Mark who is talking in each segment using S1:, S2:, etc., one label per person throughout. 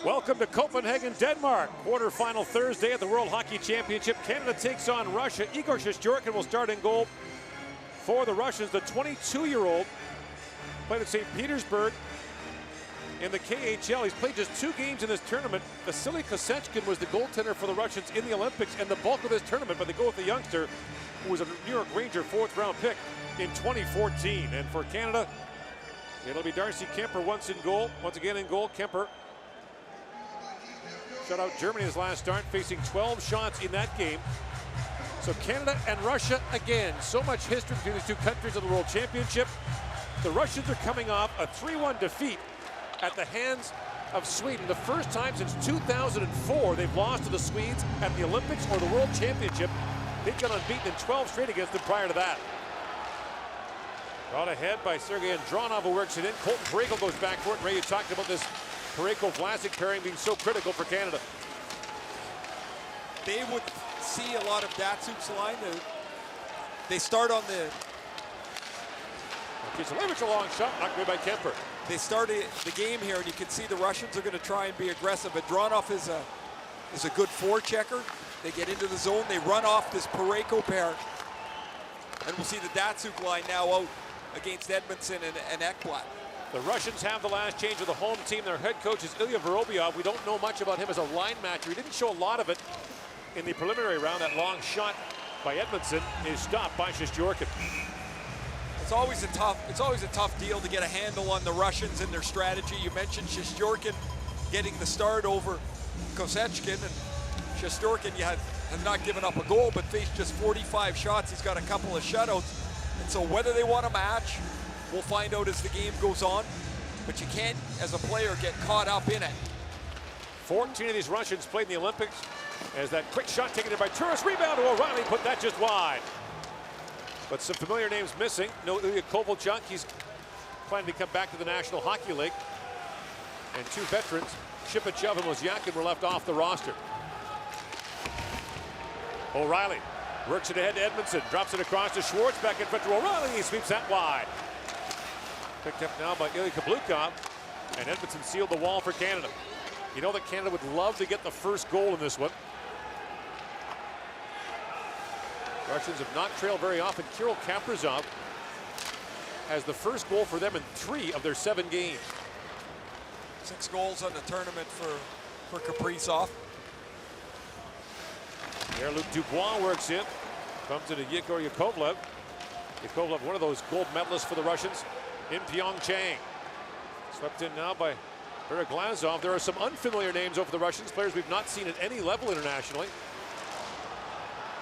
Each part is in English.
S1: Welcome to Copenhagen, Denmark. Quarterfinal Thursday at the World Hockey Championship. Canada takes on Russia. Igor Shesterkin will start in goal for the Russians. The 22-year-old played at St. Petersburg in the KHL. He's played just 2 games in this tournament. Vasily Kosechkin was the goaltender for the Russians in the Olympics and the bulk of this tournament, but they go with the youngster who was a New York Ranger 4th-round pick in 2014. And for Canada, it'll be Darcy Kemper once again in goal. Kemper shut out Germany his last start, facing 12 shots in that game. So Canada and Russia again. So much history between these two countries in the World Championship. The Russians are coming off a 3-1 defeat at the hands of Sweden. The first time since 2004 they've lost to the Swedes at the Olympics or the World Championship. They've gone unbeaten in 12 straight against them prior to that. Brought ahead by Sergei Andronov, who works it in. Colton Parayko goes back for it. Ray, you talked about this Parayko-Vlasic pairing being so critical for Canada.
S2: They would see a lot of Datsuk's line. They start on the...
S1: It's a long shot, knocked away by Kemper.
S2: They started the game here, and you can see the Russians are going to try and be aggressive. But Andronov is a good forechecker. They get into the zone. They run off this Parayko pair. And we'll see the Datsuk line now out against Edmondson and Ekblad.
S1: The Russians have the last change of the home team. Their head coach is Ilya Vorobyov. We don't know much about him as a line matcher. He didn't show a lot of it in the preliminary round. That long shot by Edmondson is stopped by Shesterkin.
S2: It's always a tough deal to get a handle on the Russians and their strategy. You mentioned Shesterkin getting the start over Kosechkin, and Shesterkin has not given up a goal, but faced just 45 shots. He's got a couple of shutouts, and so whether they want to match, we'll find out as the game goes on, but you can't, as a player, get caught up in it.
S1: 14 of these Russians played in the Olympics, as that quick shot taken in by Turris. Rebound to O'Reilly, put that just wide. But some familiar names missing. No Ilya Kovalchuk, he's planning to come back to the National Hockey League. And 2 veterans, Shipachev and Mozyakin, were left off the roster. O'Reilly works it ahead to Edmondson, drops it across to Schwartz, back in front to O'Reilly, he sweeps that wide. Picked up now by Ilya Kablukov, and Edmondson sealed the wall for Canada. You know that Canada would love to get the first goal in this one. Russians have not trailed very often. Kirill Kaprizov has the first goal for them in 3 of their 7 games.
S2: 6 goals on the tournament for Kaprizov.
S1: There, Luc Dubois works in. Comes into Yegor Yakovlev. Yakovlev, one of those gold medalists for the Russians in Pyeongchang. Swept in now by Bereglazov. There are some unfamiliar names over the Russians, players we've not seen at any level internationally.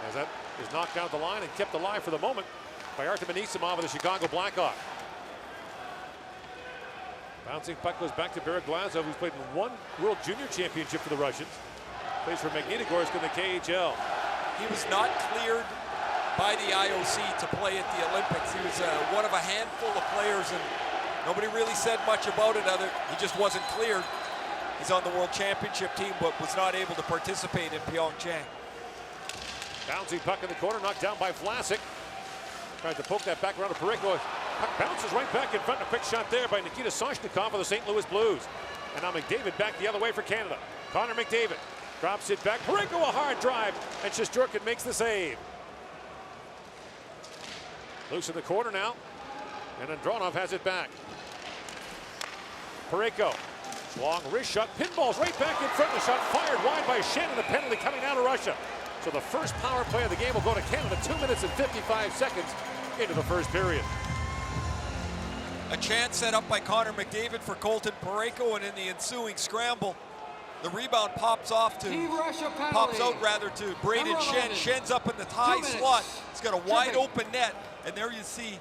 S1: As that is knocked down the line and kept alive for the moment by Artem Anisimov of the Chicago Blackhawks. Bouncing puck goes back to Bereglazov, who's played in 1 World Junior Championship for the Russians. Plays for Magnitogorsk in the KHL.
S2: He was not cleared by the IOC to play at the Olympics. He was one of a handful of players, and nobody really said much about it. He just wasn't cleared. He's on the World Championship team, but was not able to participate in Pyeongchang.
S1: Bouncing puck in the corner, knocked down by Vlasic. Tried to poke that back around to Parayko. Puck bounces right back in front. A quick shot there by Nikita Soshnikov of the St. Louis Blues. And now McDavid back the other way for Canada. Connor McDavid drops it back. Parayko a hard drive, and Shesterkin makes the save. Loose in the corner now, and Andronov has it back. Parayko, long wrist shot, pinballs right back in front. The shot fired wide by Shannon. The penalty coming out of Russia. So the first power play of the game will go to Canada. 2 minutes and 55 seconds into the first period.
S2: A chance set up by Connor McDavid for Colton Parayko, and in the ensuing scramble, The rebound pops out rather to Braden Shen. Shen's up in the tie slot. He's got a wide open net, and there you see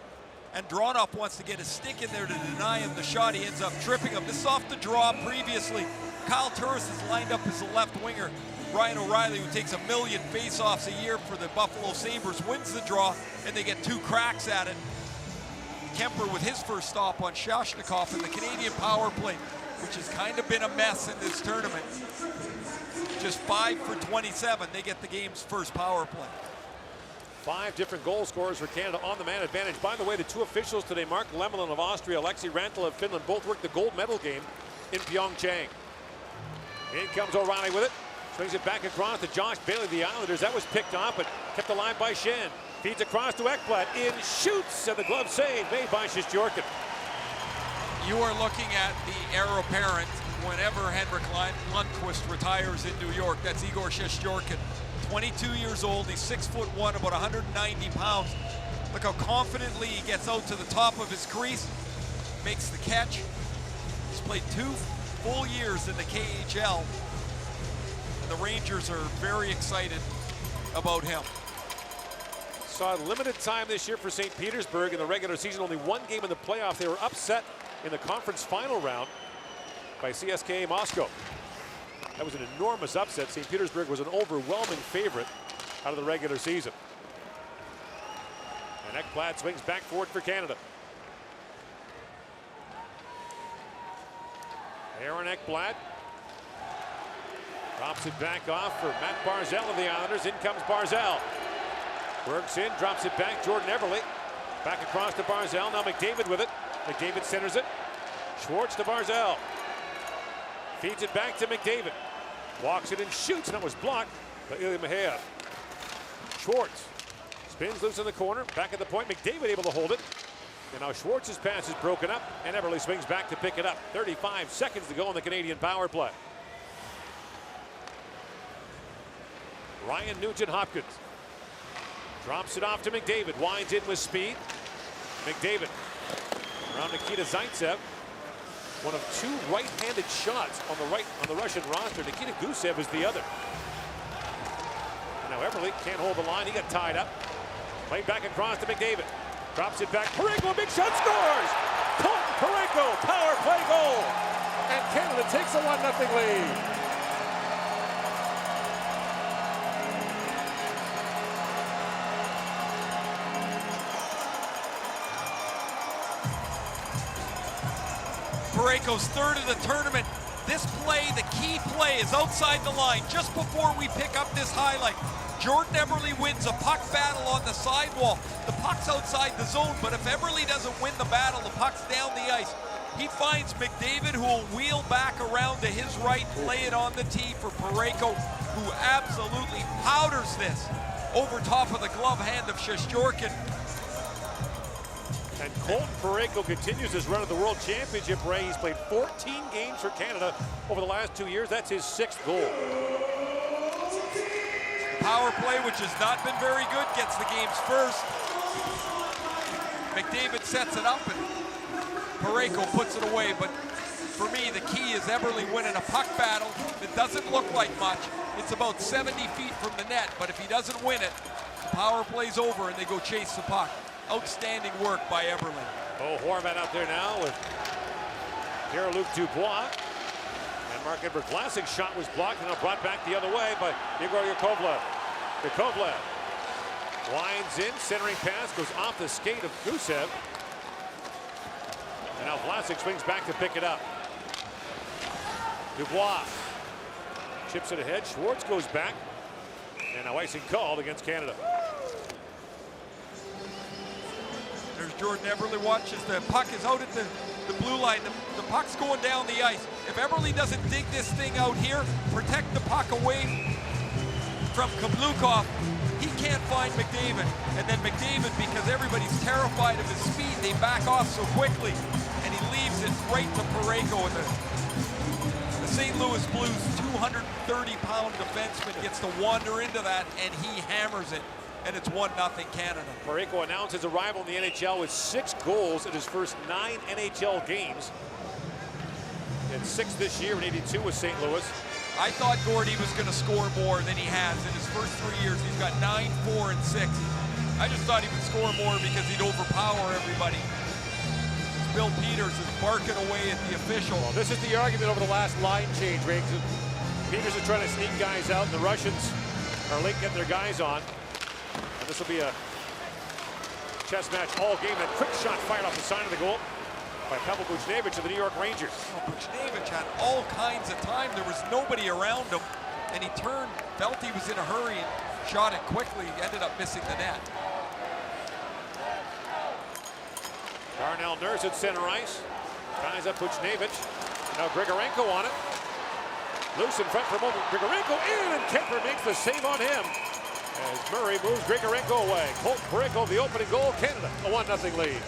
S2: Andronov wants to get a stick in there to deny him the shot. He ends up tripping him. This is off the draw previously. Kyle Turris is lined up as a left winger. Ryan O'Reilly, who takes 1 million face-offs a year for the Buffalo Sabres, wins the draw, and they get 2 cracks at it. Kemper with his first stop on Shashnikov in the Canadian power play, which has kind of been a mess in this tournament. Just 5 for 27. They get the game's first power play.
S1: 5 different goal scorers for Canada on the man advantage. By the way, the 2 officials today, Mark Lemelin of Austria, Alexei Rantel of Finland, both worked the gold medal game in Pyeongchang. In comes O'Reilly with it. Swings it back across to Josh Bailey of the Islanders. That was picked off, but kept alive by Shen. Feeds across to Ekblad. In, shoots, and the glove save made by Shesterkin.
S2: You are looking at the heir apparent whenever Henrik Lundqvist retires in New York. That's Igor Shesterkin. 22 years old, he's 6'1", about 190 pounds. Look how confidently he gets out to the top of his crease, makes the catch. He's played 2 full years in the KHL. The Rangers are very excited about him.
S1: Saw limited time this year for St. Petersburg in the regular season. Only 1 game in the playoff. They were upset in the conference final round by CSKA Moscow. That was an enormous upset. St. Petersburg was an overwhelming favorite out of the regular season. And Ekblad swings back forward for Canada. Aaron Ekblad drops it back off for Matt Barzal of the Islanders. In comes Barzal. Works in, drops it back. Jordan Eberle back across to Barzal. Now McDavid with it. McDavid centers it. Schwartz to Barzal. Feeds it back to McDavid. Walks it and shoots, and it was blocked by Ilya Mikheyev. Schwartz spins loose in the corner. Back at the point, McDavid able to hold it. And now Schwartz's pass is broken up, and Eberle swings back to pick it up. 35 seconds to go on the Canadian power play. Ryan Nugent-Hopkins drops it off to McDavid. Winds in with speed. McDavid around Nikita Zaitsev. One of 2 right-handed shots on the Russian roster. Nikita Gusev is the other. And now Eberle can't hold the line. He got tied up. Played back across to McDavid. Drops it back. Parayko, big shot, scores! Colton Parayko, power play goal! And Canada takes a 1-0 lead.
S2: Parayko's 3rd of the tournament. This play, the key play, is outside the line. Just before we pick up this highlight, Jordan Eberle wins a puck battle on the sidewall. The puck's outside the zone, but if Eberle doesn't win the battle, the puck's down the ice. He finds McDavid, who will wheel back around to his right, lay it on the tee for Parayko, who absolutely powders this over top of the glove hand of Shesterkin.
S1: And Colton Parayko continues his run at the World Championship, Ray. He's played 14 games for Canada over the last 2 years. That's his 6th goal.
S2: Power play, which has not been very good, gets the game's first. McDavid sets it up, and Parayko puts it away. But for me, the key is Eberle winning a puck battle. It doesn't look like much. It's about 70 feet from the net, but if he doesn't win it, the power play's over and they go chase the puck. Outstanding work by Eberle.
S1: Oh, Horvat out there now with Pierre-Luc Dubois. And Marc-Edouard Vlasic's shot was blocked and now brought back the other way by Igor Yakovlev. Yakovlev winds in, centering pass goes off the skate of Gusev. And now Vlasic swings back to pick it up. Dubois chips it ahead. Schwartz goes back. And now icing called against Canada.
S2: There's Jordan Eberle. Watches the puck is out at the blue line. The puck's going down the ice. If Eberle doesn't dig this thing out here, protect the puck away from Kablukov, he can't find McDavid. And then McDavid, because everybody's terrified of his speed, they back off so quickly, and he leaves it right to Parayko. And the St. Louis Blues 230-pound defenseman gets to wander into that, and he hammers it. And it's 1-0 Canada.
S1: Parayko announced his arrival in the NHL with 6 goals in his first 9 NHL games. and 6 this year in 82 with St. Louis.
S2: I thought Gordy was going to score more than he has. In his first 3 years, he's got 9, 4, and 6. I just thought he would score more because he'd overpower everybody. Bill Peters is barking away at the official.
S1: Well, this is the argument over the last line change, Riggs. Peters is trying to sneak guys out, and the Russians are late getting their guys on. And this will be a chess match all game. That quick shot fired off the side of the goal by Pavel Buchnevich of the New York Rangers.
S2: Oh, Buchnevich had all kinds of time. There was nobody around him, and he turned, felt he was in a hurry, and shot it quickly. He ended up missing the net.
S1: Darnell Nurse at center ice. Ties up Buchnevich. Now Grigorenko on it. Loose in front for a moment. Grigorenko in, and Kemper makes the save on him as Murray moves Grigorenko away. Colt Parayko, the opening goal. Canada, a 1-0 lead.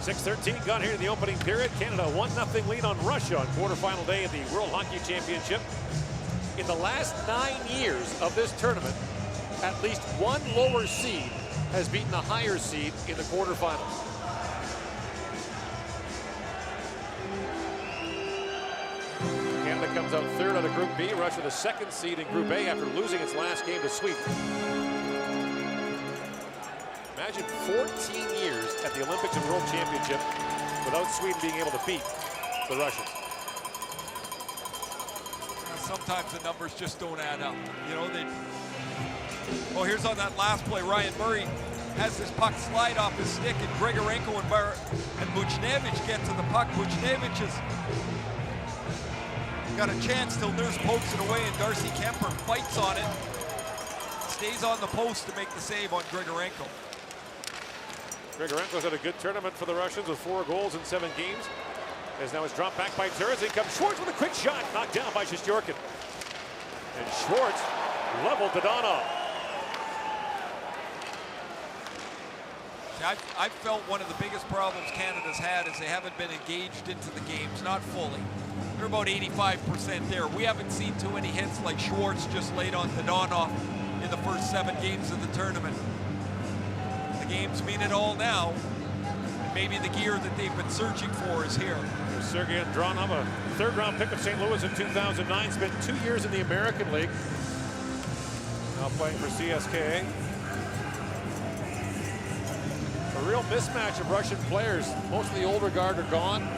S1: .6:13 gone here in the opening period. Canada 1-0 lead on Russia on quarterfinal day of the World Hockey Championship. In the last 9 years of this tournament, at least one lower seed has beaten a higher seed in the quarterfinals. Canada comes out third out of Group B. Russia the second seed in Group A after losing its last game to Sweden. Imagine 14 years at the Olympics and World Championship without Sweden being able to beat the Russians.
S2: Sometimes the numbers just don't add up. You know, oh, here's on that last play, Ryan Murray has this puck slide off his stick, and Grigorenko and Buchnevich get to the puck. Buchnevich has got a chance till Nurse pokes it away, and Darcy Kemper fights on it. Stays on the post to make the save on Grigorenko.
S1: Grigorenko's had a good tournament for the Russians with 4 goals in 7 games. As now it's dropped back by Turris. In comes Schwartz with a quick shot, knocked down by Shesterkin. And Schwartz leveled Dadonov.
S2: I've felt one of the biggest problems Canada's had is they haven't been engaged into the games, not fully. They're about 85% there. We haven't seen too many hits like Schwartz just laid on Dadonov in the first 7 games of the tournament. The games mean it all now. And maybe the gear that they've been searching for is here.
S1: There's Sergei Andronov, a 3rd-round pick of St. Louis in 2009. Spent 2 years in the American League. Now playing for CSKA. A real mismatch of Russian players. Most of the older guard are gone.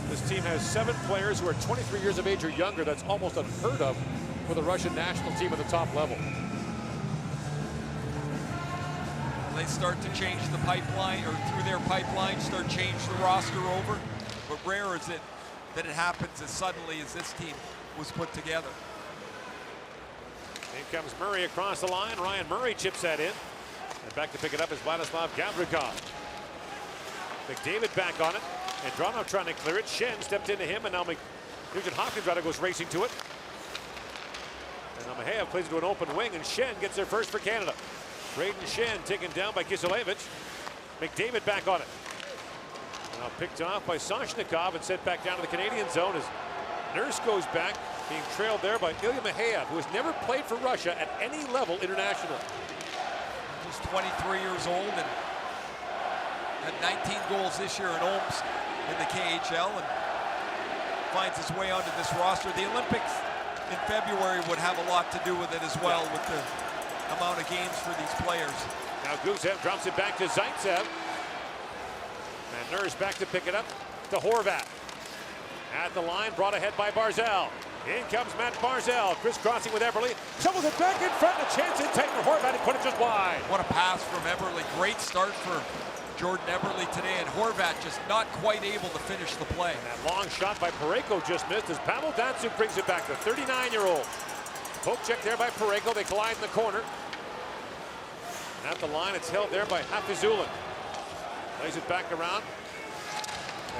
S1: This team has 7 players who are 23 years of age or younger. That's almost unheard of for the Russian national team at the top level.
S2: They start to change the pipeline, or through their pipeline, change the roster over. But rare is it that it happens as suddenly as this team was put together.
S1: In comes Murray across the line. Ryan Murray chips that in. And back to pick it up is Vladislav Gavrikov. McDavid back on it. Andronov trying to clear it. Shen stepped into him, and now Nugent Hopkins rather goes racing to it. And now Maheyev plays into an open wing, and Shen gets there first for Canada. Braden Shen taken down by Kiselevich. McDavid back on it. Now picked off by Soshnikov and sent back down to the Canadian zone as Nurse goes back, being trailed there by Ilya Maheyev, who has never played for Russia at any level internationally.
S2: He's 23 years old and had 19 goals this year in Omsk in the KHL, and finds his way onto this roster. The Olympics in February would have a lot to do with it as well, with the amount of games for these players.
S1: Now Gusev drops it back to Zaitsev. And Nurse back to pick it up to Horvat. At the line, brought ahead by Barzal. In comes Matt Barzal, crisscrossing with Eberle. Shovels it back in front, a chance in tight for Horvat, and put it just wide.
S2: What a pass from Eberle. Great start for Jordan Eberle today, and Horvat just not quite able to finish the play.
S1: And that long shot by Parayko just missed as Pavel Datsyuk brings it back, the 39-year-old. Poke check there by Parayko, they collide in the corner. And at the line, it's held there by Hafizulin. Plays it back around.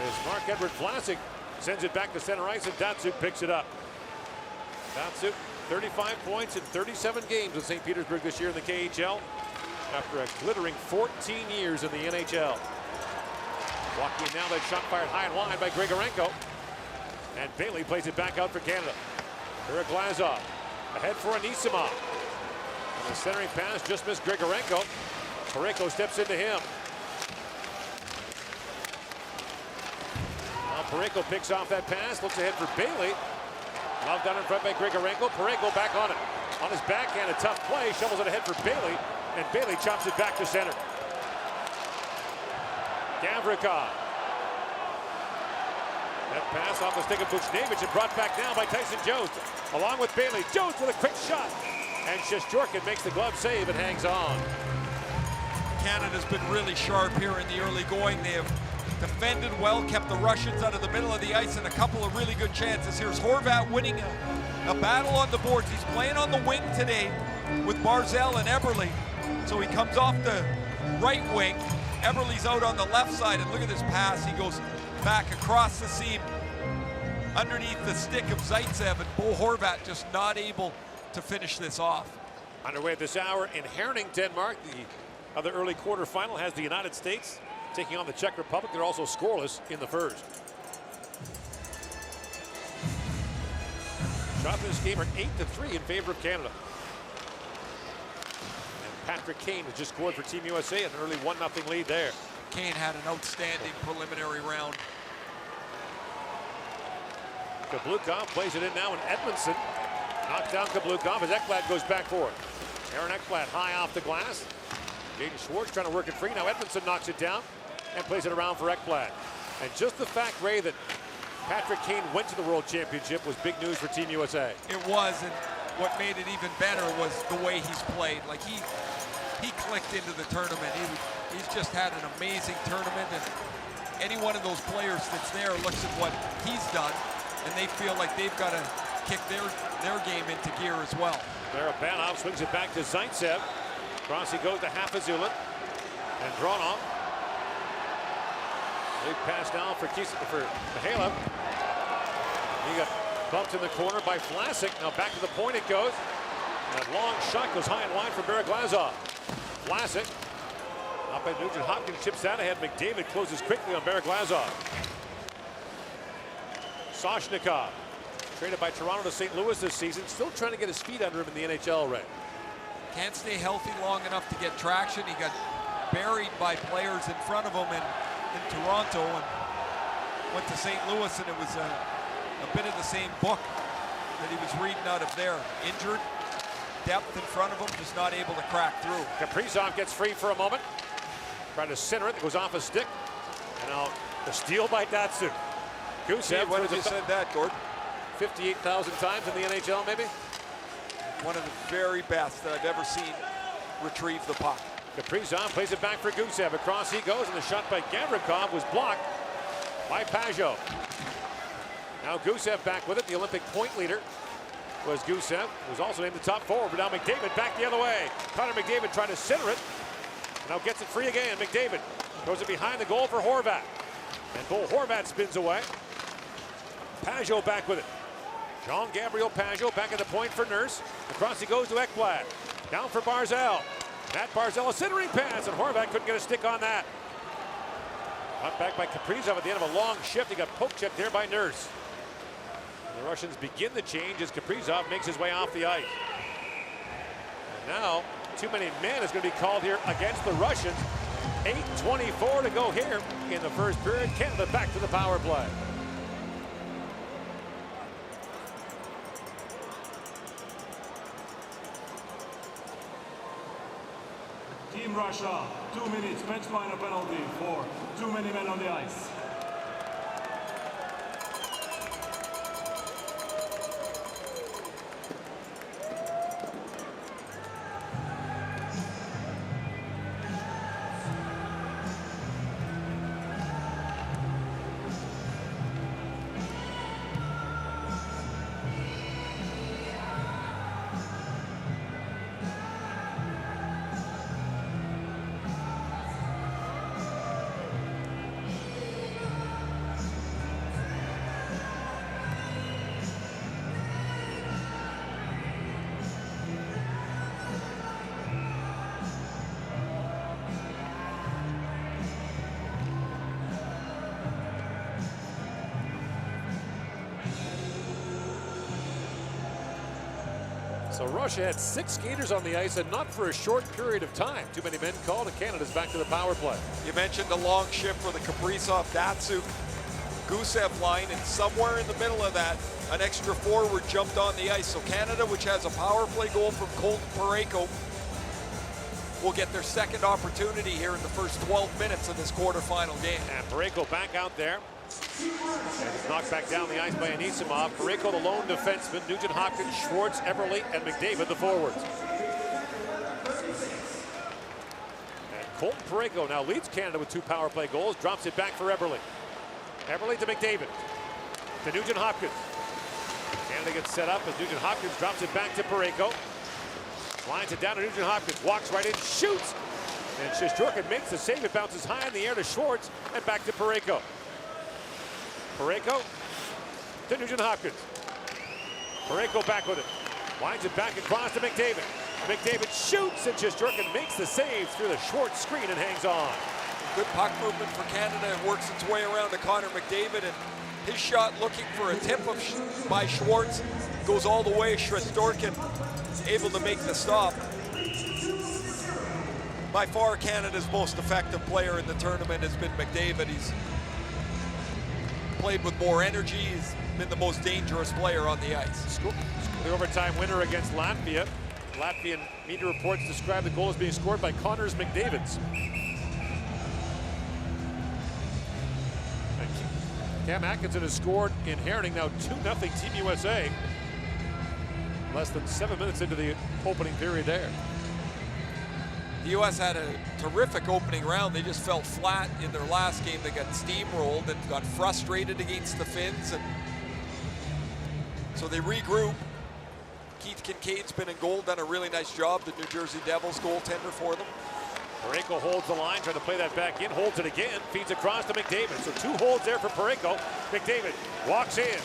S1: As Mark-Edward Vlasic sends it back to center ice, and Datsyuk picks it up. Datsyuk, 35 points in 37 games with St. Petersburg this year in the KHL after a glittering 14 years in the NHL. Walking in now, that shot fired high and wide by Grigorenko. And Bailey plays it back out for Canada. Glazov ahead for Anisimov. And the centering pass just missed Grigorenko. Parayko steps into him. Now Parayko picks off that pass, looks ahead for Bailey. Love down in front by Grigorenko. Parayko back on it. On his backhand, a tough play. Shovels it ahead for Bailey. And Bailey chops it back to center. Gavrikov. That pass off the stick of Buchnevich and brought back now by Tyson Jones. Along with Bailey. Jones with a quick shot. And Shesterkin makes the glove save and hangs on.
S2: Canada's been really sharp here in the early going. They have defended well, kept the Russians out of the middle of the ice, and a couple of really good chances. Here's Horvat winning a battle on the boards. He's playing on the wing today with Barzal and Eberle. So he comes off the right wing. Eberle's out on the left side, and look at this pass. He goes back across the seam underneath the stick of Zaitsev, and Bo Horvat just not able to finish this off.
S1: Underway at this hour in Herning, Denmark. The other early quarterfinal has the United States taking on the Czech Republic. They're also scoreless in the first. Shots in this game are 8-3 in favor of Canada. And Patrick Kane has just scored for Team USA, an early 1-0 lead there.
S2: Kane had an outstanding preliminary round.
S1: Kablukov plays it in now, and Edmondson knocks down Kablukov as Ekblad goes back for it. Aaron Ekblad high off the glass. Jaden Schwartz trying to work it free. Now Edmondson knocks it down and plays it around for Ekblad. And just the fact, Ray, that Patrick Kane went to the World Championship was big news for Team USA.
S2: It was, and what made it even better was the way he's played. Like he clicked into the tournament. He's just had an amazing tournament, and any one of those players that's there looks at what he's done, and they feel like they've got to kick their game into gear as well.
S1: Barabanov swings it back to Zaitsev. Cross he goes to Hafizulin and Dronov. Big pass now for Mihailov. He got bumped in the corner by Vlasic. Now back to the point it goes. That long shot goes high and wide for Glazov. Vlasic. Up by Nugent Hopkins chips that ahead. McDavid closes quickly on Glazov. Soshnikov, traded by Toronto to St. Louis this season, still trying to get his feet under him in the NHL, Ray.
S2: Can't stay healthy long enough to get traction. He got buried by players in front of him in Toronto, and went to St. Louis, and it was a bit of the same book that he was reading out of there. Injured, depth in front of him, just not able to crack through.
S1: Kaprizov gets free for a moment. Trying to center it, goes off a stick. And now the steal by Datsyuk. Gusev,
S2: when have you said that, Gordon?
S1: 58,000 times in the NHL, maybe?
S2: One of the very best that I've ever seen retrieve the puck.
S1: Kaprizov plays it back for Gusev. Across he goes, and the shot by Gavrikov was blocked by Pajot. Now Gusev back with it. The Olympic point leader was Gusev, who was also named the top forward, but now McDavid back the other way. Connor McDavid trying to center it. Now gets it free again. McDavid throws it behind the goal for Horvat. And Bo Horvat spins away. Pajot back with it. Jean-Gabriel Pajot back at the point for Nurse. Across he goes to Ekblad. Down for Barzal. Matt Barzal, a centering pass, and Horvat couldn't get a stick on that. Got back by Kaprizov at the end of a long shift. He got poke checked there by Nurse. The Russians begin the change as Kaprizov makes his way off the ice. And now, too many men is going to be called here against the Russians. 8:24 to go here in the first period. Canada back to the power play.
S3: Team Team Russia, 2 minutes bench liner penalty for too many men on the ice.
S1: So Russia had 6 skaters on the ice, and not for a short period of time. Too many men called, and Canada's back to the power play.
S2: You mentioned the long shift for the Kaprizov, Datsuk, Gusev line, and somewhere in the middle of that, an extra forward jumped on the ice. So Canada, which has a power play goal from Colton Parayko, will get their second opportunity here in the first 12 minutes of this quarterfinal game.
S1: And Parayko back out there. And he's knocked back down the ice by Anisimov. Parayko, the lone defenseman. Nugent Hopkins, Schwartz, Eberle, and McDavid, the forwards. And Colton Parayko now leads Canada with 2 power play goals. Drops it back for Eberle. Eberle to McDavid. To Nugent Hopkins. Canada gets set up as Nugent Hopkins drops it back to Parayko. Lines it down to Nugent Hopkins. Walks right in, shoots. And Shesterkin makes the save. It bounces high in the air to Schwartz and back to Parayko. Parayko to Nugent Hopkins. Parayko back with it. Winds it back across to McDavid. McDavid shoots, and Shesterkin makes the save through the short screen and hangs on.
S2: Good puck movement for Canada. It works its way around to Connor McDavid, and his shot looking for a tip by Schwartz goes all the way. Shesterkin able to make the stop. By far, Canada's most effective player in the tournament has been McDavid. He's played with more energy. He's been the most dangerous player on the ice.
S1: The overtime winner against Latvia. Latvian media reports describe the goal as being scored by Connors McDavids. Cam Atkinson has scored in Herning, now 2-0 Team USA. Less than 7 minutes into the opening period there.
S2: The U.S. had a terrific opening round. They just fell flat in their last game. They got steamrolled and got frustrated against the Finns. And so they regroup. Keith Kincaid's been in goal, done a really nice job, the New Jersey Devils goaltender for them.
S1: Parayko holds the line, trying to play that back in, holds it again, feeds across to McDavid. So 2 holds there for Parayko. McDavid walks in,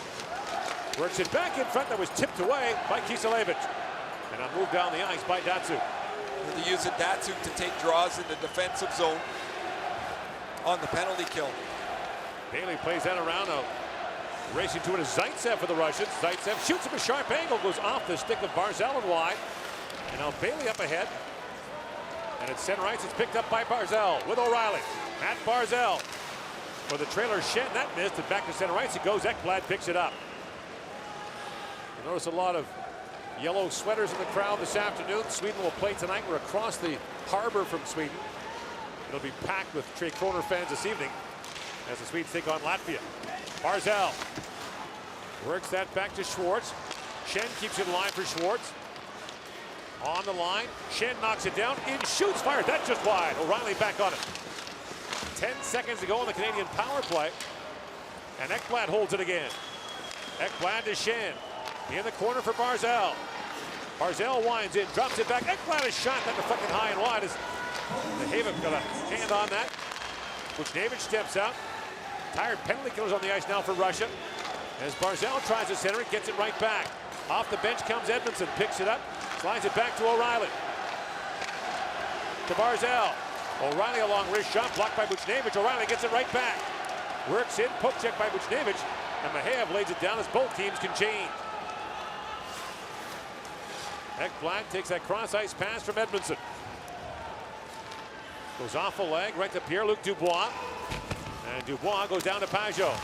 S1: works it back in front, that was tipped away by Kiselevich. And a move down the ice by Datsuk.
S2: They use a Datsuk to take draws in the defensive zone on the penalty kill.
S1: Bailey plays that around now. Racing to it is Zaitsev for the Russians. Zaitsev shoots from a sharp angle, goes off the stick of Barzal and wide. And now Bailey up ahead. And at center ice, it's picked up by Barzal with O'Reilly. At Barzal for the trailer Schenn. That missed, and back to center ice it goes. Ekblad picks it up. You notice a lot of yellow sweaters in the crowd this afternoon. Sweden will play tonight. We're across the harbor from Sweden. It'll be packed with Tre Kronor fans this evening as the Swedes take on Latvia. Barzal works that back to Schwartz. Schenn keeps it in line for Schwartz. On the line, Schenn knocks it down, in shoots, fired, that's just wide. O'Reilly back on it. 10 seconds to go on the Canadian power play. And Ekblad holds it again. Ekblad to Schenn. In the corner for Barzal. Barzal winds in, drops it back. Ekblad is shot, that deflected high and wide as the Haven got a hand on that. Buchnevich steps out. Tired penalty killers on the ice now for Russia. As Barzal tries to center it, gets it right back. Off the bench comes Edmondson, picks it up, slides it back to O'Reilly. To Barzal. O'Reilly along wrist shot, blocked by Buchnevich. O'Reilly gets it right back. Works in, poke check by Buchnevich. And Maheyev lays it down as both teams can change. Ekblad takes that cross-ice pass from Edmondson. Goes off the leg, right to Pierre-Luc Dubois. And Dubois goes down to Pajot.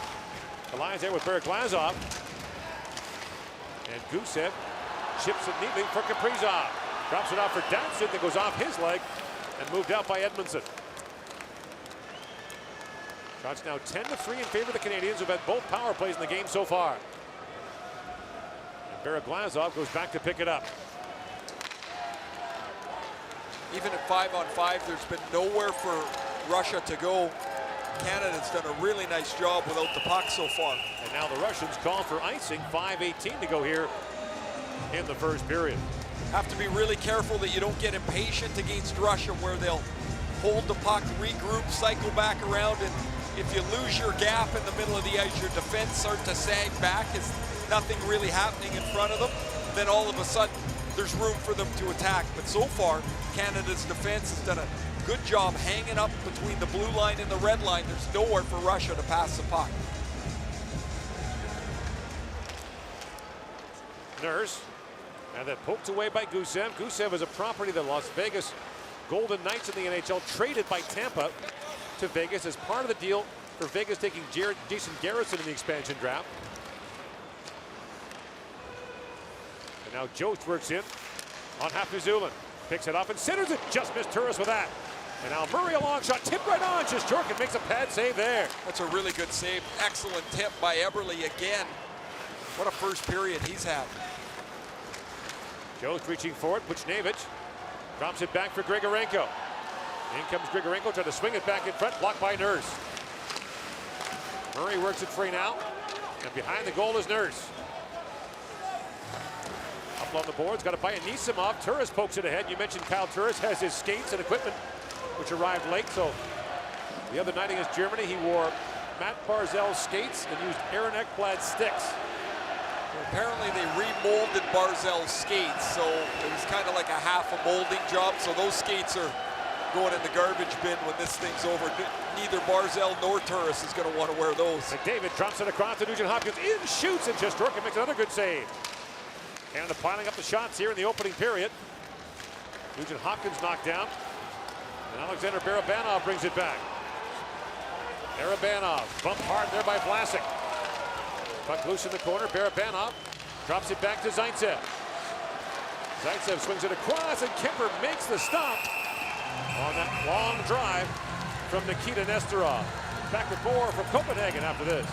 S1: The line's there with Berglazov. And Gusev chips it neatly for Kaprizov. Drops it off for Datsuk that goes off his leg. and moved out by Edmondson. Shots now 10-3 in favor of the Canadians, who've had both power plays in the game so far. And Glazov goes back to pick it up.
S2: Even at 5-on-5, there's been nowhere for Russia to go. Canada's done a really nice job without the puck so far.
S1: And now the Russians call for icing. 5:18 to go here in the first period.
S2: Have to be really careful that you don't get impatient against Russia, where they'll hold the puck, regroup, cycle back around, and if you lose your gap in the middle of the ice, your defense start to sag back as nothing really happening in front of them, then all of a sudden there's room for them to attack. But so far, Canada's defense has done a good job hanging up between the blue line and the red line. There's nowhere for Russia to pass the puck.
S1: Nurse, and then poked away by Gusev. Gusev is a property of the Las Vegas Golden Knights in the NHL, traded by Tampa to Vegas as part of the deal for Vegas taking Jason Garrison in the expansion draft. And now Jost works in on Hafizulin. Picks it up and centers it. Just missed Turris with that. And now Murray, a long shot, tipped right on. Shesterkin makes a pad save there.
S2: That's a really good save. Excellent tip by Eberle again. What a first period he's had.
S1: Jost reaching for it. Buchnevich drops it back for Grigorenko. In comes Grigorenko, trying to swing it back in front, blocked by Nurse. Murray works it free now, and behind the goal is Nurse. Up on the boards, got it by Anisimov. Turris pokes it ahead. You mentioned Kyle Turris has his skates and equipment, which arrived late. So the other night against Germany, he wore Matt Barzal's skates and used Aaron Ekblad's sticks.
S2: Well, apparently they remolded Barzal's skates, so it was kind of like a half a molding job. So those skates are going in the garbage bin when this thing's over. Neither Barzal nor Turris is going to want to wear those.
S1: McDavid drops it across to Nugent Hopkins. In shoots, and Shesterkin makes another good save. Canada piling up the shots here in the opening period. Nugent Hopkins knocked down, and Alexander Barabanov brings it back. Barabanov bumped hard there by Vlasic. Puck loose in the corner. Barabanov drops it back to Zaitsev. Zaitsev swings it across, and Kemper makes the stop on that long drive from Nikita Nesterov. Back with more from Copenhagen after this.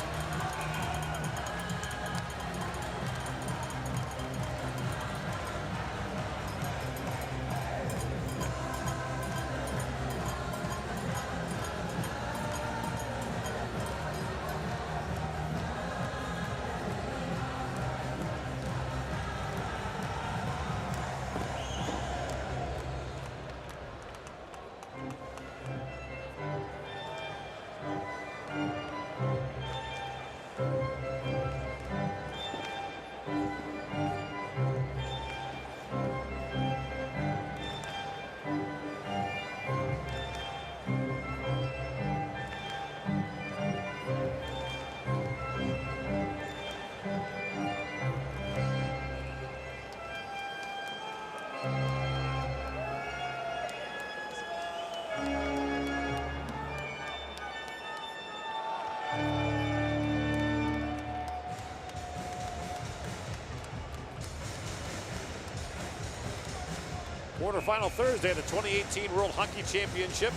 S1: Quarterfinal Thursday of the 2018 World Hockey Championship.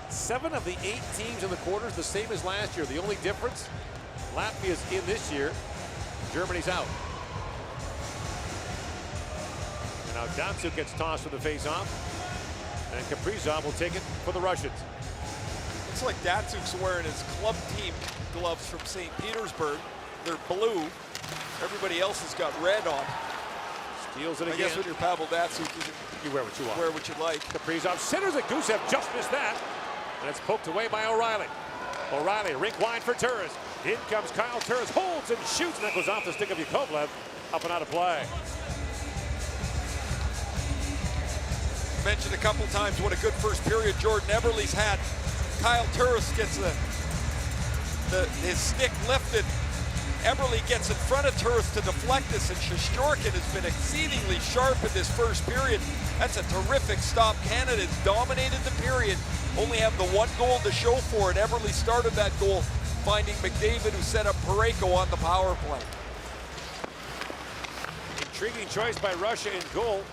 S1: 7 of the 8 teams in the quarters, the same as last year. The only difference, Latvia's in this year, Germany's out. And now Datsuk gets tossed for the face-off, and Kaprizov will take it for the Russians.
S2: Looks like Datsuk's wearing his club team gloves from St. Petersburg. They're blue. Everybody else has got red on.
S1: Steals it again.
S2: I guess when you're Pavel Datsuk,
S1: you wear what you want.
S2: Wear what you like.
S1: Kaprizov centers it. Gusev just missed that. And it's poked away by O'Reilly. O'Reilly, rink wide for Turris. In comes Kyle Turris, holds and shoots, and that goes off the stick of Yakovlev. Up and out of play.
S2: Mentioned a couple times what a good first period Jordan Eberle's had. Kyle Turris gets his stick lifted. Eberle gets in front of Turris to deflect this, and Shesterkin has been exceedingly sharp in this first period. That's a terrific stop. Canada's dominated the period, only have the 1 goal to show for it. Eberle started that goal, finding McDavid, who set up Parayko on the power play.
S1: Intriguing choice by Russia in goal.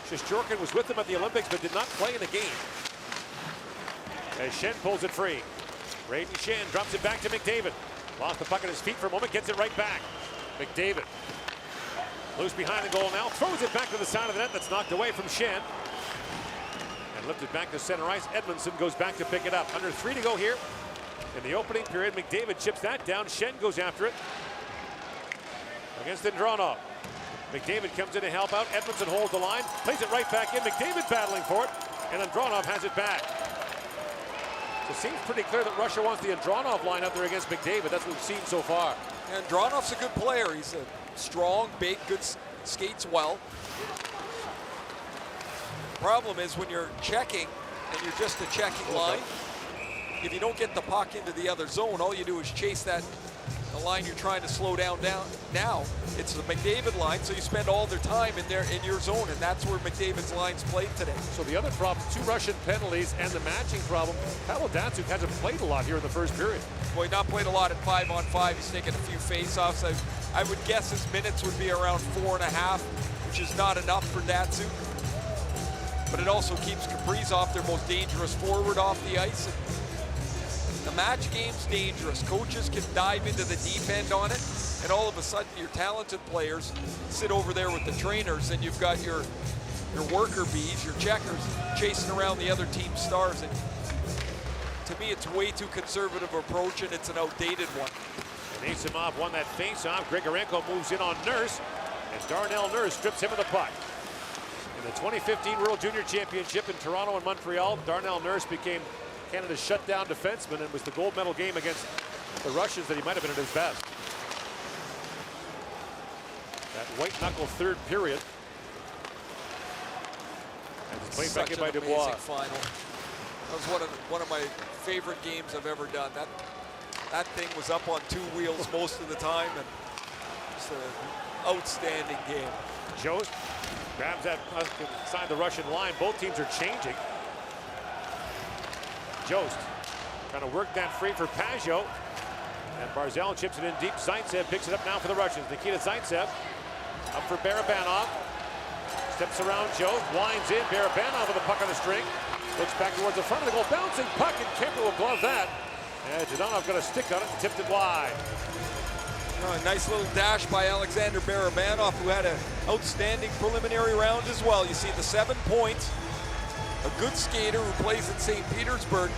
S1: Shesterkin was with them at the Olympics, but did not play in the game. as Shen pulls it free. Braden Shen drops it back to McDavid. Lost the puck at his feet for a moment, gets it right back. McDavid loose behind the goal now, throws it back to the side of the net. That's knocked away from Shen. And lifted back to center ice. Edmondson goes back to pick it up. Under 3 to go here in the opening period. McDavid chips that down. Shen goes after it against Andronov. McDavid comes in to help out. Edmondson holds the line, plays it right back in. McDavid battling for it, and Andronov has it back. So it seems pretty clear that Russia wants the Andronov line out there against McDavid. That's what we've seen so far.
S2: And Andronov's a good player. He's a strong, big, good, skates well. Problem is when you're checking and you're just a checking line, if you don't get the puck into the other zone, all you do is chase the line you're trying to slow down. Now it's the McDavid line, so you spend all their time in your zone, and that's where McDavid's lines played today.
S1: So the other problem, 2 Russian penalties and the matching problem. Pavel Datsyuk hasn't played a lot here in the first period.
S2: Well, he's not played a lot at 5-on-5. He's taken a few face-offs. I would guess his minutes would be around 4.5, which is not enough for Datsyuk. But it also keeps Kaprizov, their most dangerous forward, off the ice. And the match game's dangerous. Coaches can dive into the deep end on it, and all of a sudden your talented players sit over there with the trainers, and you've got your worker bees, your checkers, chasing around the other team's stars. And to me, it's way too conservative approach, and it's an outdated one.
S1: And Asimov won that face-off. Grigorenko moves in on Nurse, and Darnell Nurse strips him of the puck. In the 2015 World Junior Championship in Toronto and Montreal, Darnell Nurse became Canada's shutdown defenseman and was the gold medal game against the Russians that he might have been at his best. That white knuckle third period. And it's played back in by Dubois.
S2: Final. That was one of my favorite games I've ever done. That thing was up on 2 wheels most of the time, and it's an outstanding game.
S1: Jost grabs that puck inside the Russian line. Both teams are changing. Jost trying to work that free for Pajot. And Barzal chips it in deep. Zaitsev picks it up now for the Russians. Nikita Zaitsev up for Barabanov. Steps around Jost, winds in. Barabanov with the puck on the string. Looks back towards the front of the goal. Bouncing puck, and Kemper will glove that. And Zhdanov got a stick on it and tipped it wide.
S2: Oh, a nice little dash by Alexander Barabanov, who had an outstanding preliminary round as well. You see the 7 points. A good skater who plays in St. Petersburg.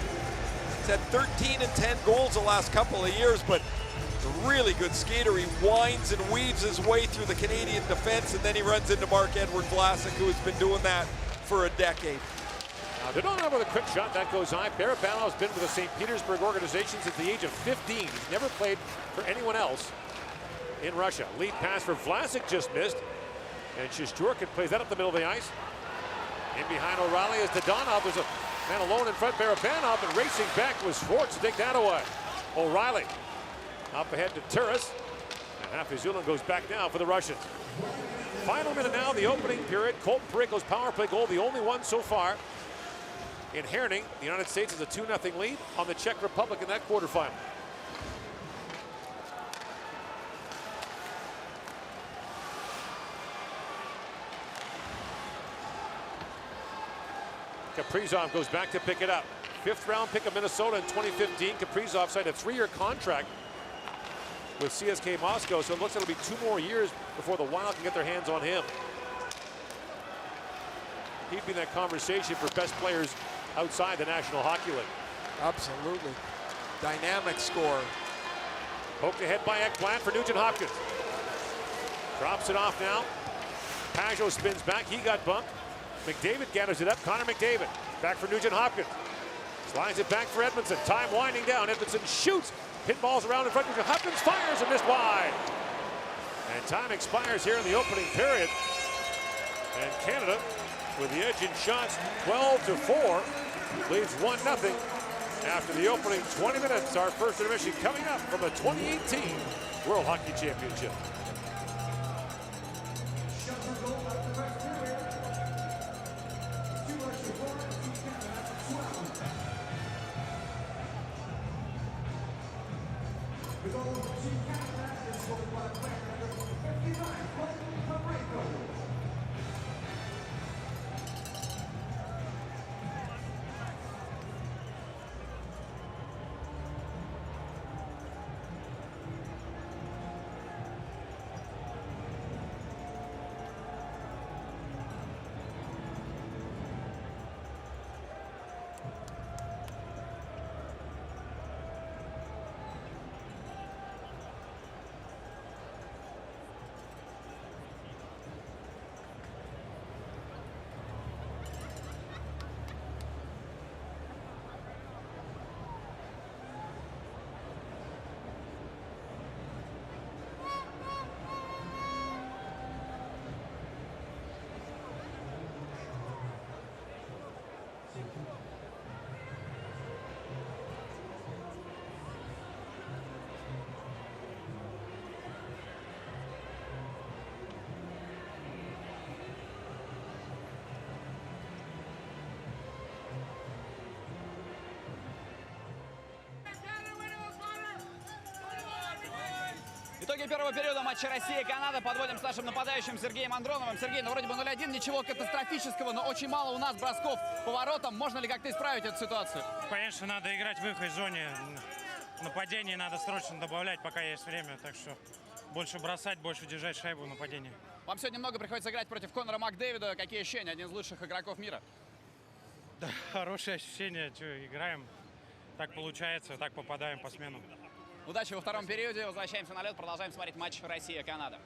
S2: He's had 13 and 10 goals the last couple of years, but a really good skater. He winds and weaves his way through the Canadian defense, and then he runs into Mark-Edward Vlasic, who has been doing that for a decade.
S1: Now, Zhdanov with a quick shot, that goes high. Barabanov's been with the St. Petersburg organization since the age of 15. He's never played for anyone else in Russia. Lead pass for Vlasic just missed. And Shishjorkin plays that up the middle of the ice. In behind O'Reilly is Zhdanov. There's a man alone in front, Barabanov, and racing back was Schwartz to take that away. O'Reilly up ahead to Turris. And Hafizulin goes back now for the Russians. Final minute now, the opening period. Colton Parayko's power play goal, the only one so far. In Herning, the United States has a 2-0 lead on the Czech Republic in that quarterfinal. Kaprizov goes back to pick it up. 5th round pick of Minnesota in 2015. Kaprizov signed a 3-year contract with CSKA Moscow, so it looks like it'll be 2 more years before the Wild can get their hands on him. He'd be in that conversation for best players outside the National Hockey League.
S2: Absolutely. Dynamic scorer.
S1: Poked ahead by Ekblad for Nugent Hopkins. Drops it off now. Pajot spins back. He got bumped. McDavid gathers it up. Connor McDavid back for Nugent Hopkins. Slides it back for Edmondson. Time winding down. Edmondson shoots. Pinballs around in front. Nugent Hopkins fires and missed wide. And time expires here in the opening period. And Canada, with the edge in shots, 12-4, leads 1-0 after the opening 20 minutes. Our first intermission coming up from the 2018 World Hockey Championship.
S4: Итоги первого периода матча Россия-Канада подводим с нашим нападающим Сергеем Андроновым. Сергей, ну вроде бы 0-1, ничего катастрофического, но очень мало у нас бросков поворотом. Можно ли как-то исправить эту ситуацию?
S5: Конечно, надо играть в их зоне. Нападение надо срочно добавлять, пока есть время. Так что больше бросать, больше держать шайбу в нападении.
S4: Вам сегодня много приходится играть против Конора Макдэвида. Какие ощущения? Один из лучших игроков мира.
S5: Да, хорошее ощущение, что играем. Так получается, так попадаем по сменам.
S4: Удачи во втором периоде. Возвращаемся на лед, продолжаем смотреть матч Россия-Канада.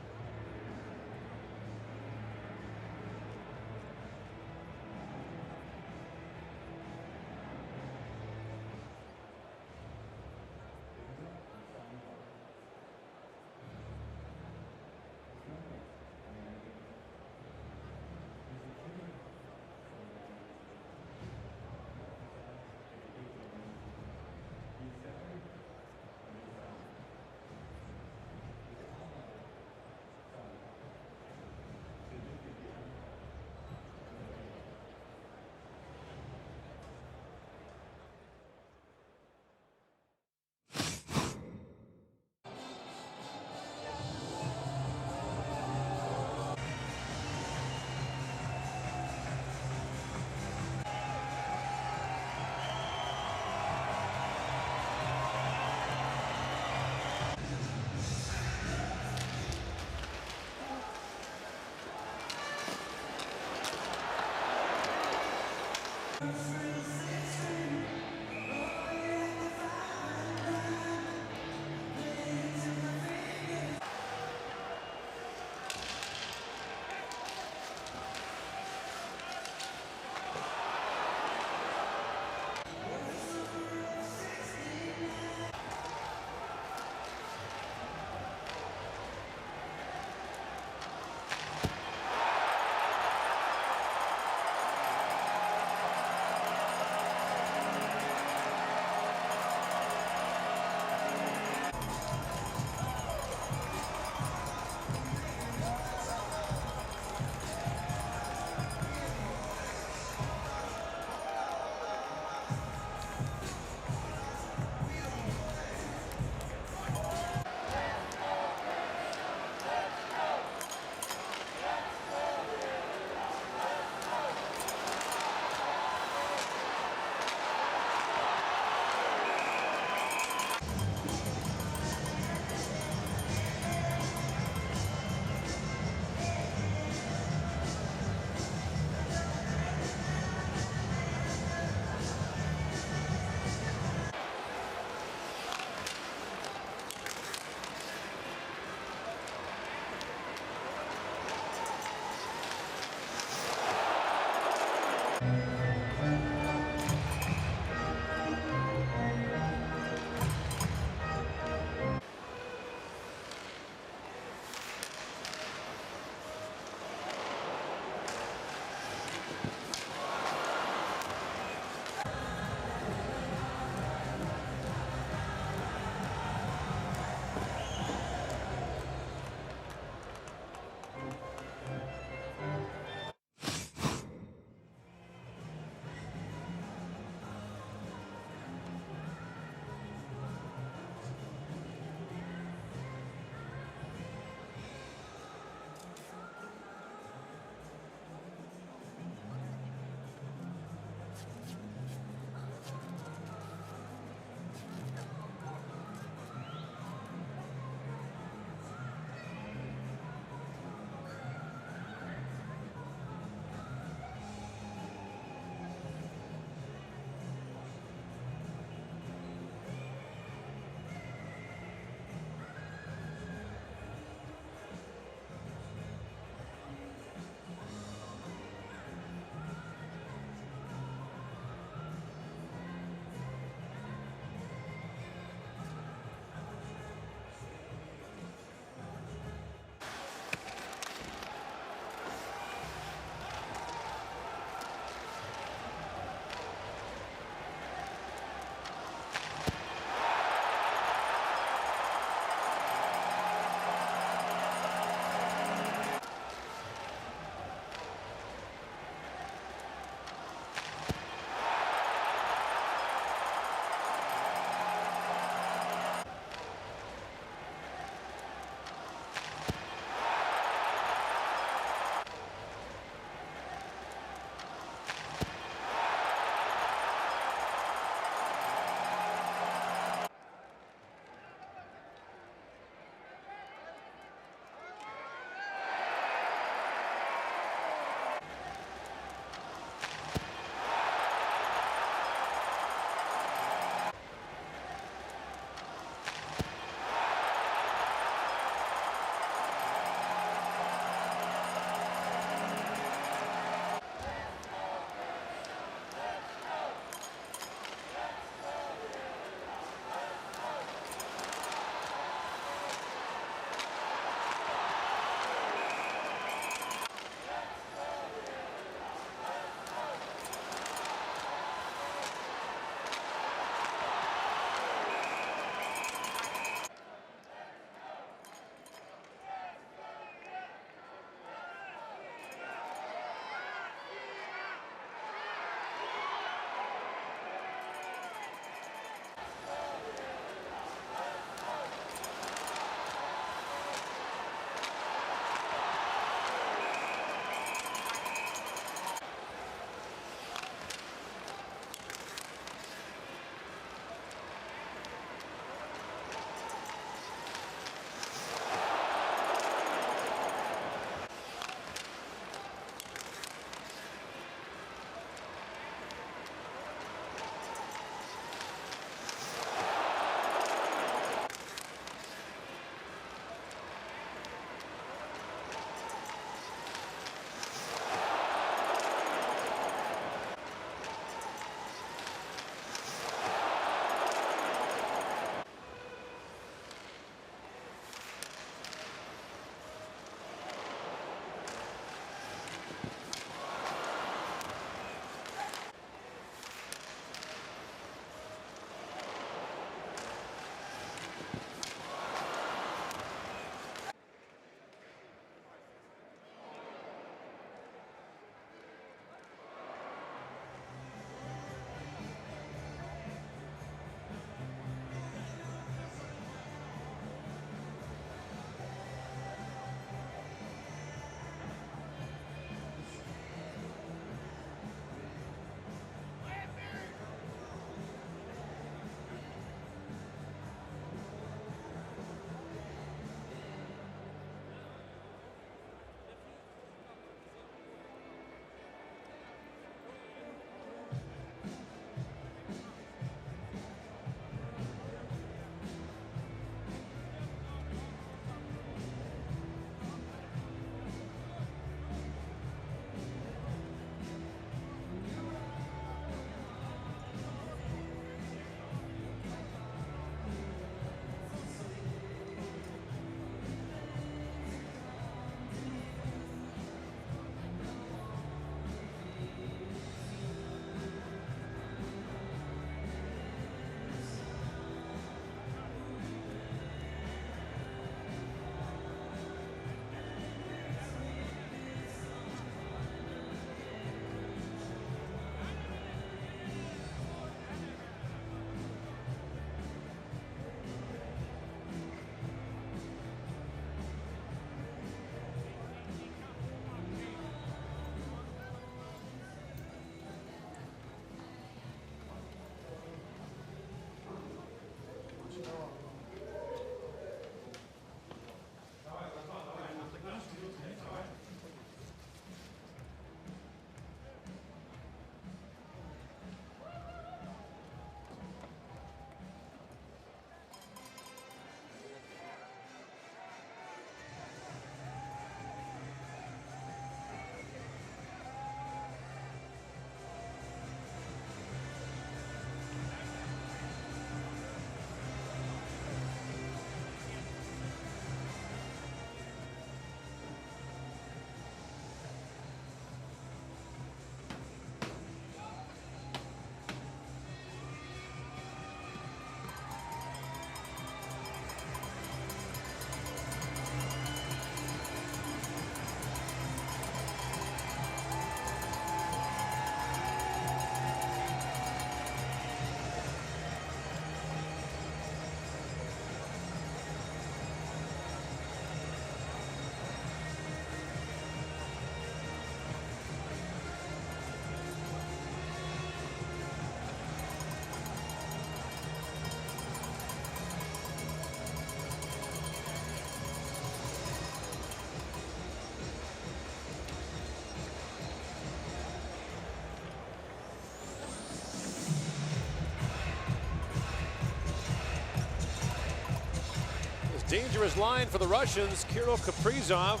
S1: dangerous line for the Russians. Kirill Kaprizov,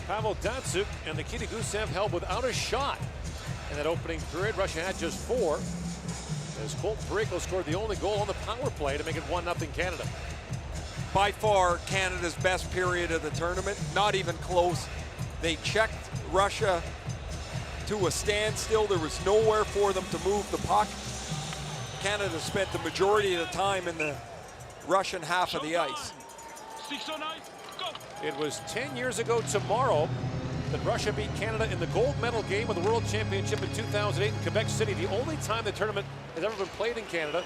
S1: Pavel Datsuk, and Nikita Gusev held without a shot in that opening period. Russia had just 4. As Colt Parayko scored the only goal on the power play to make it 1-0 Canada.
S2: By far Canada's best period of the tournament, not even close. They checked Russia to a standstill. There was nowhere for them to move the puck. Canada spent the majority of the time in the Russian half of the ice.
S1: It was 10 years ago tomorrow that Russia beat Canada in the gold medal game of the World Championship in 2008 in Quebec City, the only time the tournament has ever been played in Canada.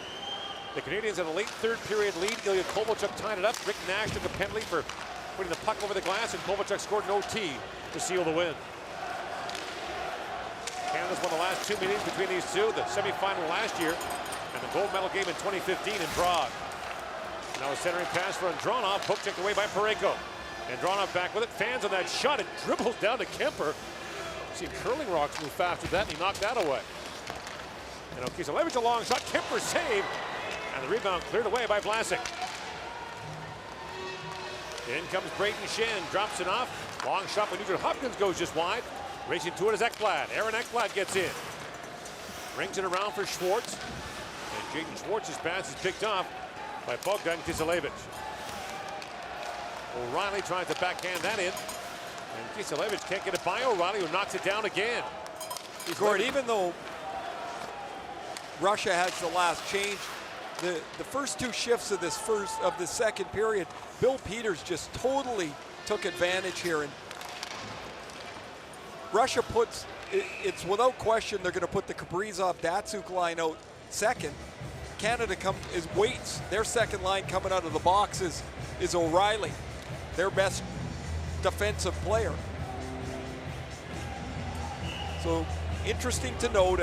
S1: The Canadians had a late third period lead. Ilya Kovalchuk tied it up. Rick Nash took a penalty for putting the puck over the glass, and Kovalchuk scored an OT to seal the win. Canada's won the last 2 meetings between these two, the semifinal last year and the gold medal game in 2015 in Prague. Now a centering pass for Andronov, poke checked away by Parayko. Andronov back with it, fans on that shot, it dribbles down to Kemper. Seen curling rocks move fast with that, and he knocked that away. And Kiselevich a long shot, Kemper save, and the rebound cleared away by Vlasic. In comes Brayden Schenn, drops it off. Long shot when Nugent Hopkins goes just wide. Racing to it is Ekblad. Aaron Ekblad gets in. Rings it around for Schwartz. And Jaden Schwartz's pass is picked off by Bogdan Kiselevich. O'Reilly tries to backhand that in. And Kiselevich can't get it by O'Reilly, who knocks it down again.
S2: Gord, even though Russia has the last change, the first 2 shifts of the second period, Bill Peters just totally took advantage here. And Russia puts, it's without question they're going to put the Kaprizov-Datsuk line out second. Canada waits. Their second line coming out of the box is O'Reilly, their best defensive player. So interesting to note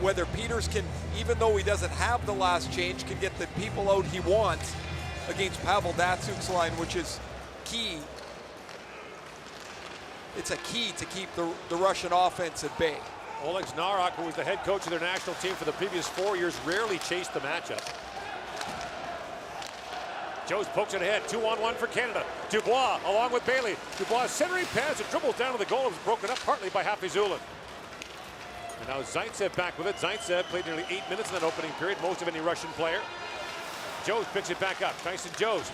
S2: whether Peters can, even though he doesn't have the last change, can get the people out he wants against Pavel Datsuk's line, which is key. It's a key to keep the Russian offense at bay.
S1: Oleg Znarok, who was the head coach of their national team for the previous 4 years, rarely chased the matchup. Jones pokes it ahead, 2-on-1 for Canada. Dubois along with Bailey. Dubois centering pass, it dribbles down to the goal. It was broken up partly by Hafizulin. And now Zaitsev back with it. Zaitsev played nearly 8 minutes in that opening period, most of any Russian player. Jost picks it back up. Tyson Jost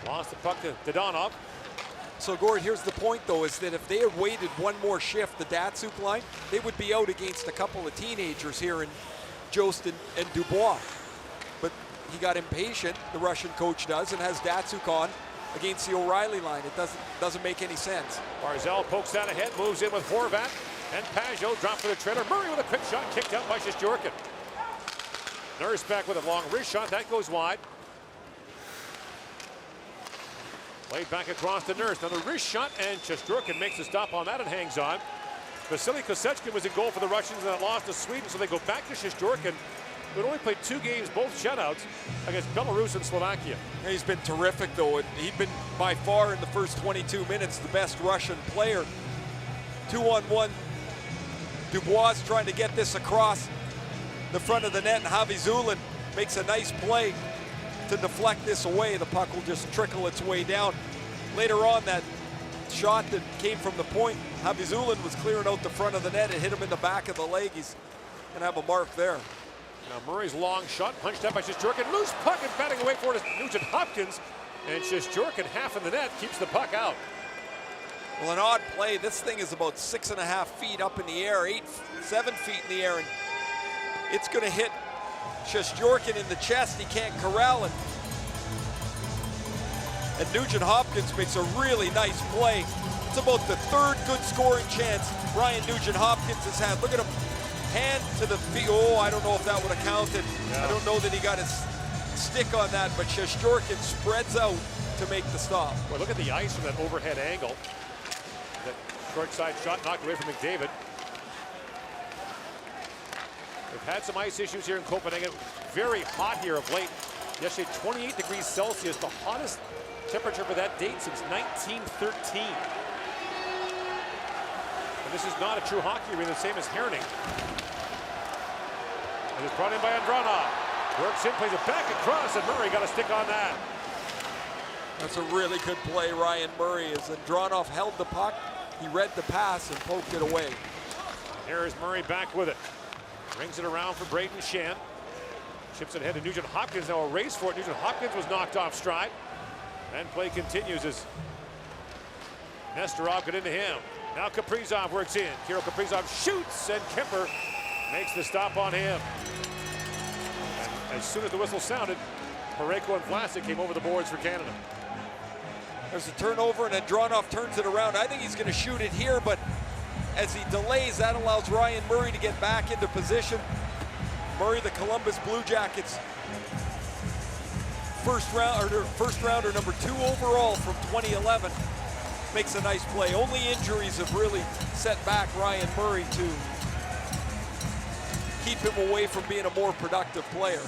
S1: lost the puck to Dodonov.
S2: So Gord, here's the point though, is that if they had waited one more shift, the Datsuk line, they would be out against a couple of teenagers here in Jost and Dubois. But he got impatient, the Russian coach does, and has Datsuk on against the O'Reilly line. It doesn't make any sense.
S1: Barzal pokes that ahead, moves in with Horvat, and Pajot dropped for the trailer. Murray with a quick shot, kicked out by Shesterkin. Nurse back with a long wrist shot, that goes wide. Played back across the Nurse. Now the wrist shot, and Shesterkin makes the stop on that and hangs on. Vasily Kosechkin was in goal for the Russians and that lost to Sweden, so they go back to Shesterkin, who had only played 2 games, both shutouts, against Belarus and Slovakia.
S2: He's been terrific though. He'd been by far in the first 22 minutes the best Russian player. 2-on-1. Dubois trying to get this across the front of the net, and Hafizulin makes a nice play to deflect this away. The puck will just trickle its way down. Later on, that shot that came from the point, Hafizulin was clearing out the front of the net and hit him in the back of the leg. He's gonna have a mark there.
S1: Now Murray's long shot, punched up by Shesterkin. Loose puck and batting away for it is Nugent Hopkins. And Shesterkin, half in the net, keeps the puck out.
S2: Well, an odd play. This thing is about 6.5 feet up in the air, 7 feet in the air, and it's gonna hit Shesterkin in the chest. He can't corral it. And Nugent Hopkins makes a really nice play. It's about the 3rd good scoring chance Ryan Nugent Hopkins has had. Look at him, hand to the feet. Oh, I don't know if that would have counted. Yeah. I don't know that he got his stick on that, but Shesterkin spreads out to make the stop.
S1: Well, look at the ice from that overhead angle. That short side shot knocked away from McDavid. They've had some ice issues here in Copenhagen. Very hot here of late. Yesterday, 28 degrees Celsius, the hottest temperature for that date since 1913. And this is not a true hockey arena, the same as Herning. And it's brought in by Andronov. Works in, plays it back across, and Murray got a stick on that.
S2: That's a really good play, Ryan Murray, as Andronov held the puck. He read the pass and poked it away.
S1: Here is Murray back with it. Brings it around for Braden Shen. Chips it ahead to Nugent Hopkins. Now a race for it. Nugent Hopkins was knocked off stride. And play continues as Nesterov got into him. Now Kaprizov works in. Kirill Kaprizov shoots, and Kemper makes the stop on him. And as soon as the whistle sounded, Parayko and Vlasic came over the boards for Canada.
S2: There's a turnover, and Andronov turns it around. I think he's going to shoot it here, but as he delays, that allows Ryan Murray to get back into position. Murray, the Columbus Blue Jackets first rounder, number 2 overall from 2011, makes a nice play. Only injuries have really set back Ryan Murray to keep him away from being a more productive player.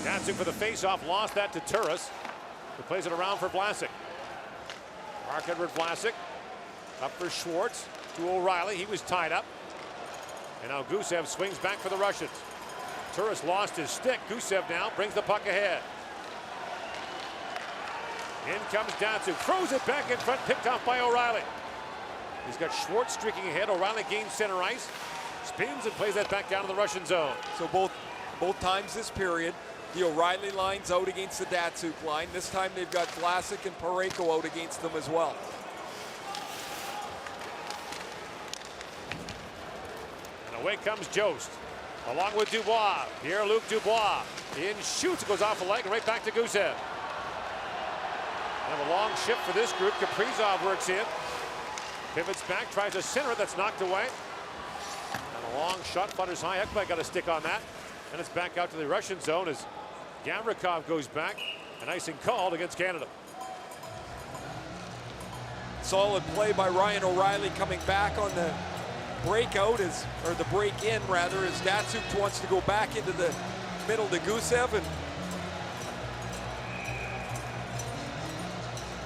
S1: Datsuk for the faceoff, lost that to Turris, who plays it around for Vlasic. Mark-Edward Vlasic up for Schwartz to O'Reilly. He was tied up. And now Gusev swings back for the Russians. Turris lost his stick. Gusev now brings the puck ahead. In comes Datsuk, throws it back in front, picked off by O'Reilly. He's got Schwartz streaking ahead. O'Reilly gains center ice, spins and plays that back down to the Russian zone.
S2: So both times this period, the O'Reilly line's out against the Datsuk line. This time they've got Vlasic and Parayko out against them as well.
S1: And away comes Jost, along with Dubois. Pierre-Luc Dubois in, shoots, goes off the leg and right back to Gusev. And a long shift for this group. Kaprizov works in, pivots back, tries to center it, that's knocked away. And a long shot, flutters high. Ekblad got a stick on that. And it's back out to the Russian zone as Gavrikov goes back. An icing called against Canada.
S2: Solid play by Ryan O'Reilly coming back on the breakout, or the break in rather, as Datsuk wants to go back into the middle to Gusev, and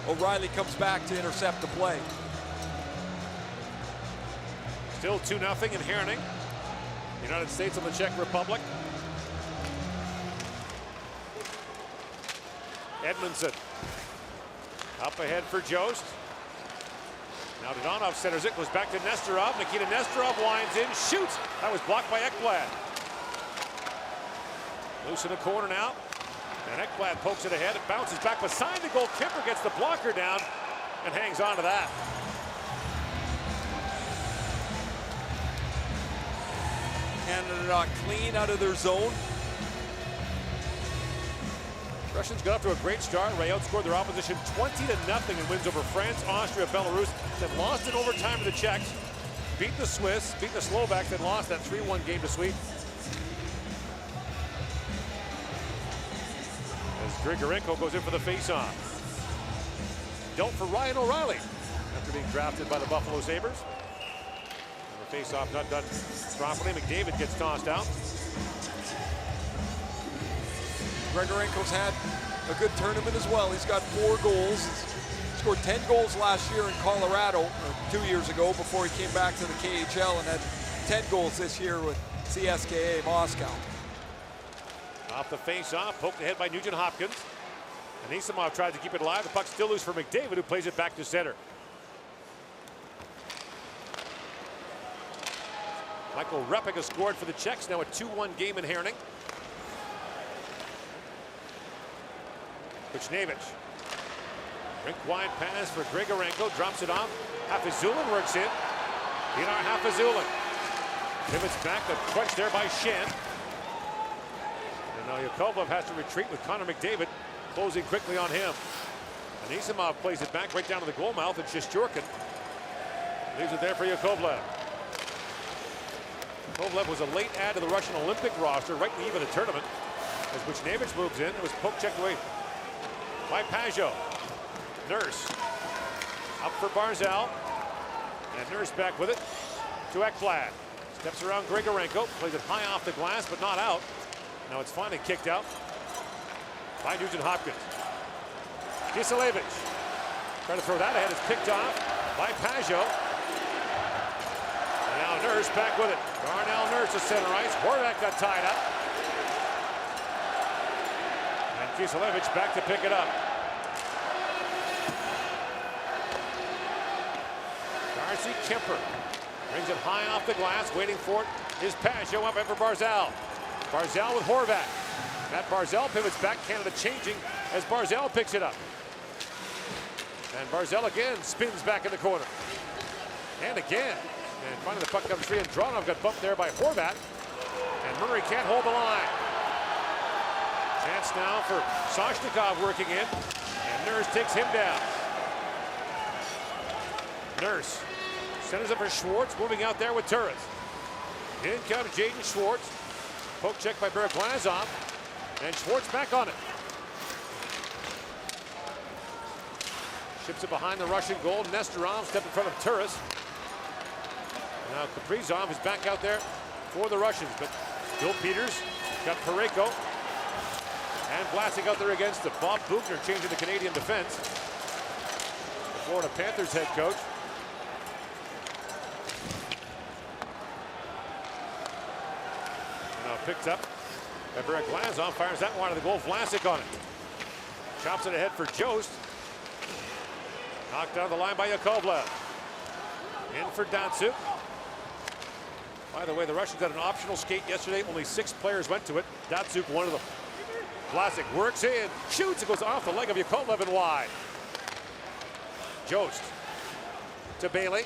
S2: O'Reilly comes back to intercept the play.
S1: Still 2-0 in Herning. United States on the Czech Republic. Edmondson up ahead for Jost. Now Dodonov centers it, goes back to Nesterov. Nikita Nesterov winds in, shoots. That was blocked by Ekblad. Loose in the corner now. And Ekblad pokes it ahead. It bounces back beside the goal. Kemper gets the blocker down and hangs on to that.
S2: Canada not clean out of their zone.
S1: Russians got off to a great start. Ray outscored their opposition 20-0 in wins over France, Austria, Belarus. Then lost in overtime to the Czechs. Beat the Swiss, beat the Slovaks, then lost that 3-1 game to Sweden. As Grigorenko goes in for the faceoff. Dealt for Ryan O'Reilly after being drafted by the Buffalo Sabres. And the faceoff not done properly. McDavid gets tossed out.
S2: Grigorenko's had a good tournament as well. He's got 4 goals. He scored 10 goals last year in Colorado, or 2 years ago, before he came back to the KHL, and had 10 goals this year with CSKA Moscow.
S1: Off the face-off, poked ahead by Nugent Hopkins. And Anisimov tries to keep it alive. The puck still loose for McDavid, who plays it back to center. Michael Repik has scored for the Czechs, now a 2-1 game in Herning. Kuchnevich. Rink wide pass for Grigorenko, drops it off. Hafizulin works in. Pinar Hafizulin. Pivots back, a crunch there by Shen. And now Yakovlev has to retreat with Connor McDavid closing quickly on him. Anisimov plays it back right down to the goal mouth, and Shestyorkin leaves it there for Yakovlev. Yakovlev was a late add to the Russian Olympic roster right in the even of the tournament. As Kuchnevich moves in, it was poke checked away by Pajot. Nurse up for Barzal, and Nurse back with it to Ekblad. Steps around Grigorenko, plays it high off the glass but not out. Now it's finally kicked out by Nugent Hopkins. Kiselevich trying to throw that ahead, it's picked off by Pajot. And now Nurse back with it. Darnell Nurse to center ice. Horvat got tied up. And Kiselevich back to pick it up. Darcy Kemper brings it high off the glass, waiting for it is Pajot up for Barzal. Barzal with Horvat. Matt Barzal pivots back, Canada changing as Barzal picks it up. And Barzal again spins back in the corner. And again. And finally the puck comes free, and Dronov got bumped there by Horvat. And Murray can't hold the line. Chance now for Soshnikov working in. And Nurse takes him down. Nurse centers up for Schwartz, moving out there with Turris. In comes Jaden Schwartz. Poke check by Berglazov. And Schwartz back on it. Ships it behind the Russian goal. Nestorov stepped in front of Turris. Now Kaprizov is back out there for the Russians, but Bill Peters got Parayko and blasting out there against the Bob Buchner changing the Canadian defense. The Florida Panthers head coach. Now picked up by Berglazov, fires that one to the goal. Vlasic on it. Chops it ahead for Jost. Knocked down the line by Yakovlev. In for Datsuk. By the way, the Russians had an optional skate yesterday. Only 6 players went to it. Datsuk, one of them. Vlasic works in, shoots, it goes off the leg of Yakovlev and wide. Jost to Bailey.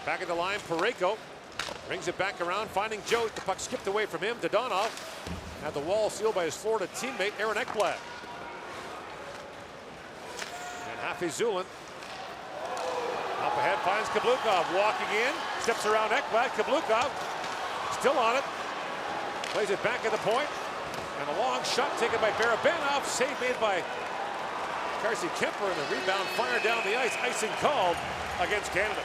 S1: Back at the line, Parayko brings it back around, finding Jost. The puck skipped away from him. Dodonov had the wall sealed by his Florida teammate, Aaron Ekblad. And Hafi Zulin up ahead, finds Kablukov, walking in, steps around Ekblad. Kablukov still on it, plays it back at the point, and a long shot taken by Barabanov, save made by Darcy Kemper, and the rebound fired down the ice, icing called against Canada.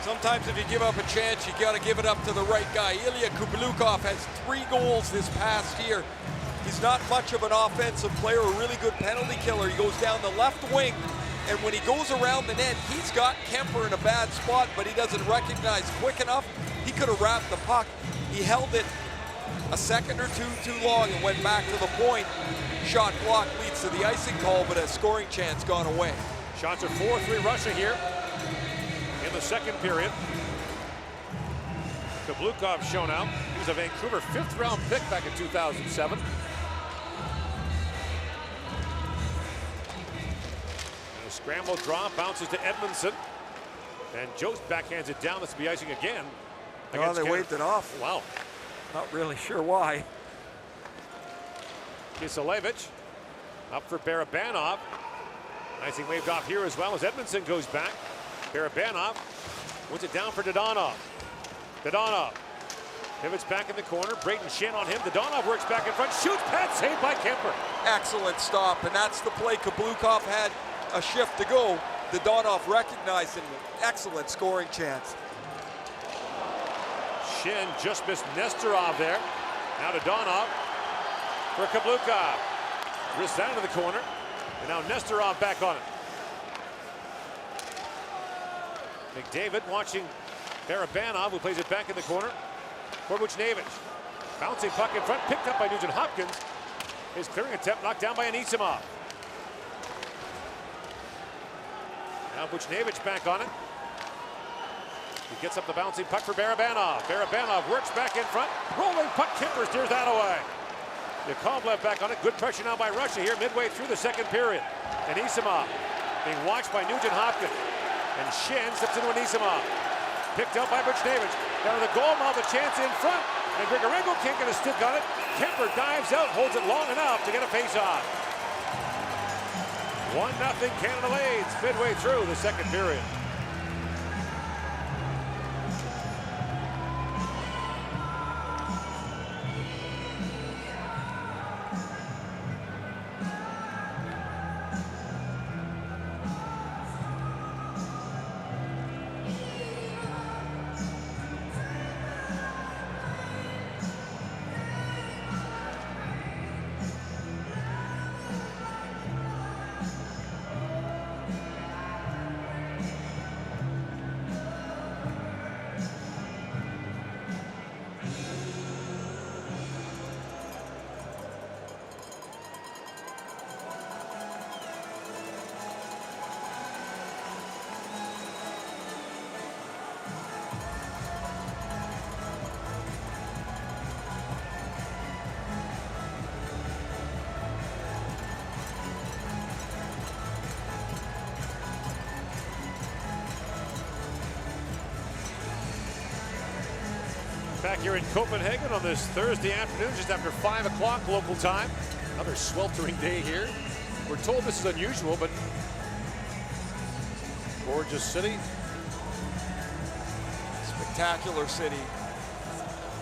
S2: Sometimes if you give up a chance, you got to give it up to the right guy. Ilya Kublukov has 3 goals this past year. He's not much of an offensive player, a really good penalty killer. He goes down the left wing, and when he goes around the net, he's got Kemper in a bad spot, but he doesn't recognize quick enough. He could have wrapped the puck. He held it a second or two too long and went back to the point. Shot block leads to the icing call, but a scoring chance gone away.
S1: Shots are 4-3 Russia here in the second period. Kablukov shown out. He was a Vancouver 5th round pick back in 2007. Scramble draw, bounces to Edmondson. And Jost backhands it down. This will be icing again.
S2: Oh, they waved it off.
S1: Wow.
S2: Not really sure why.
S1: Kiselevich up for Barabanov. Icing waved off here as well as Edmondson goes back. Barabanov wins it down for Dodonov. Dodonov pivots back in the corner. Brayden Schenn on him. Dodonov works back in front. Shoots, pad saved by Kemper.
S2: Excellent stop, and that's the play. Kablukov had a shift to go. Dodonov recognized an excellent scoring chance.
S1: Schenn just missed Nestorov there. Now Dodonov for Kablukov. Wrist down to the corner. And now Nestorov back on it. McDavid watching Barabanov, who plays it back in the corner. For Buchnevich. Bouncing puck in front, picked up by Nugent Hopkins. His clearing attempt knocked down by Anisimov. Now Buchnevich back on it. He gets up the bouncing puck for Barabanov. Barabanov works back in front. Rolling puck, Kemper steers that away. Yakovlev back on it. Good pressure now by Russia here midway through the second period. Anisimov being watched by Nugent Hopkins. And Schenn steps into Anisimov. Picked up by Buchnevich. Down to the goal mouth, a chance in front. And Grigorenko can't get a stick on it. Kemper dives out, holds it long enough to get a face-off. 1-0 Canada leads midway through the second period. back here in Copenhagen on this Thursday afternoon, just after 5 o'clock local time. Another sweltering day here. We're told this is unusual, but gorgeous city.
S2: Spectacular city.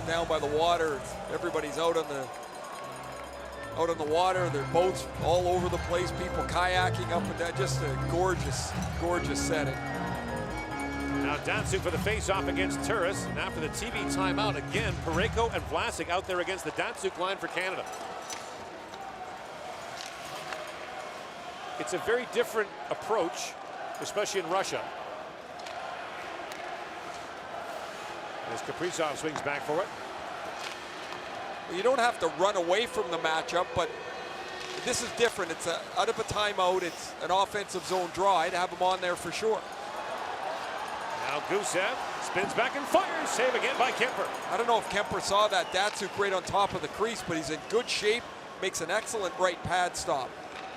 S2: Down by the water, everybody's out on the water. There are boats all over the place. People kayaking up and down. Just a gorgeous, gorgeous setting.
S1: Now Danzig for the face-off against Turris. And after the TV timeout, again, Parayko and Vlasic out there against the Danzig line for Canada. It's a very different approach, especially in Russia. As Kaprizov swings back for it.
S2: Well, you don't have to run away from the matchup, but this is different. It's out of a timeout. It's an offensive zone draw. I'd have him on there for sure.
S1: Now Gusev spins back and fires. Save again by Kemper.
S2: I don't know if Kemper saw that. Datsuk right on top of the crease, but he's in good shape. Makes an excellent right pad stop.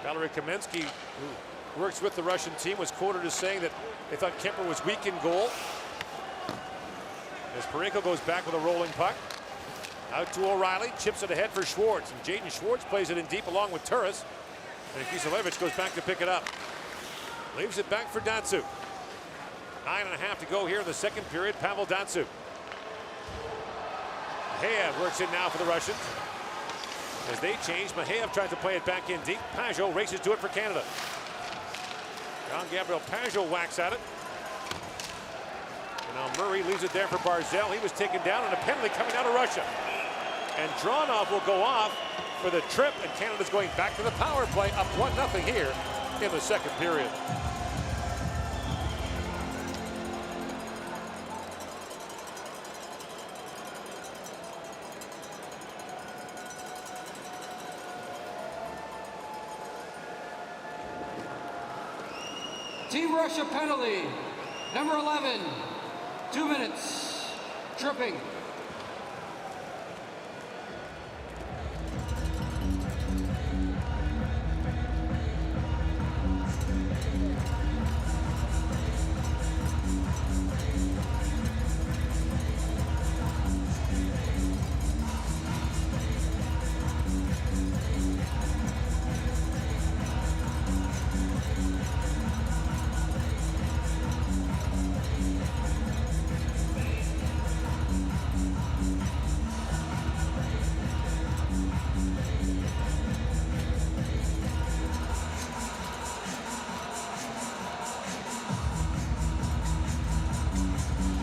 S1: Valery Kamensky, who works with the Russian team, was quoted as saying that they thought Kemper was weak in goal. As Parayko goes back with a rolling puck. Out to O'Reilly, chips it ahead for Schwartz. And Jaden Schwartz plays it in deep along with Turris. And Kiselevich goes back to pick it up. Leaves it back for Datsuk. 9.5 to go here in the second period. Pavel Datsuk. Maheyev works in now for the Russians. As they change, Maheyev tries to play it back in deep. Pajot races to it for Canada. Jean-Gabriel Pajot whacks at it. And now Murray leaves it there for Barzal. He was taken down and a penalty coming out of Russia. And Dronov will go off for the trip, and Canada's going back to the power play, up 1-0 here in the second period.
S6: Team Russia penalty, number 11, 2 minutes, tripping.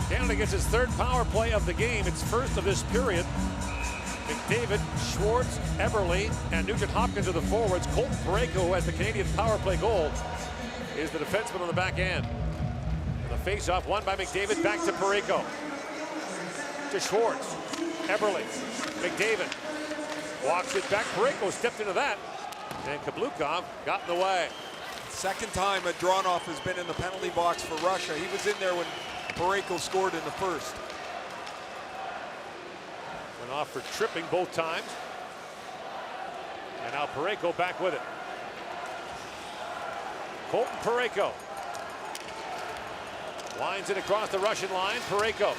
S1: Canada gets his third power play of the game. It's first of this period. McDavid, Schwartz, Eberle, and Nugent Hopkins are the forwards. Colton Parayko, who has the Canadian power play goal, is the defenseman on the back end. And the face-off won by McDavid, back to Parayko. To Schwartz, Eberle, McDavid. Walks it back, Parayko stepped into that. And Kablukov got in the way.
S2: Second time that Dronov has been in the penalty box for Russia. He was in there when Parayko scored in the first.
S1: Went off for tripping both times. And now Parayko back with it. Colton Parayko. Lines it across the Russian line. Parayko.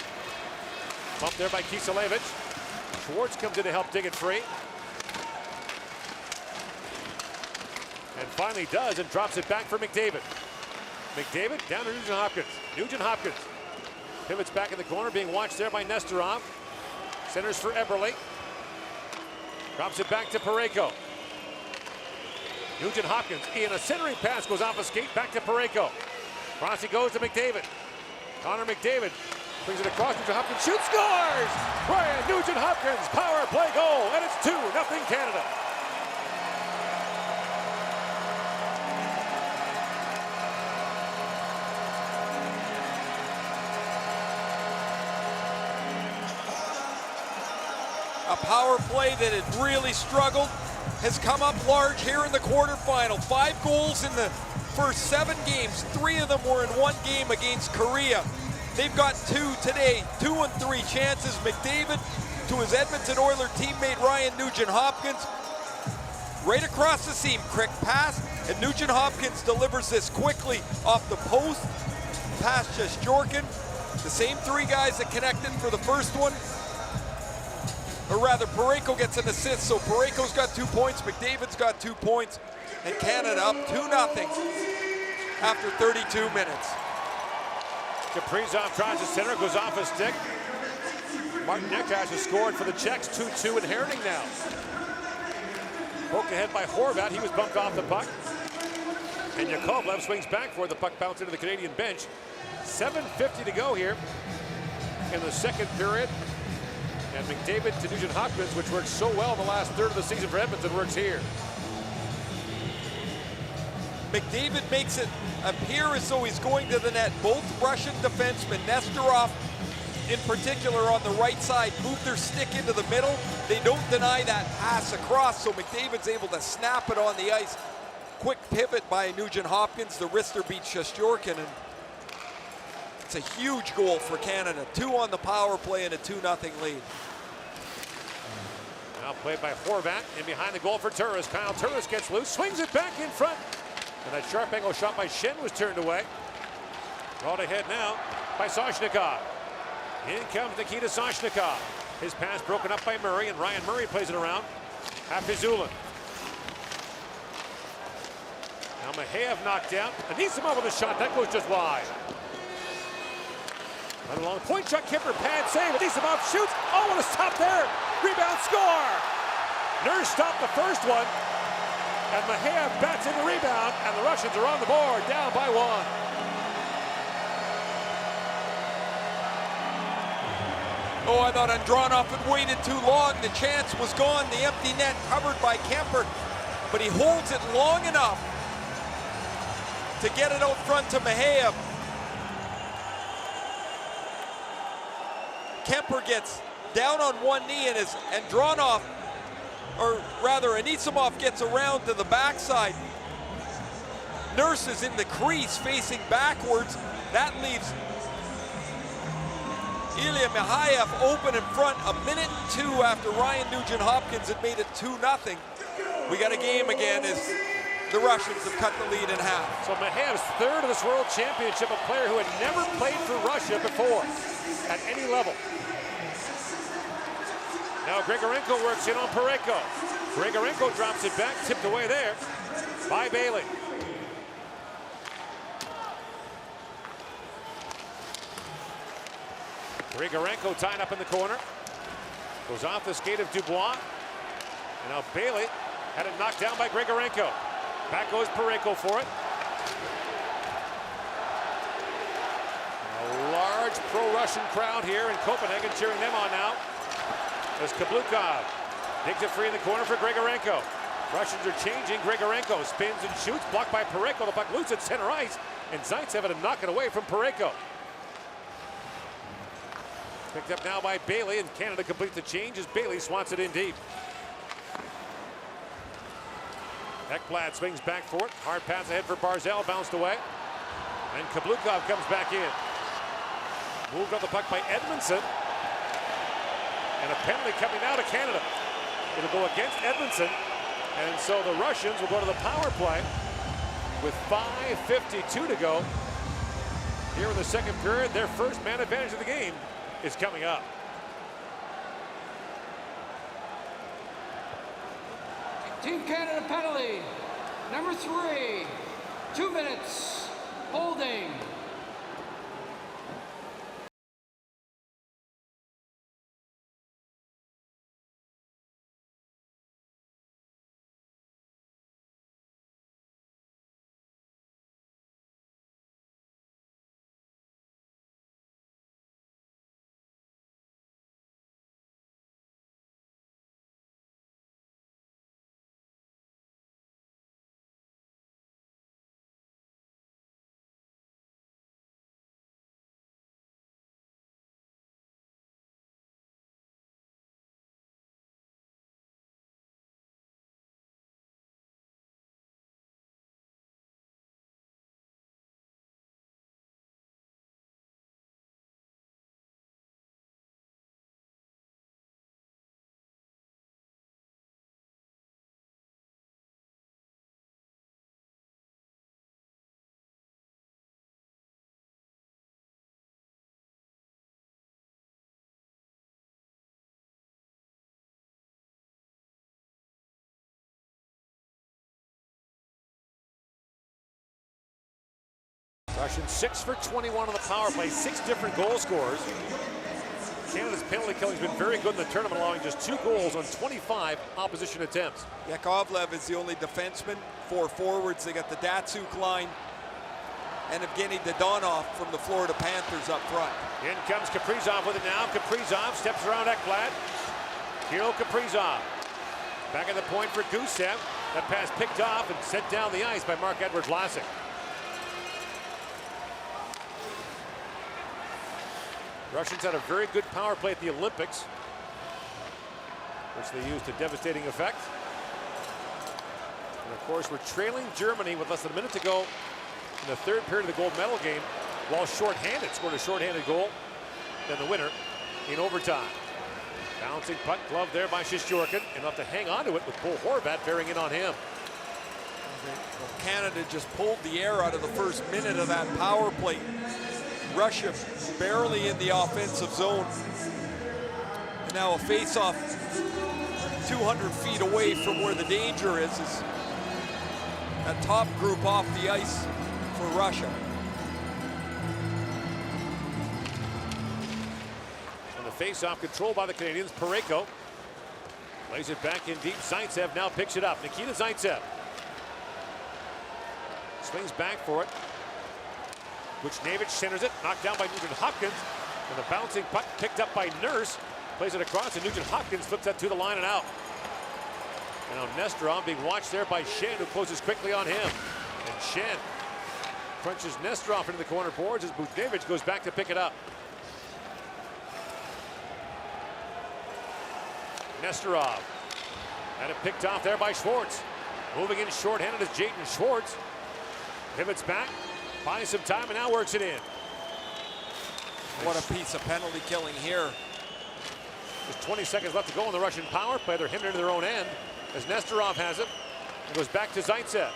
S1: Bumped there by Kiselevich. Schwartz comes in to help dig it free. And finally does and drops it back for McDavid. McDavid down to Nugent Hopkins. Nugent Hopkins pivots back in the corner, being watched there by Nestorov. Centers for Eberle. Drops it back to Parayko. Nugent Hopkins in a centering pass, goes off a skate, back to Parayko. Cross he goes to McDavid. Connor McDavid brings it across. Nugent Hopkins shoots, scores! Ryan Nugent Hopkins, power play goal, and it's 2-0 Canada.
S2: A power play that had really struggled has come up large here in the quarterfinal. 5 goals in the first 7 games. 3 of them were in one game against Korea. They've got 2 today, 2 and 3 chances. McDavid to his Edmonton Oilers teammate Ryan Nugent Hopkins. Right across the seam, quick pass, and Nugent Hopkins delivers this quickly off the post, past Shesterkin. The same 3 guys that connected for the first one. or rather Parayko gets an assist, so Parayko's got 2 points, McDavid's got 2 points, and Canada up 2-0 after 32 minutes.
S1: Kaprizov tries to center, goes off his stick. Martin Necas has scored for the Czechs, 2-2 inheriting now. Poked ahead by Horvat, he was bumped off the puck. And Yakovlev swings back for it. The puck bounced into the Canadian bench. 7:50 to go here in the second period. And McDavid to Nugent-Hopkins, which worked so well in the last third of the season for Edmonton, works here.
S2: McDavid makes it appear as though he's going to the net. Both Russian defensemen, Nesterov in particular on the right side, move their stick into the middle. They don't deny that pass across, so McDavid's able to snap it on the ice. Quick pivot by Nugent-Hopkins. The wrister beats Shesterkin, and it's a huge goal for Canada. 2 on the power play and a 2-0 lead.
S1: Now played by Horvat, and behind the goal for Turris. Kyle Turris gets loose, swings it back in front. And that sharp angle shot by Shen was turned away. Brought ahead now by Soshnikov. In comes Nikita Soshnikov. His pass broken up by Murray, and Ryan Murray plays it around. Hafizulin. Now Maheyev knocked down. Anisimov with a shot. That goes just wide. Right along the point shot. Kipper pad save. Anisimov shoots. Oh, what a stop there. Rebound score. Nurse stopped the first one. And Maheyev bats in the rebound. And the Russians are on the board. Down by 1.
S2: Oh, I thought Andronov had waited too long. The chance was gone. The empty net covered by Kemper. But he holds it long enough to get it out front to Maheyev. Kemper gets down on one knee, and as Andronov, or rather Anisimov, gets around to the backside. Nurse is in the crease facing backwards. That leaves Ilya Maheyev open in front. 1:02 after Ryan Nugent-Hopkins had made it 2-0. We got a game again as the Russians have cut the lead in half.
S1: So Maheyev's third of this World Championship, a player who had never played for Russia before at any level. Now Grigorenko works in on Parayko. Grigorenko drops it back, tipped away there by Bailey. Grigorenko tied up in the corner. Goes off the skate of Dubois. And now Bailey had it knocked down by Grigorenko. Back goes Parayko for it. A large pro-Russian crowd here in Copenhagen cheering them on now. There's Kablukov. Digs it free in the corner for Grigorenko. Russians are changing. Grigorenko spins and shoots. Blocked by Parayko. The puck loose at center ice. And Zaitsev had to knock it away from Parayko. Picked up now by Bailey, and Canada complete the change as Bailey swats it in deep. Ekblad swings back for it. Hard pass ahead for Barzal, bounced away. And Kablukov comes back in. Moved on the puck by Edmondson. And a penalty coming now to Canada. It'll go against Edmondson. And so the Russians will go to the power play with 5:52 to go. Here in the second period, their first man advantage of the game is coming up.
S6: Team Canada penalty, number 3, 2 minutes, holding.
S1: Russians 6 for 21 on the power play, 6 different goal scorers. Canada's penalty killing has been very good in the tournament, allowing just 2 goals on 25 opposition attempts.
S2: Yakovlev is the only defenseman. 4 forwards. They got the Datsuk line and Evgeny Dodonov from the Florida Panthers up front.
S1: In comes Kaprizov with it now. Kaprizov steps around Ekblad. Kirill Kaprizov. Back at the point for Gusev. That pass picked off and sent down the ice by Marc-Edouard Vlasic. Russians had a very good power play at the Olympics, which they used to devastating effect. And of course, we're trailing Germany with less than a minute to go in the 3rd period of the gold medal game, while shorthanded, scored a shorthanded goal, then the winner in overtime. Bouncing puck, glove there by Shesterkin, and have to hang on to it with Bo Horvat bearing in on him.
S2: Canada just pulled the air out of the first minute of that power play. Russia barely in the offensive zone. And now a face-off 200 feet away from where the danger is a top group off the ice for Russia.
S1: And the face-off controlled by the Canadians. Parayko lays it back in deep. Zaitsev now picks it up. Nikita Zaitsev swings back for it. Buchnevich centers it, knocked down by Nugent Hopkins, and the bouncing puck picked up by Nurse, plays it across, and Nugent Hopkins flips that to the line and out. And now Nesterov being watched there by Shen, who closes quickly on him. And Shen crunches Nesterov into the corner boards as Buchnevich goes back to pick it up. Nesterov had it picked off there by Schwartz. Moving in shorthanded is Jayden Schwartz. Pivots back. Buys some time and now works it in.
S2: What a piece of penalty killing here.
S1: There's 20 seconds left to go in the Russian power play. They're hemmed into their own end as Nesterov has it. It goes back to Zaitsev.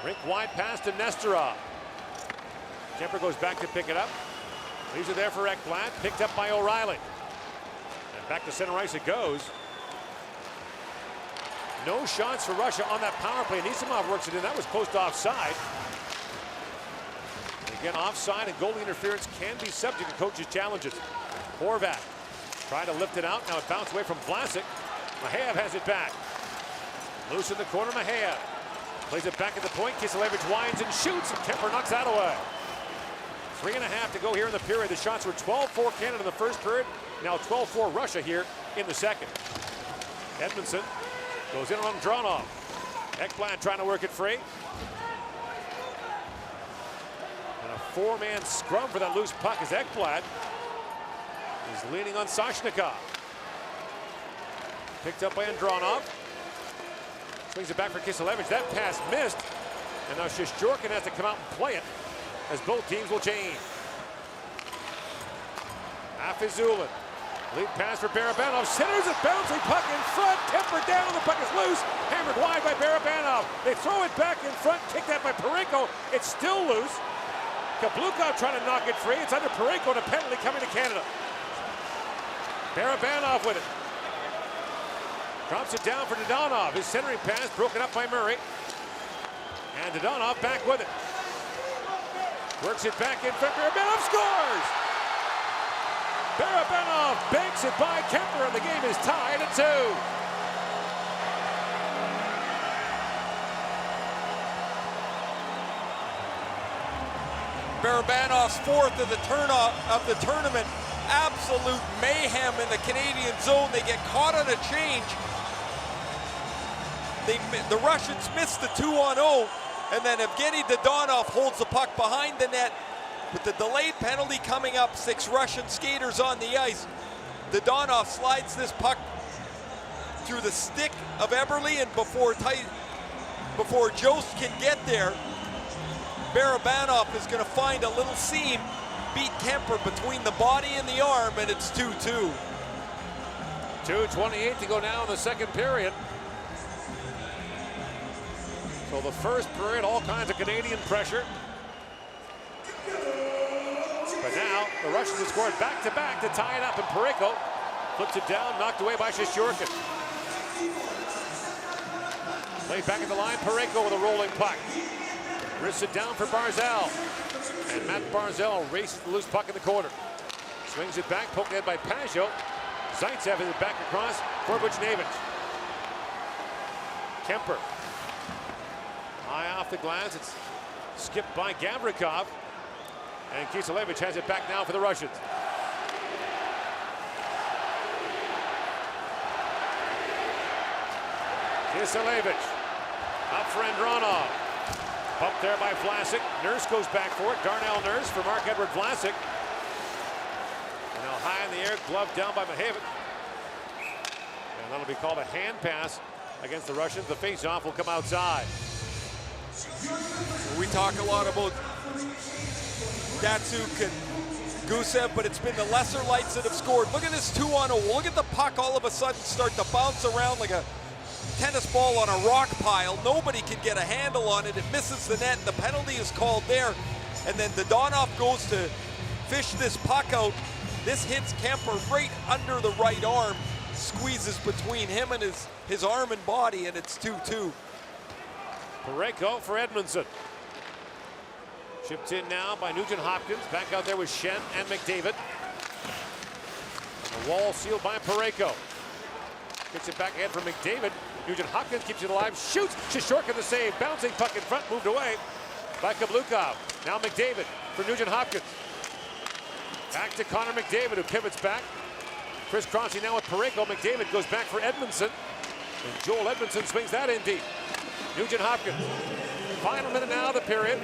S1: Rink wide pass to Nesterov. Kemper goes back to pick it up. Leaves it there for Ekblad. Picked up by O'Reilly. And back to center ice it goes. No shots for Russia on that power play. Nisimov works it in. That was post offside. And again, offside and goalie interference can be subject to coaches' challenges. Horvat trying to lift it out. Now it bounced away from Vlasic. Maheyev has it back. Loose in the corner, Maheyev. Plays it back at the point. Kiselevich winds and shoots, and Kemper knocks that away. 3.5 to go here in the period. The shots were 12-4 Canada in the first period. Now 12-4 Russia here in the second. Edmondson goes in on Dronov. Ekblad trying to work it free. And a 4-man scrum for that loose puck as Ekblad is leaning on Soshnikov. Picked up by Andronov. Swings it back for Kiselevich. That pass missed. And now Shesterkin has to come out and play it as both teams will change. Afizulin. Lead pass for Barabanov. Centers it, bouncing puck in front. Tempered down. The puck is loose. Hammered wide by Barabanov. They throw it back in front. Kicked out by Parayko. It's still loose. Kablukov trying to knock it free. It's under Parayko and a penalty coming to Canada. Barabanov with it. Drops it down for Dodonov. His centering pass broken up by Murray. And Dodonov back with it. Works it back in front. Barabanov scores! Barabanov banks it by Kemper, and the game is tied at 2.
S2: Barabanov's 4th of the tournament. Absolute mayhem in the Canadian zone. They get caught on a change. The Russians missed the 2-on-0, and then Evgeny Dodonov holds the puck behind the net. With the delayed penalty coming up, 6 Russian skaters on the ice. Dodonov slides this puck through the stick of Eberle, and before Jost can get there, Barabanov is going to find a little seam, beat Kemper between the body and the arm, and it's 2-2.
S1: 2:28 to go now in the second period. So the first period, all kinds of Canadian pressure. But now the Russians have scored back-to-back to tie it up, and Parayko flips it down, knocked away by Shesterkin. Played back at the line, Parayko with a rolling puck. Wrists it down for Barzal. And Matt Barzal races the loose puck in the corner. Swings it back, poked in by Pajot. Zaitsev is it back across for Buchnevich. Kemper. High off the glass. It's skipped by Gavrikov. And Kiselevich has it back now for the Russians. Kiselevich. Up for Andronov. Pumped there by Vlasic. Nurse goes back for it. Darnell Nurse for Mark-Edward Vlasic. And now high in the air, glove down by Mahavik. And that'll be called a hand pass against the Russians. The face-off will come outside.
S2: We talk a lot about Datsuk and Gusev, but it's been the lesser lights that have scored. Look at this 2-on-0. Look at the puck all of a sudden start to bounce around like a tennis ball on a rock pile. Nobody can get a handle on it. It misses the net, and the penalty is called there. And then Dodonov goes to fish this puck out. This hits Kemper right under the right arm, squeezes between him and his arm and body, and it's 2-2.
S1: Parayko for Edmondson. Chipped in now by Nugent Hopkins. Back out there with Shen and McDavid. And the wall sealed by Parayko. Gets it back ahead for McDavid. Nugent Hopkins keeps it alive. Shoots. Shishorkin the save. Bouncing puck in front. Moved away by Kablukov. Now McDavid for Nugent Hopkins. Back to Connor McDavid, who pivots back. Crisscrossing now with Parayko. McDavid goes back for Edmondson. And Joel Edmondson swings that in deep. Nugent Hopkins. Final minute now of the period.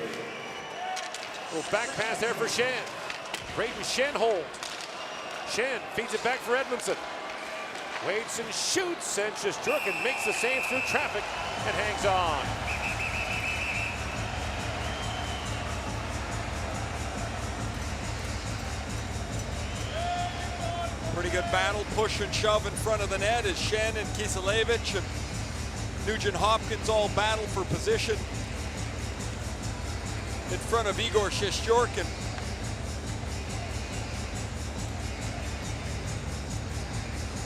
S1: Little back pass there for Shen. Braden Shen holds. Shen feeds it back for Edmondson. Waits and shoots, and Shesterkin makes the save through traffic and hangs on.
S2: Pretty good battle, push and shove in front of the net as Shen and Kiselevich and Nugent Hopkins all battle for position in front of Igor Shesterkin.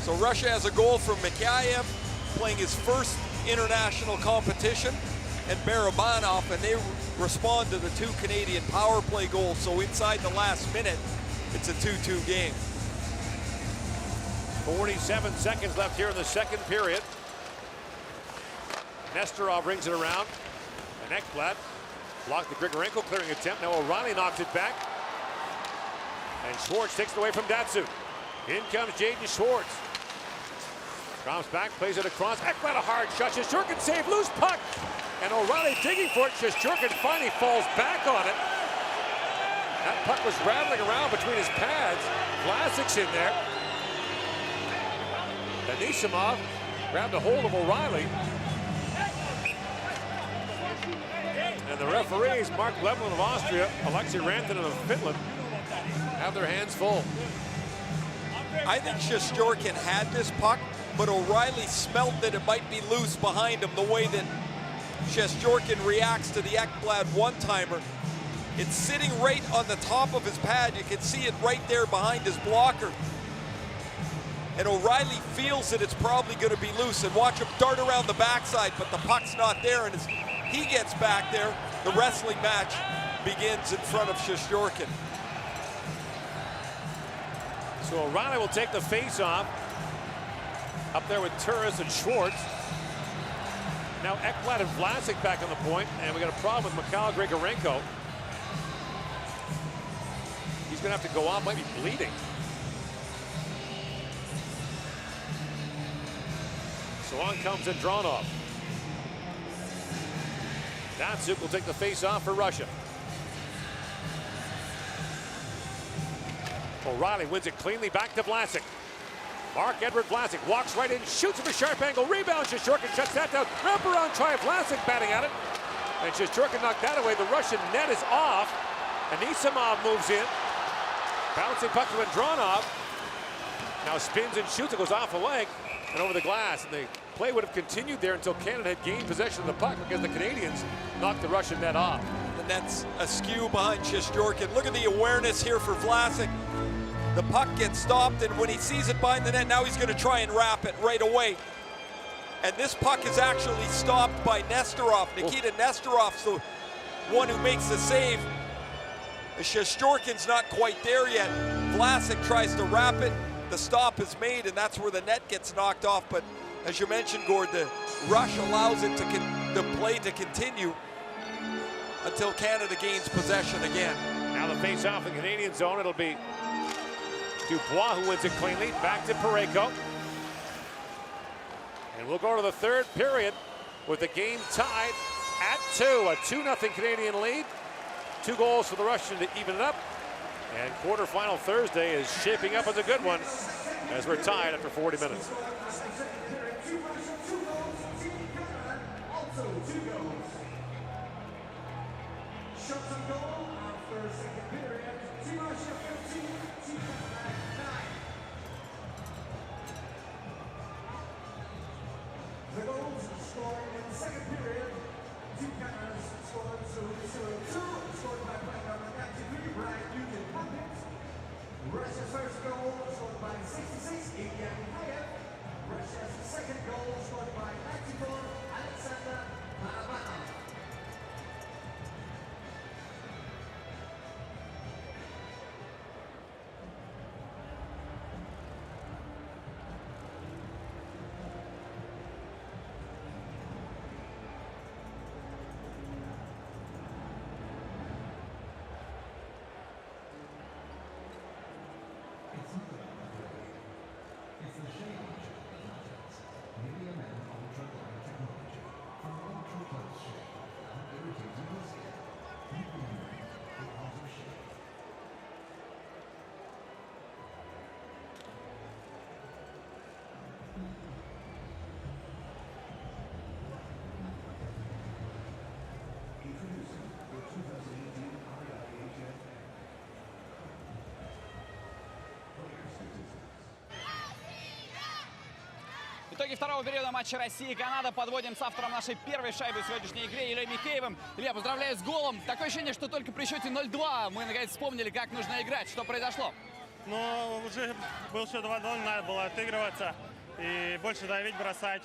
S2: So Russia has a goal from Mikheyev, playing his first international competition, and Barabanov, and they respond to the two Canadian power play goals. So inside the last minute, it's a 2-2 game.
S1: 47 seconds left here in the second period. Nesterov brings it around. And Ekblad blocked the Grigorenko clearing attempt. Now O'Reilly knocks it back. And Schwartz takes it away from Datsuk. In comes Jaden Schwartz. Drops back, plays it across. Ekblad a hard shot. Shesterkin save, loose puck. And O'Reilly digging for it. Shesterkin finally falls back on it. That puck was rattling around between his pads. Vlasic's in there. Anisimov grabbed a hold of O'Reilly. And the referees, Mark Levlin of Austria, Alexei Rantanen of Finland, have their hands full.
S2: I think Shesterkin had this puck, but O'Reilly smelled that it might be loose behind him the way that Shesterkin reacts to the Ekblad one-timer. It's sitting right on the top of his pad. You can see it right there behind his blocker. And O'Reilly feels that it's probably going to be loose, and watch him dart around the backside, but the puck's not there, and as he gets back there, the wrestling match begins in front of Shesterkin.
S1: So O'Reilly will take the face-off. Up there with Turris and Schwartz. Now Ekblad and Vlasic back on the point, and we got a problem with Mikhail Grigorenko. He's going to have to go off, might be bleeding. So on comes Andronov. Datsuk will take the face-off for Russia. O'Reilly wins it cleanly back to Vlasic. Mark-Edward Vlasic walks right in, shoots from a sharp angle, rebound. Shesterkin shuts that down. Wraparound try, Vlasic batting at it. And Shesterkin knocked that away. The Russian net is off. Anisimov moves in. Bouncing puck to Andronov. Now spins and shoots. It goes off a leg and over the glass. And the play would have continued there until Canada had gained possession of the puck because the Canadians knocked the Russian net off.
S2: The net's askew behind Shesterkin. Look at the awareness here for Vlasic. The puck gets stopped, and when he sees it behind the net, now he's going to try and wrap it right away. And this puck is actually stopped by Nesterov, Nikita Nesterov. So one who makes the save. Shesterkin's not quite there yet. Vlasic tries to wrap it. The stop is made, and that's where the net gets knocked off. But as you mentioned, Gord, the rush allows it the play to continue until Canada gains possession again.
S1: Now the face-off in the Canadian zone. It'll be Dubois who wins it cleanly. Back to Parayko. And we'll go to the third period with the game tied at 2. A 2-0 Canadian lead. 2 goals for the Russian to even it up. And quarterfinal Thursday is shaping up as a good one as we're tied after 40 minutes.
S7: The goals scored in the second period. Team Canada scored 0-2, scored by player number 93, Brian Nugent-Hopkins. Russia's first goal scored by 66, IIHF. Russia's second goal scored by 94, Alexander Barabanov.
S4: Итоги второго периода матча России и Канада подводим с автором нашей первой шайбы в сегодняшней игре Ильей Микеевым. Илья, поздравляю с голом. Такое ощущение, что только при счете 0-2 мы наконец вспомнили, как нужно играть. Что произошло?
S5: Но уже был счет 2-0, надо было отыгрываться и больше давить, бросать,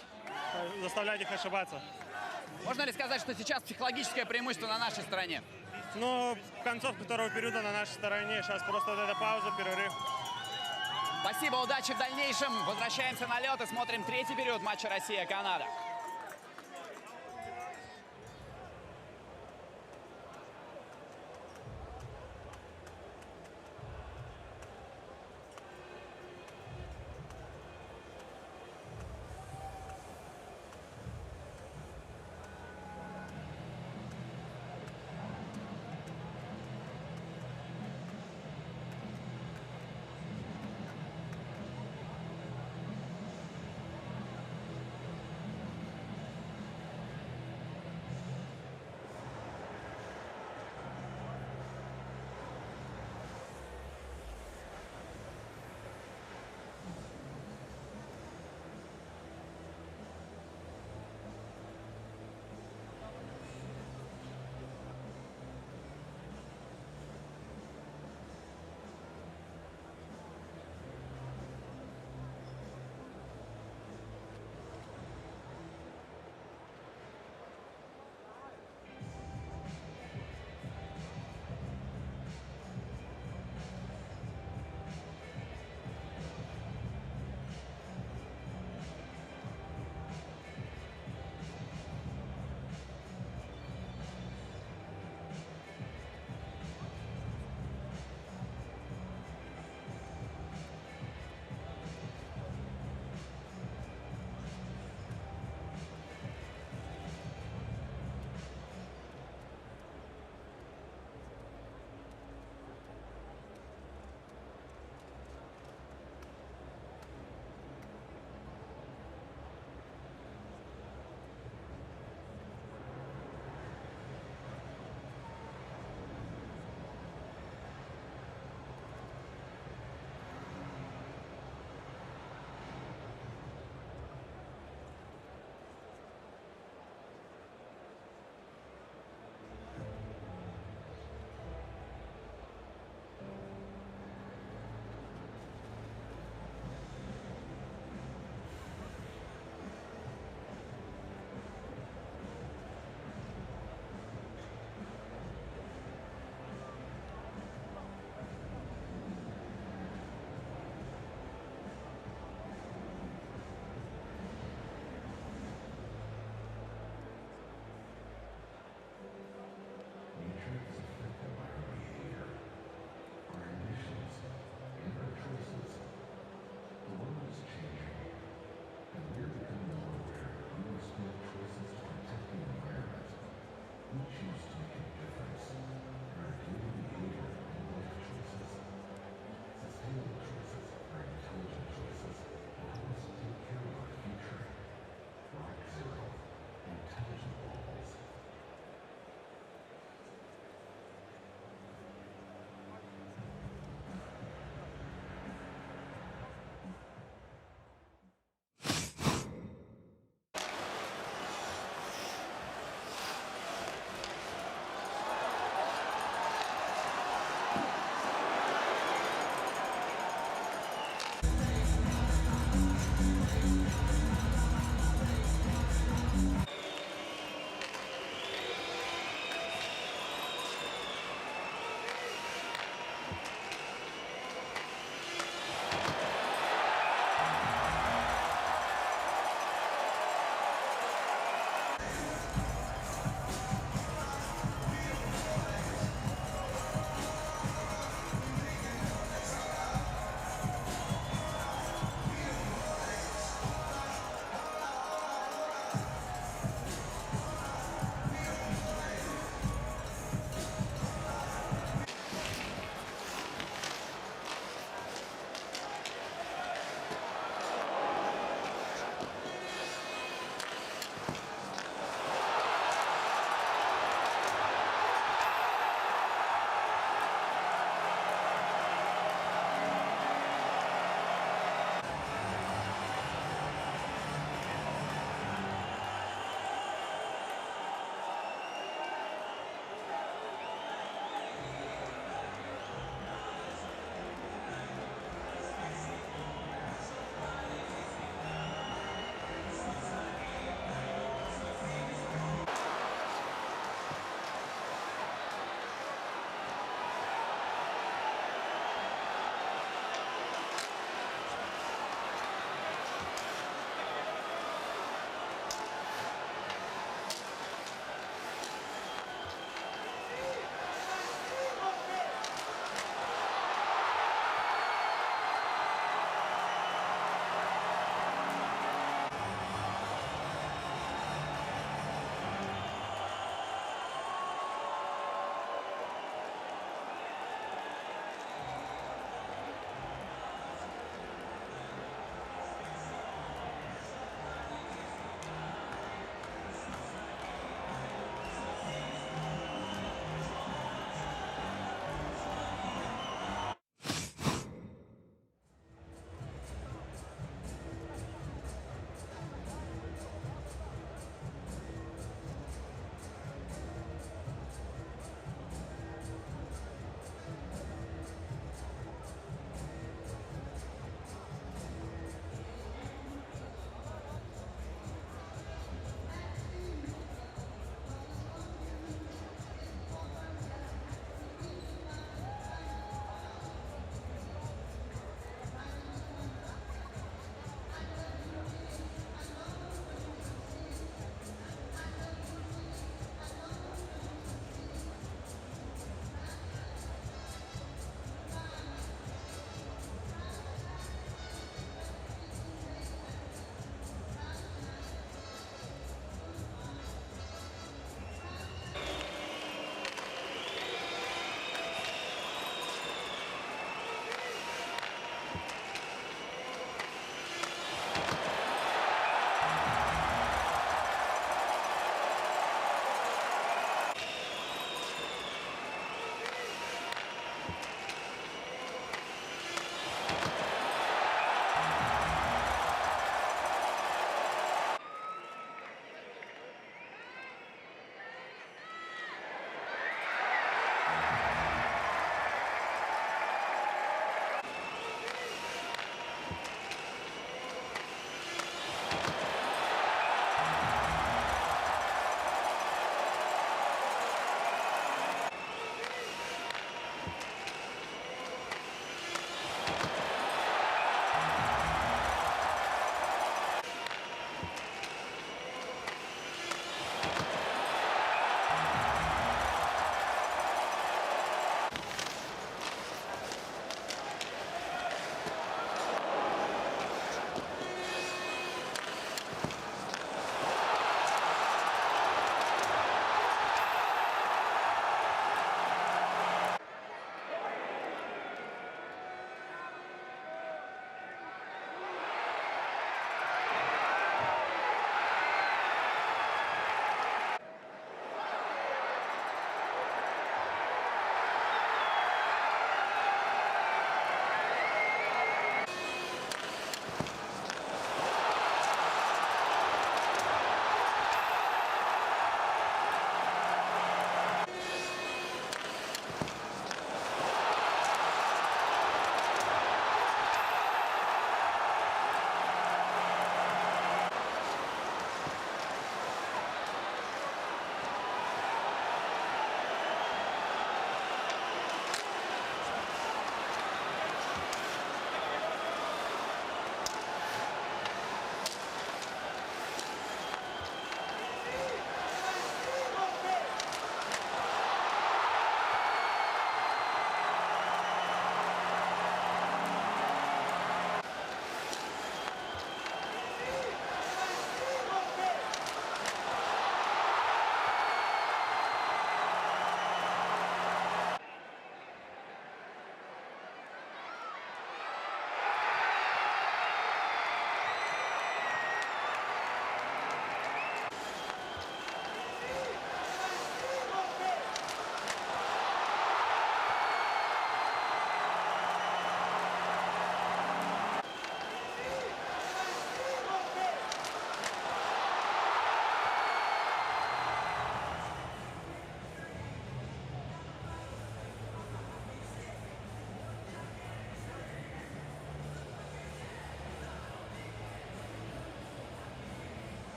S5: заставлять их ошибаться.
S4: Можно ли сказать, что сейчас психологическое преимущество на нашей стороне?
S5: Ну, концовка второго периода на нашей стороне. Сейчас просто вот эта пауза, перерыв.
S4: Спасибо, удачи в дальнейшем. Возвращаемся на лед и смотрим третий период матча Россия-Канада.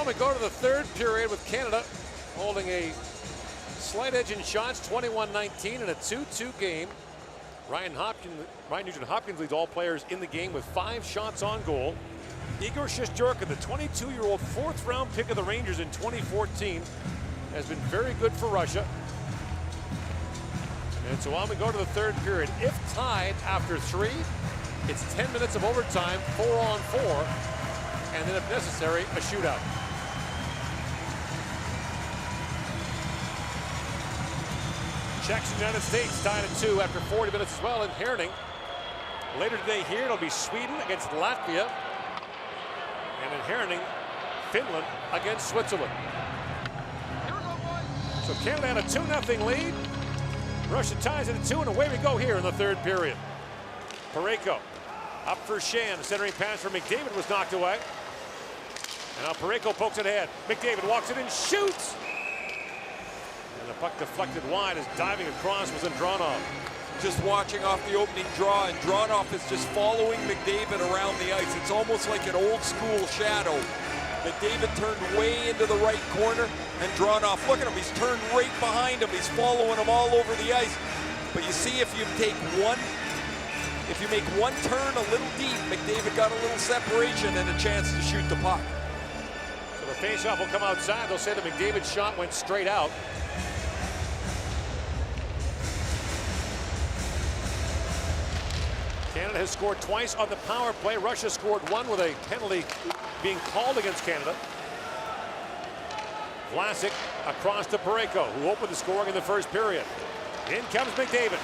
S1: we go to the third period with Canada holding a slight edge in shots, 21-19 in a 2-2 game. Ryan Nugent-Hopkins leads all players in the game with 5 shots on goal. Igor Shesterkin, the 22-year-old fourth-round pick of the Rangers in 2014, has been very good for Russia. And so on we go to the third period. If tied after 3, it's 10 minutes of overtime, 4-on-4, and then if necessary, a shootout. Czechs, United States tied at 2 after 40 minutes as well in Herning. Later today here, it'll be Sweden against Latvia. And in Herning, Finland against Switzerland. So Canada had a 2-0 lead. Russia ties it at 2, and away we go here in the third period. Parayko up for Shan. The centering pass for McDavid was knocked away. And now Parayko pokes it ahead. McDavid walks it and shoots. And the puck deflected wide as diving across was Andronov.
S2: Just watching off the opening draw, and Andronov is just following McDavid around the ice. It's almost like an old school shadow. McDavid turned way into the right corner, and Andronov, look at him, he's turned right behind him. He's following him all over the ice. But you see, if you make one turn a little deep, McDavid got a little separation and a chance to shoot the puck.
S1: So the faceoff will come outside. They'll say the McDavid shot went straight out. Canada has scored twice on the power play. Russia scored 1 with a penalty being called against Canada. Vlasic across to Parayko, who opened the scoring in the first period. In comes McDavid.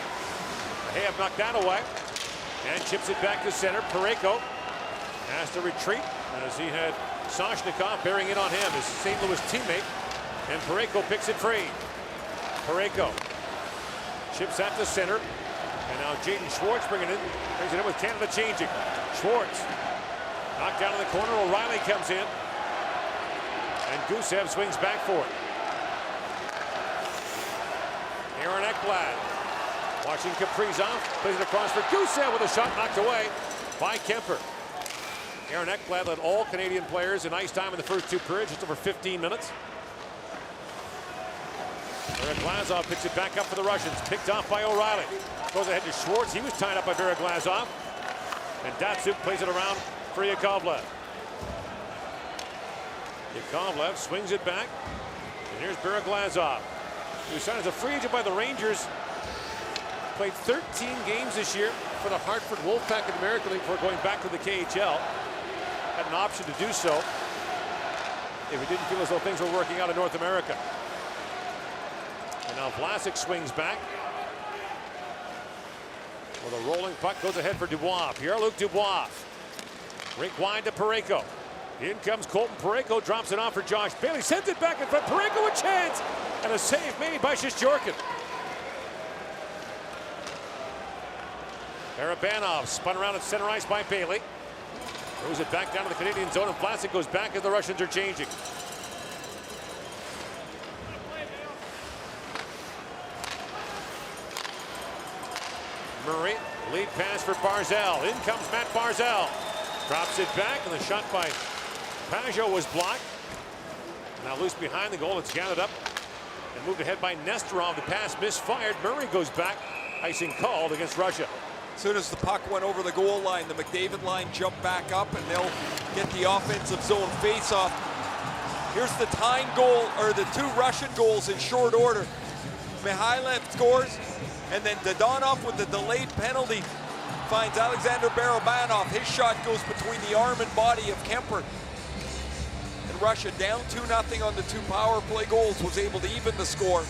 S1: They have knocked that away and chips it back to center. Parayko has to retreat as he had Soshnikov bearing in on him, his St. Louis teammate, and Parayko picks it free. Parayko chips that to center. And now Jaden Schwartz brings it in with Canada changing. Schwartz knocked down in the corner. O'Reilly comes in. And Gusev swings back for it. Aaron Ekblad watching Kaprizov. Plays it across for Gusev with a shot knocked away by Kemper. Aaron Ekblad led all Canadian players in ice time in the first 2 periods, just over 15 minutes. Glazov picks it back up for the Russians. Picked off by O'Reilly. Goes ahead to Schwartz. He was tied up by Glazov. And Datsuk plays it around for Yakovlev. Yakovlev swings it back. And here's Glazov, who signed as a free agent by the Rangers. Played 13 games this year for the Hartford Wolfpack in the American League before going back to the KHL. Had an option to do so if he didn't feel as though things were working out in North America. And now Vlasic swings back. With a rolling puck, goes ahead for Dubois. Pierre-Luc Dubois. Rink wide to Parayko. In comes Colton Parayko, drops it off for Josh Bailey. Sends it back in front. Parayko a chance. And a save made by Shesterkin. Barabanov spun around at center ice by Bailey. Throws it back down to the Canadian zone, and Vlasic goes back as the Russians are changing. Murray, lead pass for Barzal. In comes Matt Barzal. Drops it back, and the shot by Pajot was blocked. Now loose behind the goal. It's gathered up and moved ahead by Nestorov. The pass misfired. Murray goes back. Icing called against Russia.
S2: As soon as the puck went over the goal line, the McDavid line jumped back up, and they'll get the offensive zone face-off. Here's the tying goal, or the 2 Russian goals in short order. Mikhailev scores, and then Dodonov with the delayed penalty finds Alexander Barabanov. His shot goes between the arm and body of Kemper. And Russia, down 2-0 on the 2 power play goals, was able to even the score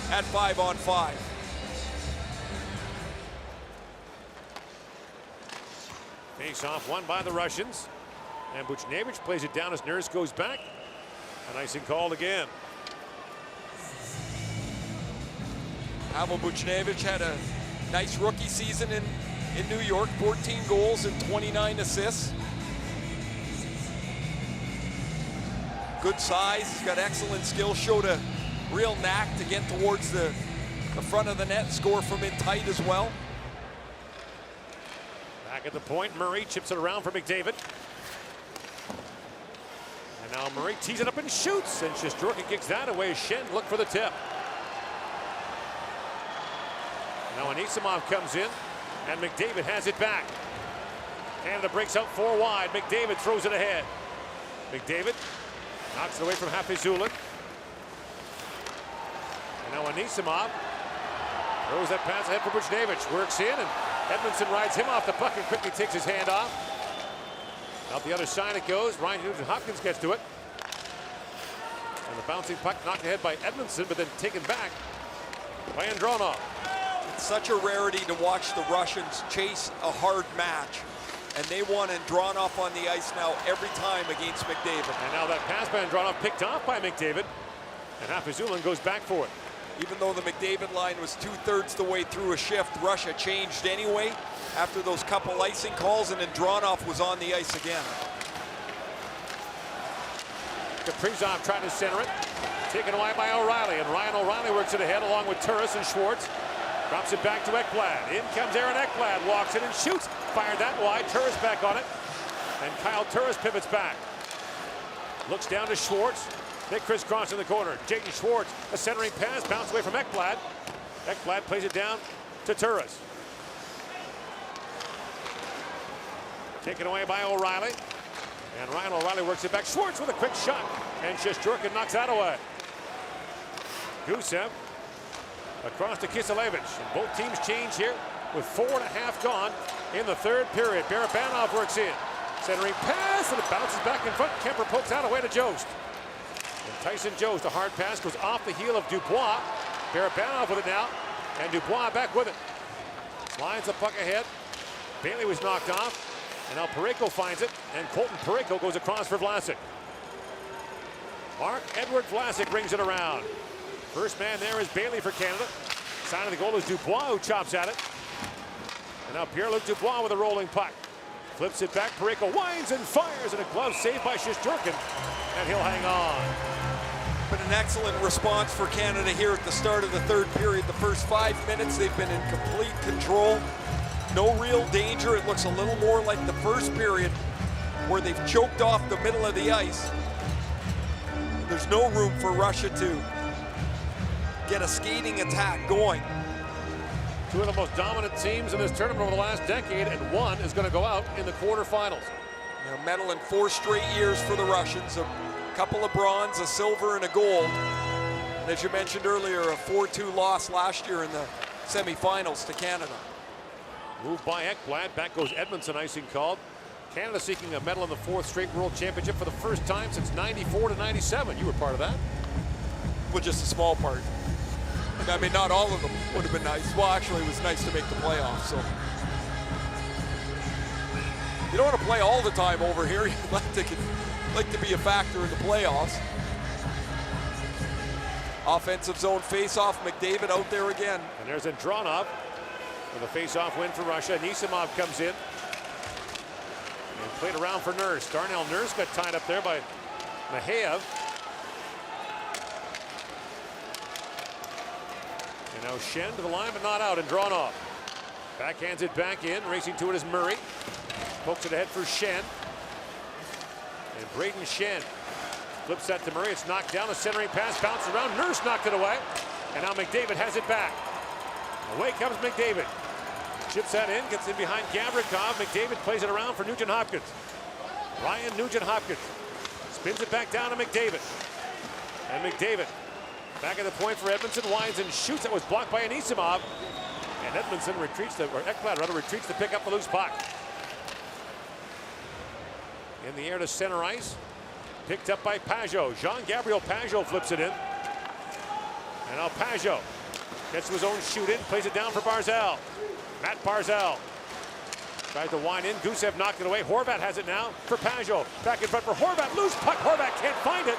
S2: at 5-on-5.
S1: Face-off won by the Russians. And Buchnevich plays it down as Nurse goes back. An icing called again.
S2: Pavel Buchnevich had a nice rookie season in New York, 14 goals and 29 assists. Good size, he's got excellent skill, showed a real knack to get towards the front of the net, score from in tight as well.
S1: Back at the point, Murray chips it around for McDavid. And Now Murray tees it up and shoots, and Shesterkin kicks that away. Schenn look for the tip. Now Anisimov comes in, and McDavid has it back. Canada breaks out 4 wide. McDavid throws it ahead. McDavid knocks it away from Hafizulin. And now Anisimov throws that pass ahead for Buchnevich. Works in, and Edmondson rides him off the puck and quickly takes his hand off. Out the other side it goes. Ryan Nugent-Hopkins gets to it. And the bouncing puck knocked ahead by Edmondson, but then taken back by Andronov.
S2: It's such a rarity to watch the Russians chase a hard match. And they want Andronov on the ice now every time against McDavid.
S1: And now that pass by Andronov picked off by McDavid. And Hafizulin goes back for it.
S2: Even though the McDavid line was 2/3 the way through a shift, Russia changed anyway after those couple icing calls, and Andronov was on the ice again.
S1: Kaprizov trying to center it. Taken away by O'Reilly, and Ryan O'Reilly works it ahead along with Turris and Schwartz. Drops it back to Ekblad. In comes Aaron Ekblad, walks in and shoots. Fired that wide, Turris back on it. And Kyle Turris pivots back. Looks down to Schwartz. They crisscross in the corner. Jaden Schwartz, a centering pass, bounce away from Ekblad. Ekblad plays it down to Turris. Taken away by O'Reilly. And Ryan O'Reilly works it back. Schwartz with a quick shot. And Shesterkin knocks that away. Gusev across to Kiselevich. And both teams change here with 4.5 gone in the third period. Barabanov works in. Centering pass, and it bounces back in front. Kemper pokes out away to Jost. And Tyson Jost, a hard pass, goes off the heel of Dubois. Barabanov with it now. And Dubois back with it. Lines the puck ahead. Bailey was knocked off. And now Parayko finds it. And Colton Parayko goes across for Vlasic. Mark-Edward Vlasic brings it around. First man there is Bailey for Canada. Side of the goal is Dubois, who chops at it. And now Pierre-Luc Dubois with a rolling puck. Flips it back, Parayko winds and fires, and a glove saved by Shesterkin. And he'll hang on.
S2: But an excellent response for Canada here at the start of the third period. The first 5 minutes, they've been in complete control. No real danger. It looks a little more like the first period where they've choked off the middle of the ice. There's no room for Russia to get a skating attack going.
S1: Two of the most dominant teams in this tournament over the last decade, and one is going to go out in the quarterfinals.
S2: A medal in 4 straight years for the Russians. A couple of bronze, a silver, and a gold. And as you mentioned earlier, a 4-2 loss last year in the semifinals to Canada.
S1: Moved by Ekblad. Back goes Edmondson, icing called. Canada seeking a medal in the 4th straight World Championship for the first time since '94 to '97. You were part of that.
S2: Well, just a small part. I mean, not all of them would have been nice. Well, actually, it was nice to make the playoffs. So you don't want to play all the time over here. You'd like to be a factor in the playoffs. Offensive zone face-off. McDavid out there again.
S1: And there's Andronov with a face-off win for Russia. Anisimov comes in and played around for Nurse. Darnell Nurse got tied up there by Maheyev. And now Schenn to the line, but not out, and drawn off. Backhands it back in. Racing to it is Murray. Pokes it ahead for Schenn. And Braden Schenn flips that to Murray. It's knocked down. A centering pass bounced around. Nurse knocked it away. And now McDavid has it back. Away comes McDavid. Chips that in, gets in behind Gavrikov. McDavid plays it around for Nugent-Hopkins. Ryan Nugent-Hopkins spins it back down to McDavid. And McDavid back at the point for Edmondson, winds and shoots. That was blocked by Anisimov. And Edmondson retreats, or Ekblad rather, retreats to pick up the loose puck. In the air to center ice. Picked up by Pajot. Jean-Gabriel Pajot flips it in. And now Pajot gets to his own shoot-in, plays it down for Barzal. Matt Barzal tries to wind in. Gusev knocked it away. Horvat has it now for Pajot. Back in front for Horvat. Loose puck. Horvat can't find it.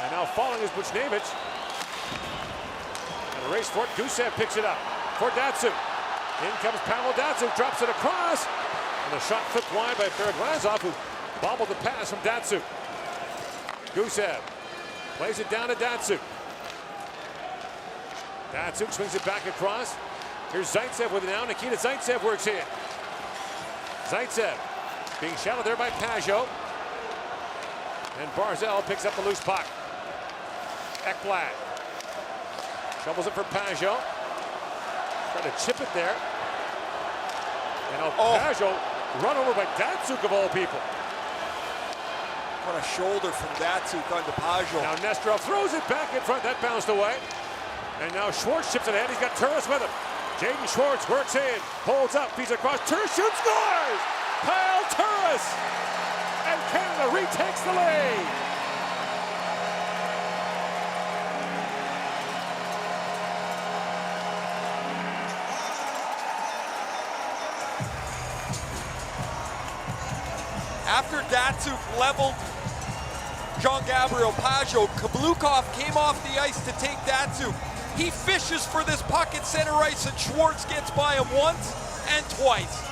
S1: And now falling is Buchnevich. And a race for it. Gusev picks it up for Datsuk. In comes Pavel Datsuk. Drops it across. And the shot flipped wide by Pereglazov, who bobbled the pass from Datsuk. Gusev plays it down to Datsuk. Datsuk swings it back across. Here's Zaitsev with it now. Nikita Zaitsev works in. Zaitsev being shadowed there by Pajot. And Barzell picks up the loose puck. Ekblad shovels it for Pajot. Trying to chip it there. And now Pajot run over by Datsuk of all people.
S2: What a shoulder from Datsuk onto Pajot.
S1: Now Nesterov throws it back in front. That bounced away. And now Schwartz chips it ahead. He's got Turris with him. Jaden Schwartz works in, holds up, feeds across. Turris shoots, scores! Kyle Turris! And Canada retakes the lead.
S2: After Datsuk leveled Jean-Gabriel Pajot, Kablukov came off the ice to take Datsuk. He fishes for this puck at center ice, and Schwartz gets by him once and twice.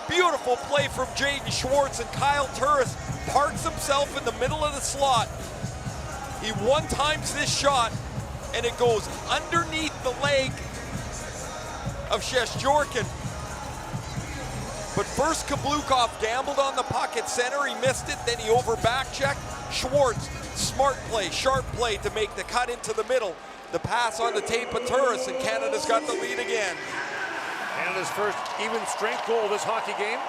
S2: Beautiful play from Jaden Schwartz, and Kyle Turris parks himself in the middle of the slot. He one-times this shot, and it goes underneath the leg of Shesterkin. But first Kablukov gambled on the puck at center, he missed it, then he over back-checked. Schwartz, smart play, sharp play to make the cut into the middle. The pass on the tape of Turris, and Canada's got the lead again.
S1: Canada's first even strength goal of this hockey game.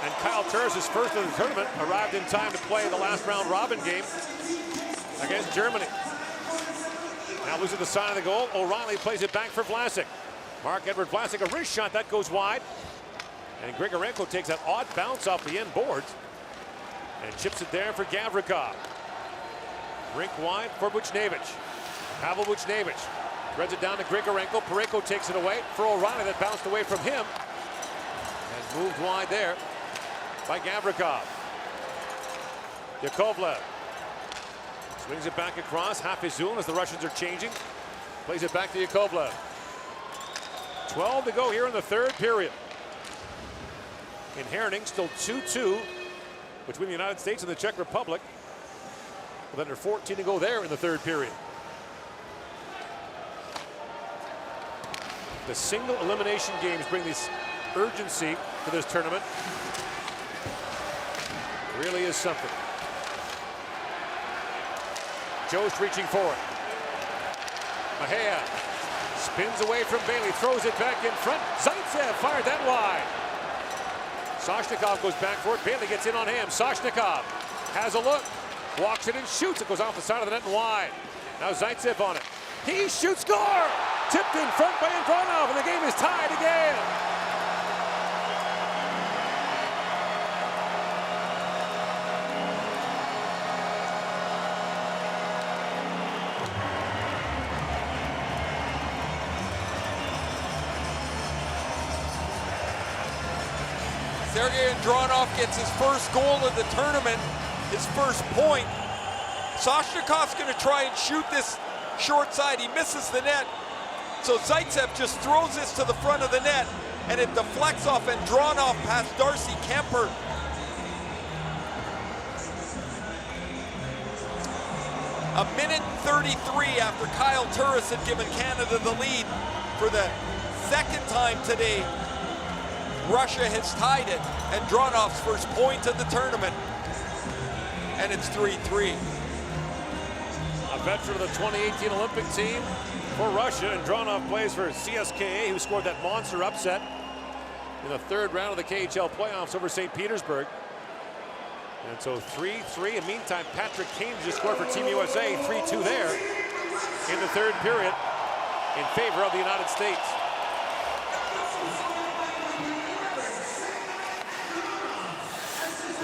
S1: And Kyle Turris' first of the tournament arrived in time to play the last round robin game against Germany. Now losing the side of the goal, O'Reilly plays it back for Vlasic. Mark-Edward Vlasic, a wrist shot, that goes wide. And Grigorenko takes that odd bounce off the end boards and chips it there for Gavrikov. Rink wide for Buchnevich. Pavel Buchnevich threads it down to Grigorenko. Parayko takes it away for O'Reilly, that bounced away from him. And moved wide there by Gavrikov. Yakovlev swings it back across. Hafizun as the Russians are changing. Plays it back to Yakovlev. 12 to go here in the third period. In Herning, still 2-2 between the United States and the Czech Republic, with under 14 to go there in the third period. The single elimination games bring this urgency to this tournament. Really is something. Jost reaching for it. Mejia spins away from Bailey, throws it back in front. Zaitsev fired that wide. Soshnikov goes back for it. Bailey gets in on him. Soshnikov has a look, walks it and shoots. It goes off the side of the net and wide. Now Zaitsev on it. He shoots, score! Tipped in front by Andronov, and the game is tied again.
S2: Sergei Andronov gets his first goal of the tournament, his first point. Soshnikov's going to try and shoot this short side. He misses the net. So Zaitsev just throws this to the front of the net, and it deflects off Andronov past Darcy Kemper. A minute 33 after Kyle Turris had given Canada the lead for the second time today. Russia has tied it. Andronov's first point of the tournament. And it's 3-3.
S1: A veteran of the 2018 Olympic team for Russia. Andronov plays for CSKA, who scored that monster upset in the third round of the KHL playoffs over St. Petersburg. And so 3-3. In the meantime, Patrick Kane just scored for Team USA, 3-2 there in the third period in favor of the United States.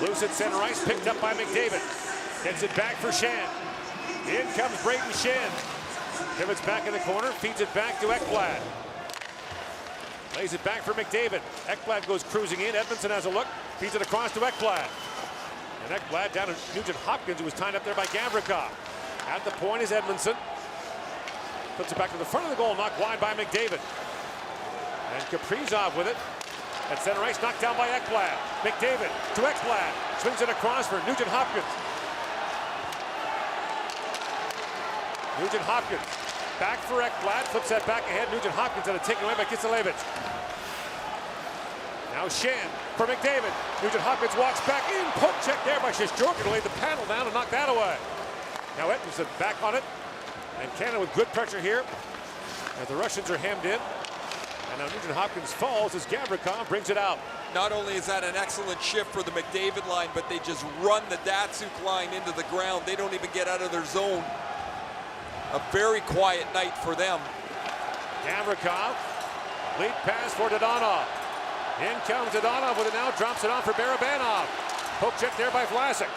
S1: Loose at center ice, picked up by McDavid. Gets it back for Shan. In comes Braden Shan. Pivots back in the corner, feeds it back to Ekblad. Lays it back for McDavid. Ekblad goes cruising in. Edmondson has a look, feeds it across to Ekblad. And Ekblad down to Nugent Hopkins, who was tied up there by Gavrikov. At the point is Edmondson. Puts it back to the front of the goal, knocked wide by McDavid. And Kaprizov with it. At center ice, knocked down by Ekblad. McDavid to Ekblad. Swings it across for Nugent Hopkins. Nugent Hopkins back for Ekblad. Flips that back ahead. Nugent Hopkins had it taken away by Kiselevich. Now Shan for McDavid. Nugent Hopkins walks back in. Poke check there by Shesterkin. Laid the paddle down and knocked that away. Now Edmondson back on it. And Canada with good pressure here as the Russians are hemmed in. And now Nugent Hopkins falls as Gavrikov brings it out.
S2: Not only is that an excellent shift for the McDavid line, but they just run the Datsuk line into the ground. They don't even get out of their zone. A very quiet night for them.
S1: Gavrikov, lead pass for Dadonov. In comes Dadonov with it now, drops it off for Barabanov. Poke check there by Vlasic.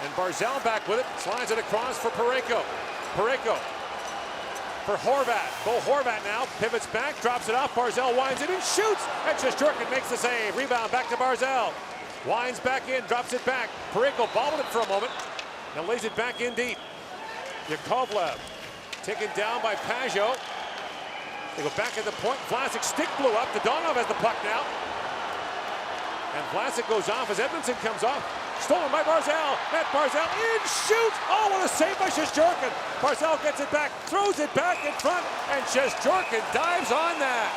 S1: And Barzal back with it, slides it across for Parayko. Parayko for Horvat. Bo Horvat now, pivots back, drops it off. Barzal winds it and shoots. And Shesterkin makes the save. Rebound back to Barzal. Winds back in, drops it back. Parayko bobbled it for a moment. Now lays it back in deep. Yakovlev taken down by Pajot. They go back at the point. Vlasic stick blew up. Dadonov has the puck now. And Vlasic goes off as Edmondson comes off. Stolen by Barzal. Matt Barzal in, shoots. Oh, what a save by Shesterkin. Barzal gets it back, throws it back in front, and Shesterkin dives on that.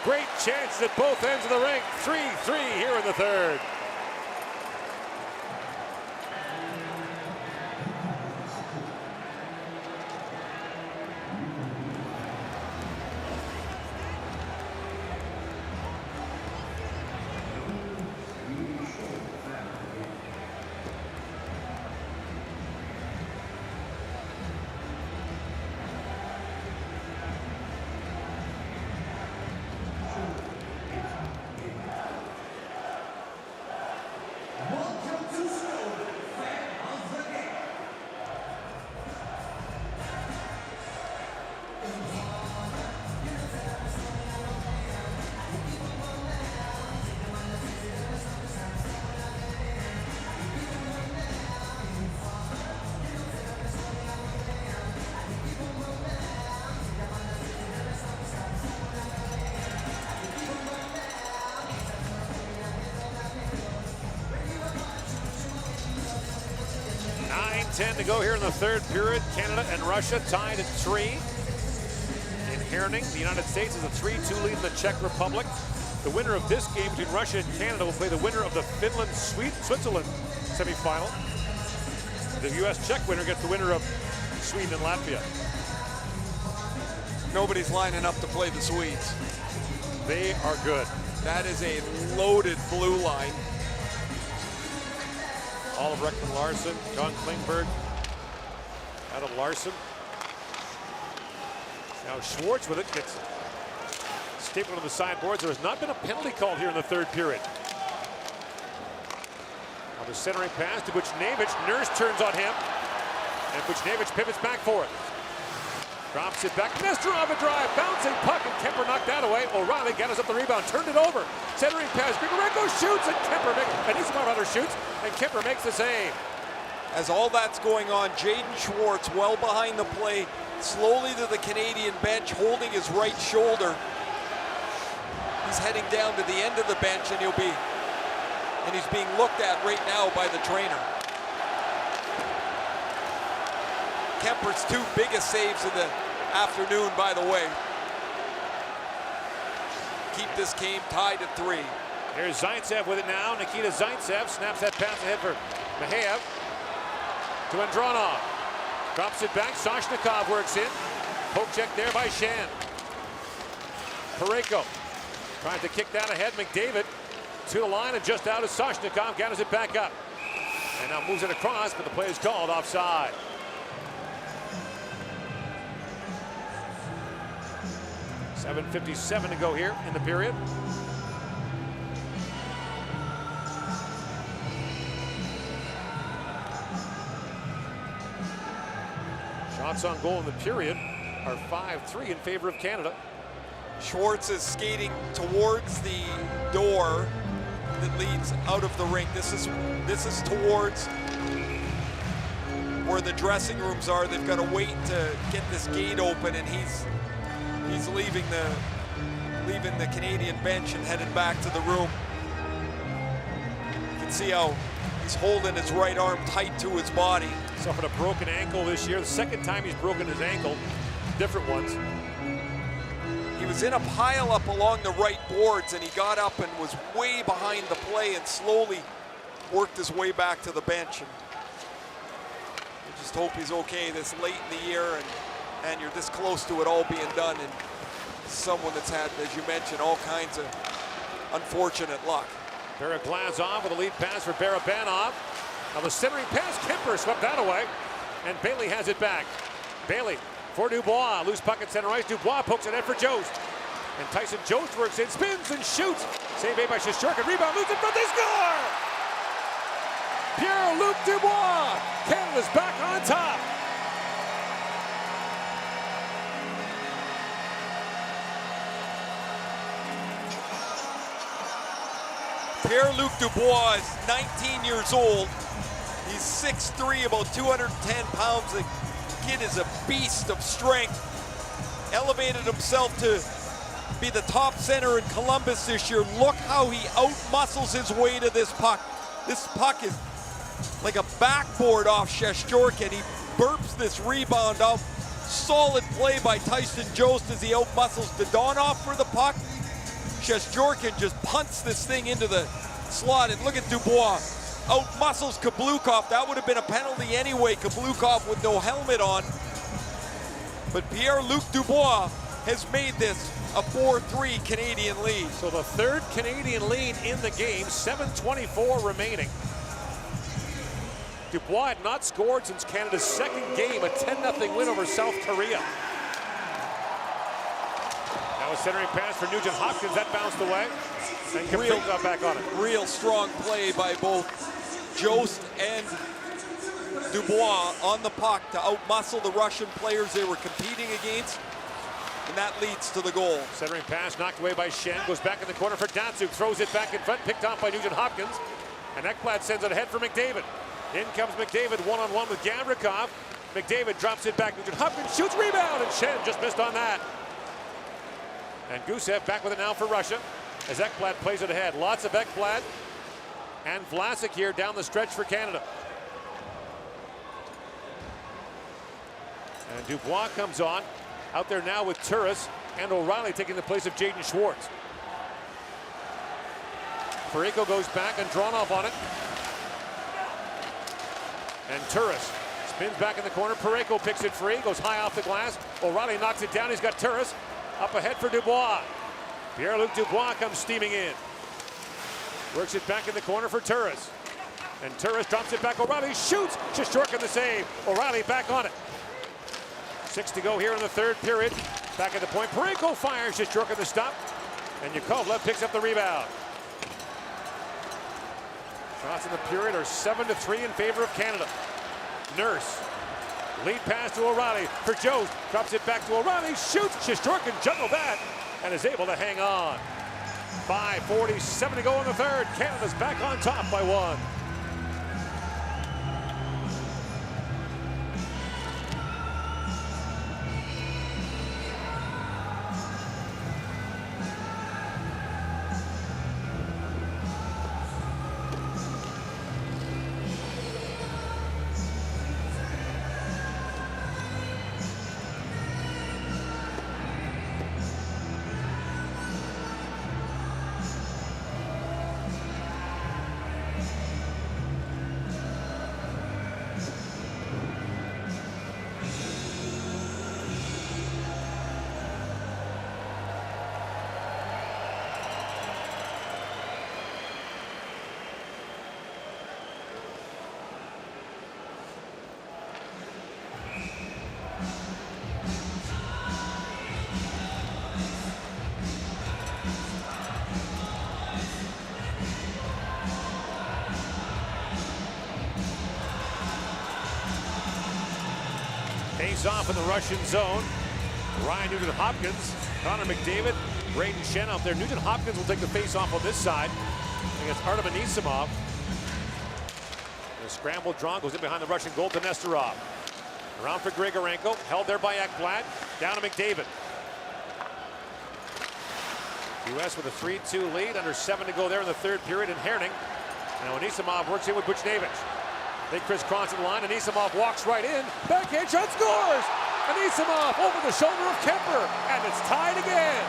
S1: Great chance at both ends of the rink. 3-3 here in the third. To go here in the third period. Canada and Russia tied at 3. In Herning, the United States is a 3-2 lead in the Czech Republic. The winner of this game between Russia and Canada will play the winner of the Finland-Switzerland semifinal. The U.S.-Czech winner gets the winner of Sweden and Latvia.
S2: Nobody's lining up to play the Swedes.
S1: They are good.
S2: That is a loaded blue line.
S1: Oliver Ekman Larson, John Klingberg, Adam Larson. Now Schwartz with it, gets stapled on the sideboards. There has not been a penalty called here in the third period. On the centering pass to Buchnevich, Nurse turns on him, and Buchnevich pivots back for it. Drops it back, Nesterov a drive, bouncing puck, and Kemper knocked that away. O'Reilly got us up the rebound, turned it over. Centering pass, Grigorenko shoots, and Kemper makes, and Isamov shoots, and Kemper makes the save.
S2: As all that's going on, Jaden Schwartz well behind the play, slowly to the Canadian bench, holding his right shoulder. He's heading down to the end of the bench, and he's being looked at right now by the trainer. Kemper's 2 biggest saves of the afternoon, by the way. Keep this game tied at 3.
S1: Here's Zaitsev with it now. Nikita Zaitsev snaps that pass ahead for Mikheyev to Andronov. Drops it back. Soshnikov works in. Poke check there by Shan. Parayko trying to kick that ahead. McDavid to the line and just out as Soshnikov gathers it back up. And now moves it across, but the play is called offside. .7:57 to go here in the period. Shots on goal in the period are 5-3 in favor of Canada.
S2: Schwartz is skating towards the door that leads out of the rink. This is towards where the dressing rooms are. They've got to wait to get this gate open, and he's leaving the Canadian bench and headed back to the room. You can see how he's holding his right arm tight to his body.
S1: Suffered a broken ankle this year. The second time he's broken his ankle, different ones.
S2: he was in a pile up along the right boards, and he got up and was way behind the play and slowly worked his way back to the bench. And we just hope he's okay this late in the year, and you're this close to it all being done, and someone that's had, as you mentioned, all kinds of unfortunate luck.
S1: Glazov with a lead pass for Barabanov. Now the centering pass, Kemper swept that away, and Bailey has it back. Bailey for Dubois, loose puck at center ice. Dubois pokes it in for Jost. And Tyson Jost works in, spins and shoots. Save made by Shesterkin, rebound, moves in front, they score! Pierre-Luc Dubois, Canada's back on top.
S2: Pierre-Luc Dubois is 19 years old. He's 6'3", about 210 pounds. The kid is a beast of strength. Elevated himself to be the top center in Columbus this year. Look how he out-muscles his way to this puck. This puck is like a backboard off Shesterkin. He burps this rebound out. Solid play by Tyson Jost as he out-muscles Dodonov for the puck. Shesterkin just punts this thing into the slot, and look at Dubois. Out-muscles Kablukov. That would have been a penalty anyway, Kablukov with no helmet on. But Pierre-Luc Dubois has made this a 4-3 Canadian lead.
S1: So the third Canadian lead in the game, 7:24 remaining. Dubois had not scored since Canada's second game, a 10-0 win over South Korea. Now a centering pass for Nugent Hopkins, that bounced away. And Capill got back on it.
S2: Real strong play by both Jost and Dubois on the puck to outmuscle the Russian players they were competing against, and that leads to the goal.
S1: Centering pass knocked away by Shen, goes back in the corner for Datsuk, throws it back in front, picked off by Nugent Hopkins, and Ekblad sends it ahead for McDavid. In comes McDavid one-on-one with Gavrikov. McDavid drops it back, Nugent Hopkins shoots, rebound, and Shen just missed on that. And Gusev back with it now for Russia as Ekblad plays it ahead. Lots of Ekblad and Vlasic here down the stretch for Canada. And Dubois comes on, out there now with Turris and O'Reilly taking the place of Jaden Schwartz. Parayko goes back and Dronov on it. And Turris spins back in the corner. Parayko picks it free, goes high off the glass. O'Reilly knocks it down. He's got Turris up ahead for Dubois. Pierre-Luc Dubois comes steaming in. Works it back in the corner for Turris. And Turris drops it back. O'Reilly shoots. Shesterkin the save. O'Reilly back on it. 6 to go here in the third period. Back at the point. Parayko fires. Shesterkin the stop. And Yakovlev picks up the rebound. Shots in the period are 7-3 in favor of Canada. Nurse. Lead pass to O'Reilly for Jost. Drops it back to O'Reilly. Shoots. Shesterkin juggled that and is able to hang on. 5:47 to go in the third. Canada's back on top by 1. Face off in the Russian zone. Ryan Nugent Hopkins, Connor McDavid, Braden Shen out there. Nugent Hopkins will take the face off on this side against Artem Anisimov. The scramble draw goes in behind the Russian goal to Nesterov. Around for Grigorenko, held there by Ekblad. Down to McDavid. U.S. with a 3-2 lead, under 7 to go there in the third period, and Herning. Now Anisimov works in with Buchnevich. They crisscross the line, and Anisimov walks right in. Backhand shot, scores! Anisimov over the shoulder of Kemper, and it's tied again.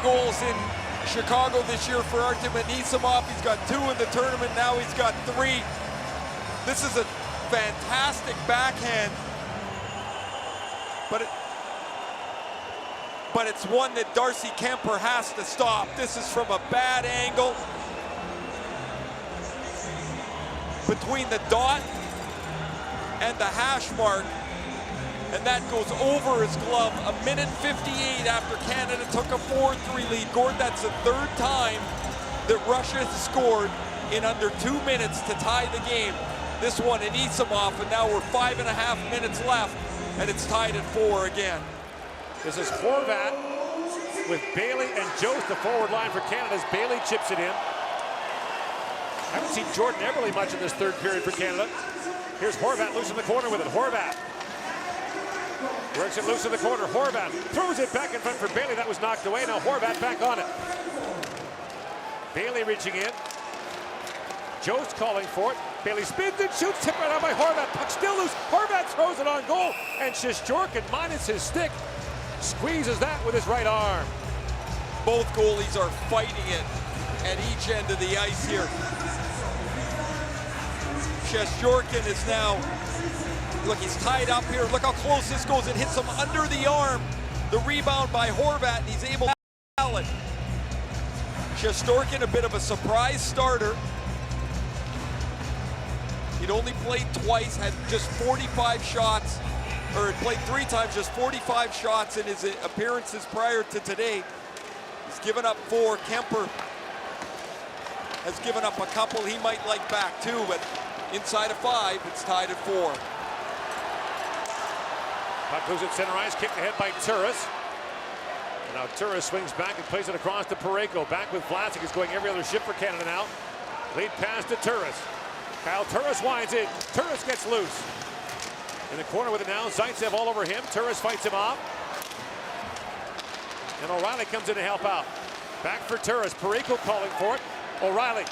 S2: Goals in Chicago this year for Artem Anisimov. He's got 2 in the tournament, now he's got 3. This is a fantastic backhand, but it's one that Darcy Kemper has to stop. This is from a bad angle between the dot and the hash mark, and that goes over his glove. 1:58 after Canada took a 4-3 lead. Gord, that's the 3rd time that Russia has scored in under 2 minutes to tie the game. This one Anisimov, and now we're 5.5 minutes left, and it's tied at 4 again.
S1: This is Horvat with Bailey and Jost, the forward line for Canada, as Bailey chips it in. Haven't seen Jordan Eberle much in this 3rd period for Canada. Here's Horvat loose in the corner with it. Horvat works it loose in the corner. Horvat throws it back in front for Bailey. That was knocked away. Now Horvat back on it. Bailey reaching in. Jost calling for it. Bailey spins and shoots. Tipped right out by Horvat. Puck still loose. Horvat throws it on goal. And Shesterkin minus his stick squeezes that with his right arm.
S2: Both goalies are fighting it at each end of the ice here. Shesterkin is now, look, he's tied up here. Look how close this goes. It hits him under the arm. The rebound by Horvat, and he's able to foul it. Shesterkin, a bit of a surprise starter. He'd only played twice, had just 45 shots, or had played 3 times, just 45 shots in his appearances prior to today. He's given up 4. Kemper has given up a couple he might like back too, but inside of 5, it's tied at 4.
S1: Puck goes at center ice, kicked ahead by Turris. And now Turris swings back and plays it across to Parayko. Back with Vlasic, who's going every other shift for Canada now. Lead pass to Turris. Kyle Turris winds in. Turris gets loose. In the corner with it now, Zaitsev all over him. Turris fights him off. And O'Reilly comes in to help out. Back for Turris. Parayko calling for it. O'Reilly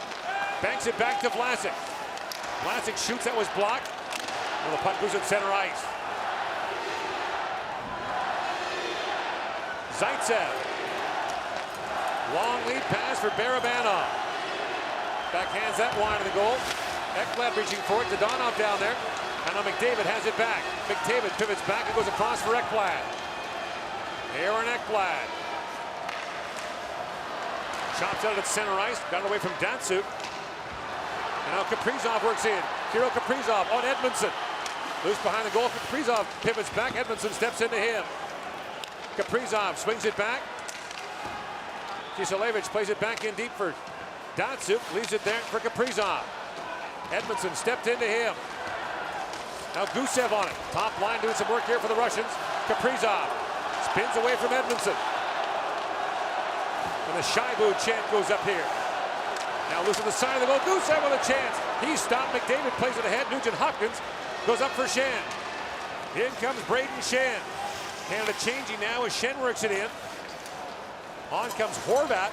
S1: banks it back to Vlasic. Vlasic shoots, that was blocked. And the puck goes at center ice. Zaitsev. Long lead pass for Barabanov. Backhands that wide of the goal. Ekblad reaching for it. Dadonov down there. And now McDavid has it back. McDavid pivots back and goes across for Ekblad. Aaron Ekblad. Chops out at center ice. Got it away from Datsuk. And now Kaprizov works in. Kirill Kaprizov on Edmondson. Loose behind the goal. Kaprizov pivots back. Edmondson steps into him. Kaprizov swings it back. Kiselevich plays it back in deep for Datsuk. Leaves it there for Kaprizov. Edmondson stepped into him. Now Gusev on it. Top line doing some work here for the Russians. Kaprizov spins away from Edmondson. And the Shaibu chant goes up here. Now loose on the side of the goal. Gusev with a chance. He's stopped. McDavid plays it ahead. Nugent Hopkins goes up for Shen. In comes Braden Shen. Canada changing now as Shen works it in. On comes Horvat.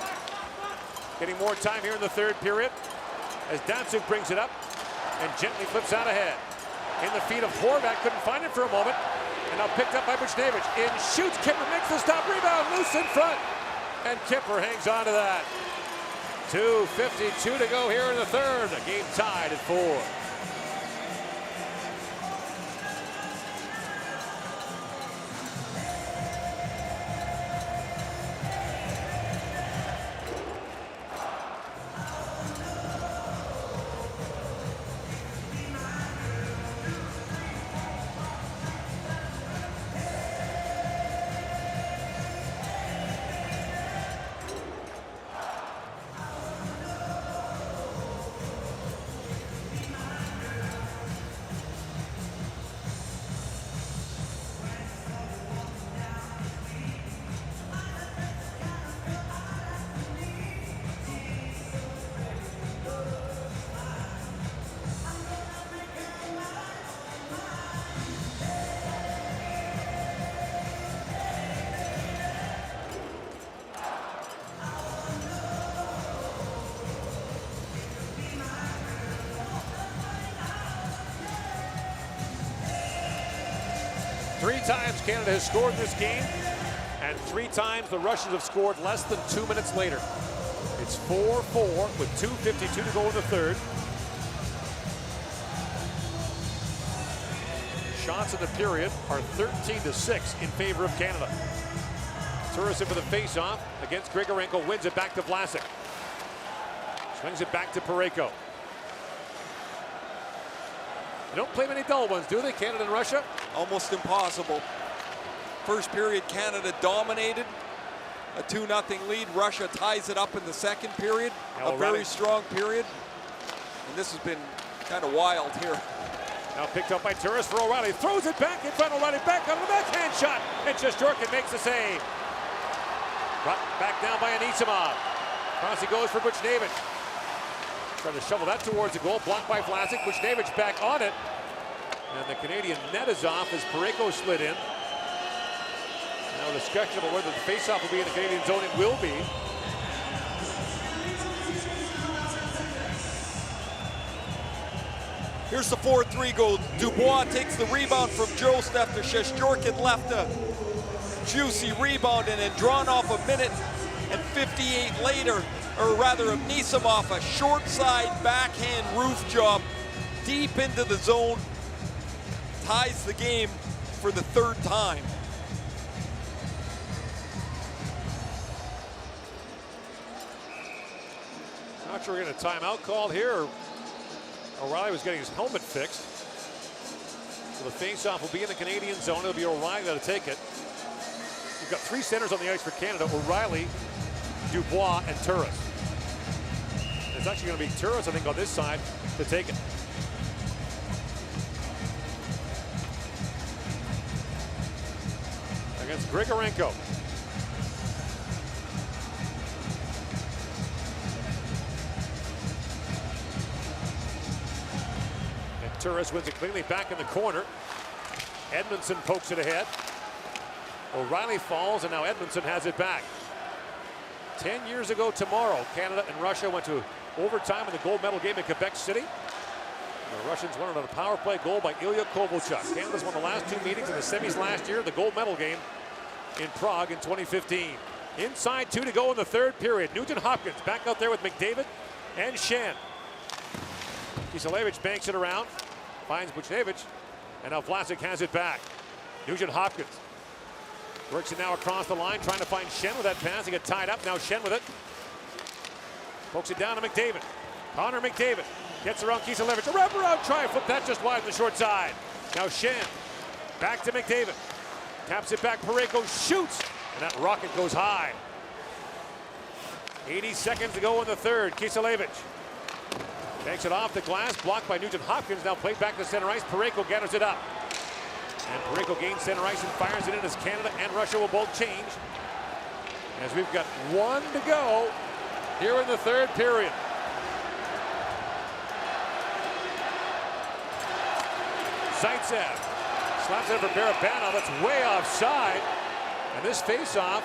S1: Getting more time here in the 3rd period as Datsuk brings it up and gently flips out ahead. In the feet of Horvat, couldn't find it for a moment. And now picked up by Buchnevich. In shoots, Kipper makes the stop, rebound, loose in front. And Kipper hangs on to that. 2:52 to go here in the 3rd. The game tied at 4. times Canada has scored in this game, and 3 times the Russians have scored less than 2 minutes later. It's 4-4 with 2:52 to go in the third. Shots in the period are 13-6 in favor of Canada. Turris in for the face-off against Grigorenko, wins it back to Vlasic. Swings it back to Parayko. They don't play many dull ones, do they, Canada and Russia?
S2: Almost impossible. First period, Canada dominated. A 2-0 lead. Russia ties it up in the second period.
S1: Now
S2: a very strong period. And this has been kind of wild here.
S1: Now picked up by Turris for O'Reilly. Throws it back in front. O'Reilly back on the backhand shot. And Shesterkin makes the save. Brought back down by Anisimov. Across he goes for Buchnevich. Trying to shovel that towards the goal. Blocked by Vlasic. Buchnevich back on it. And the Canadian net is off as Parayko slid in. Now discussion about whether the faceoff will be in the Canadian zone. It will be.
S2: Here's the 4-3 goal. Dubois takes the rebound from Jost after Shesterkin left a juicy rebound, and then drawn off a minute and 58 later, or rather Anisimov, a short side backhand roof job deep into the zone, ties the game for the third time.
S1: Not sure we're getting a timeout call here. Or O'Reilly was getting his helmet fixed. So the face-off will be in the Canadian zone. It'll be O'Reilly that'll take it. We've got 3 centers on the ice for Canada: O'Reilly, Dubois, and Turris. It's actually going to be Turris, I think, on this side to take it. Against Grigorenko. Turris wins it cleanly back in the corner. Edmondson pokes it ahead. O'Reilly falls, and now Edmondson has it back. 10 years ago tomorrow, Canada and Russia went to overtime in the gold medal game in Quebec City. The Russians won it on a power play goal by Ilya Kovalchuk. Canada's won the last 2 meetings in the semis last year, the gold medal game in Prague in 2015. Inside 2 to go in the third period. Nugent Hopkins back out there with McDavid and Schenn. Kiselevich banks it around, finds Buchnevich, and now Vlasic has it back. Nugent Hopkins works it now across the line, trying to find Schenn with that pass. He got tied up, now Schenn with it. Pokes it down to McDavid. Connor McDavid gets around Kiselevich. A wraparound try, flip that just wide on the short side. Now Schenn, back to McDavid. Taps it back, Parayko shoots, and that rocket goes high. 80 seconds to go in the third. Kiselevich takes it off the glass, blocked by Nugent Hopkins, now played back to center ice. Parayko gathers it up. And Parayko gains center ice and fires it in as Canada and Russia will both change. As we've got 1 to go here in the third period. Zaitsev slaps it for Barabanov. That's way offside. And this face-off,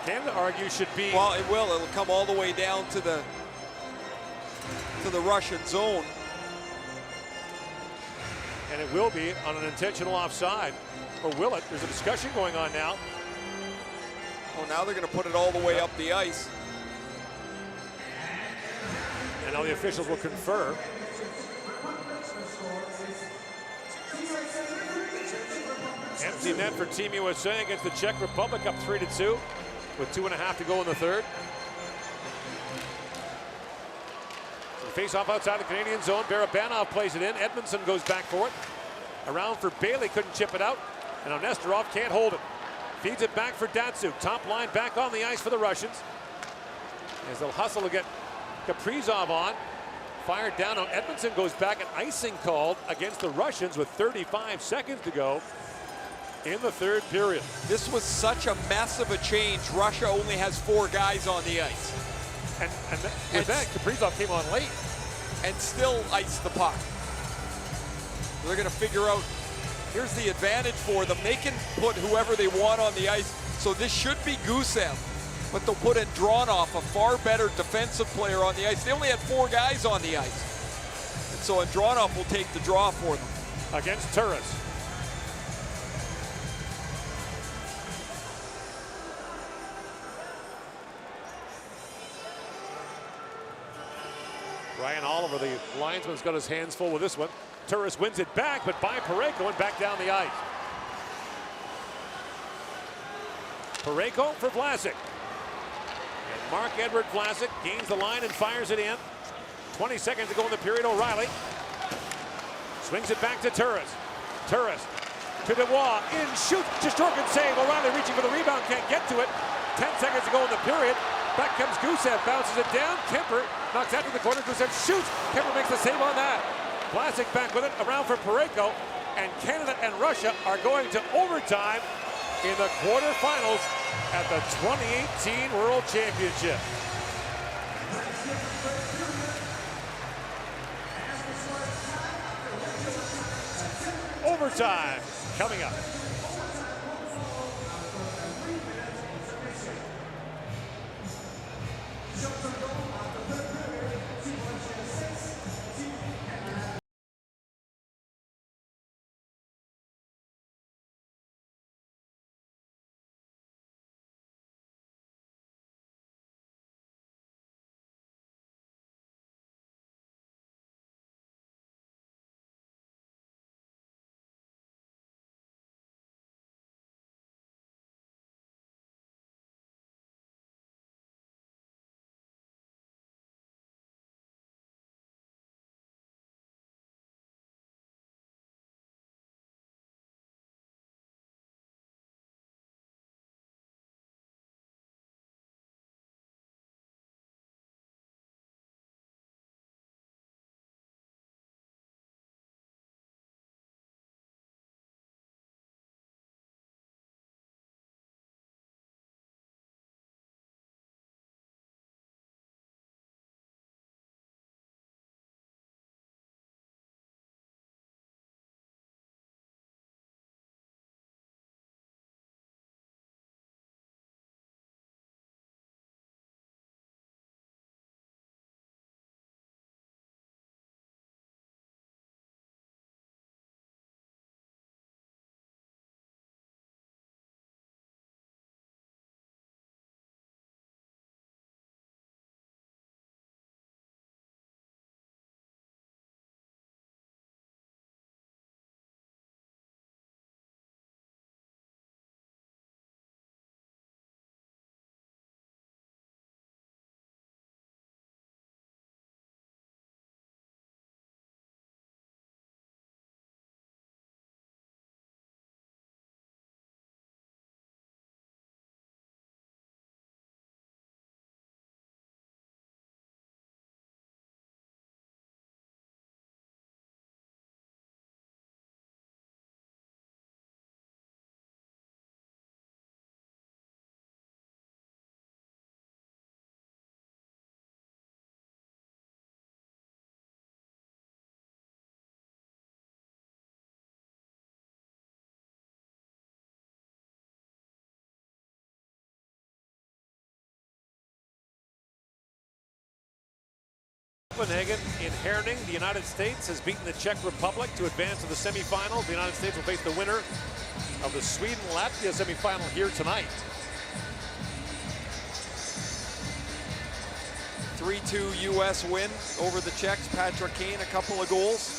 S1: Canada argues, should be...
S2: Well, it will. It'll come all the way down to the Russian zone.
S1: And it will be on an intentional offside. Or will it? There's a discussion going on now.
S2: Oh, now they're going to put it all the way up the ice.
S1: And now the officials will confer. Empty net for Team USA against the Czech Republic, up 3-2 with 2.5 to go in the third. Face off outside the Canadian zone. Barabanov plays it in. Edmondson goes back for it. Around for Bailey, couldn't chip it out. And now Nesterov can't hold it. Feeds it back for Datsuk. Top line back on the ice for the Russians. As they'll hustle to get Kaprizov on. Fired down. Now Edmondson goes back, and icing called against the Russians with 35 seconds to go in the third period.
S2: This was such a mess of a change. Russia only has 4 guys on the ice.
S1: And with that, Kaprizov came on late.
S2: And still iced the puck. They're going to figure out, here's the advantage for them. They can put whoever they want on the ice. So this should be Gusev, but they'll put in Dronov, a far better defensive player, on the ice. They only had 4 guys on the ice. And so Dronov will take the draw for them.
S1: Against Turris. Ryan Oliver, the linesman's got his hands full with this one. Turris wins it back, but by Parayko and back down the ice. Parayko for Vlasic. And Marc-Edouard Vlasic gains the line and fires it in. 20 seconds to go in the period. O'Reilly swings it back to Turris. Turris to Dubois. In, shoot. Shesterkin save. O'Reilly reaching for the rebound. Can't get to it. 10 seconds to go in the period. Back comes Gusev. Bounces it down. Kemper knocks out to the corner. Gusev shoots. Kemper makes the save on that. Vlasic back with it. Around for Parayko. And Canada and Russia are going to overtime in the quarterfinals at the 2018 World Championship. Overtime coming up. Copenhagen inheriting the United States has beaten the Czech Republic to advance to the semifinals. The United States will face the winner of the Sweden-Latvia semifinal here tonight.
S2: 3-2 U.S. win over the Czechs. Patrick Kane, a couple of goals.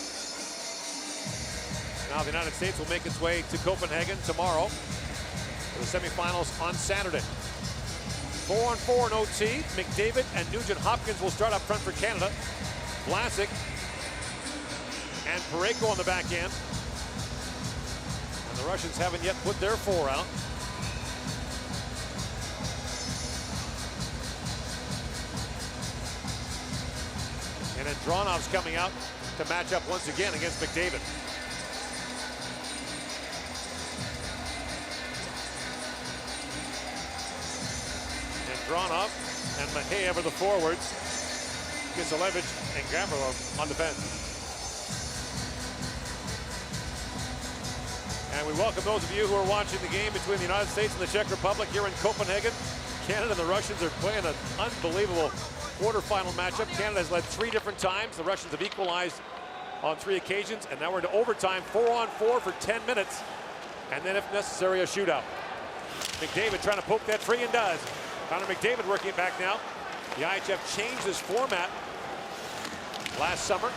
S1: Now the United States will make its way to Copenhagen tomorrow for the semifinals on Saturday. 4-on-4 in OT. McDavid and Nugent-Hopkins will start up front for Canada. Vlasic and Parayko on the back end. And the Russians haven't yet put their four out. And Andronov's coming out to match up once again against McDavid. Andronov and Maheyev are the forwards. Kiselevich and Gavrilov on defense. And we welcome those of you who are watching the game between the United States and the Czech Republic here in Copenhagen. Canada and the Russians are playing an unbelievable quarterfinal matchup. Canada has led 3 different times. The Russians have equalized on 3 occasions. And now we're into overtime, 4-on-4 for 10 minutes. And then, if necessary, a shootout. McDavid trying to poke that free and does. Connor McDavid working it back now. The IIHF changed this format last summer.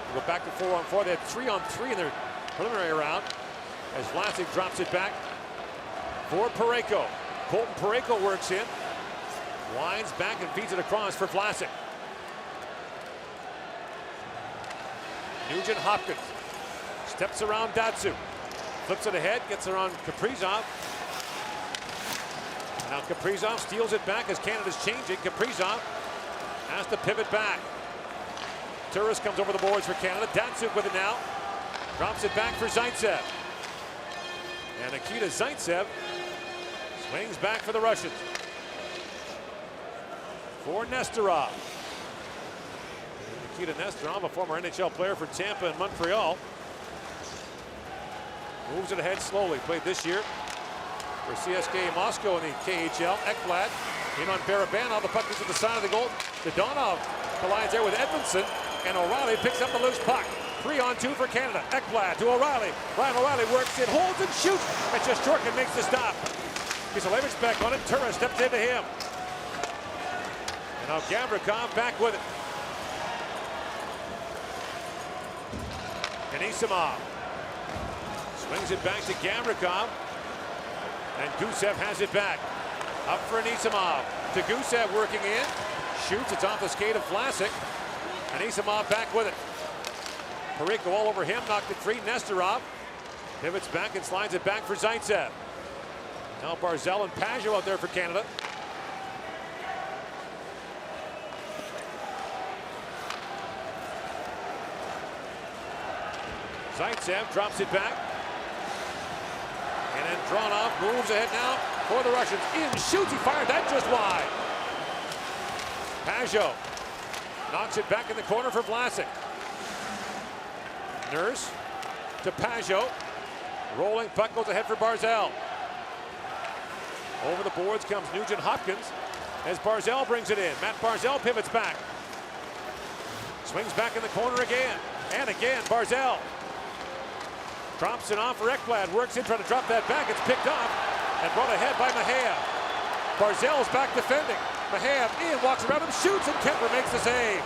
S1: They go back to 4-on-4. They had 3-on-3 in their preliminary round as Vlasic drops it back for Parayko. Colton Parayko works in, winds back and feeds it across for Vlasic. Nugent Hopkins steps around Datsyuk, flips it ahead, gets around Kaprizov. Now Kaprizov steals it back as Canada's changing. Kaprizov has to pivot back. Turris comes over the boards for Canada. Datsyuk with it now. Drops it back for Zaitsev. And Nikita Zaitsev swings back for the Russians. For Nesterov. Nikita Nesterov, a former NHL player for Tampa and Montreal. Moves it ahead slowly. Played this year for CSKA Moscow in the KHL. Ekblad in on Barabanov. The puck is to the side of the goal. Dodonov collides there with Edmondson. And O'Reilly picks up the loose puck. 3-on-2 for Canada. Ekblad to O'Reilly. Ryan O'Reilly works it, holds and shoots. And Shesterkin makes the stop. Kiselevich back on it. Turris steps into him. And now Gavrikov back with it. And Anisimov swings it back to Gavrikov. And Gusev has it back. Up for Anisimov. To Gusev working in. Shoots. It's off the skate of Vlasic. Anisimov back with it. Parayko all over him. Knocked it free. Nesterov pivots back and slides it back for Zaitsev. Now Barzal and Pajot out there for Canada. Zaitsev drops it back. And then Dronov moves ahead now for the Russians. In, shoots, he fired that just wide. Pajot knocks it back in the corner for Vlasic. Nurse to Pajot. Rolling puck goes ahead for Barzal. Over the boards comes Nugent Hopkins as Barzal brings it in. Matt Barzal pivots back. Swings back in the corner again. And again, Barzal drops it off for Ekblad. Works in, trying to drop that back. It's picked up and brought ahead by Maheyev. Barzal's back defending. Maheyev in, walks around him, shoots, and Kemper makes the save.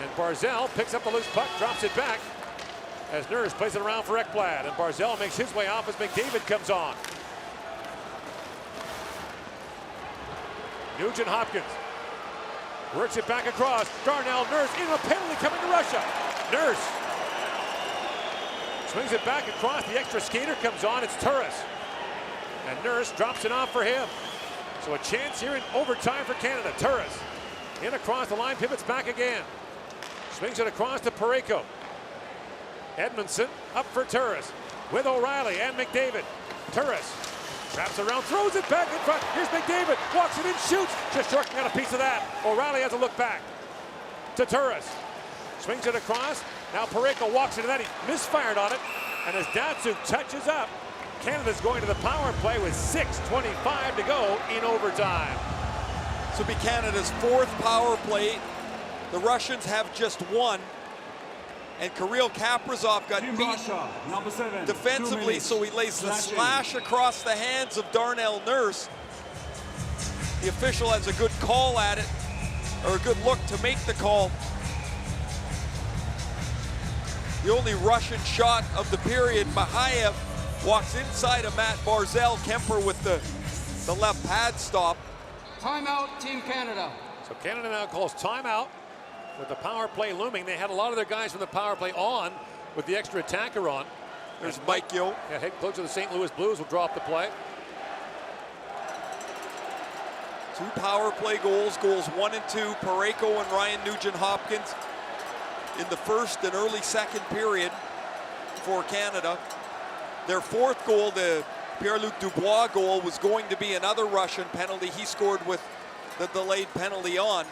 S1: And Barzal picks up the loose puck, drops it back as Nurse plays it around for Ekblad. And Barzal makes his way off as McDavid comes on. Nugent Hopkins works it back across. Darnell Nurse in a penalty coming to Russia. Nurse swings it back across. The extra skater comes on. It's Turris. And Nurse drops it off for him. So a chance here in overtime for Canada. Turris in across the line, pivots back again. Swings it across to Parayko. Edmondson up for Turris with O'Reilly and McDavid. Turris wraps around, throws it back in front. Here's McDavid, walks it in, shoots. Shesterkin got a piece of that. O'Reilly has a look back to Turris. Swings it across. Now Parayko walks into that. He misfired on it. And as Datsyuk touches up, Canada's going to the power play with 6:25 to go in overtime.
S2: This will be Canada's fourth power play. The Russians have just one. And Kirill Kaprizov got
S3: Team
S2: beat
S3: Russia, number 7, 2
S2: defensively,
S3: minutes.
S2: so he lays the
S3: Slashing.
S2: slash across the hands of Darnell Nurse. The official has a good call at it, or a good look to make the call. The only Russian shot of the period, Maheyev walks inside of Matt Barzal. Kemper with the left pad stop.
S6: Timeout, Team Canada.
S1: So Canada now calls timeout with the power play looming. They had a lot of their guys from the power play on with the extra attacker on.
S2: There's Mike Yeo.
S1: Yeah, head coach of the St. Louis Blues will draw up the play.
S2: 2 power play goals, goals 1 and 2. Parayko and Ryan Nugent-Hopkins in the first and early second period for Canada. Their fourth goal, the Pierre-Luc Dubois goal, was going to be another Russian penalty. He scored with the delayed penalty on.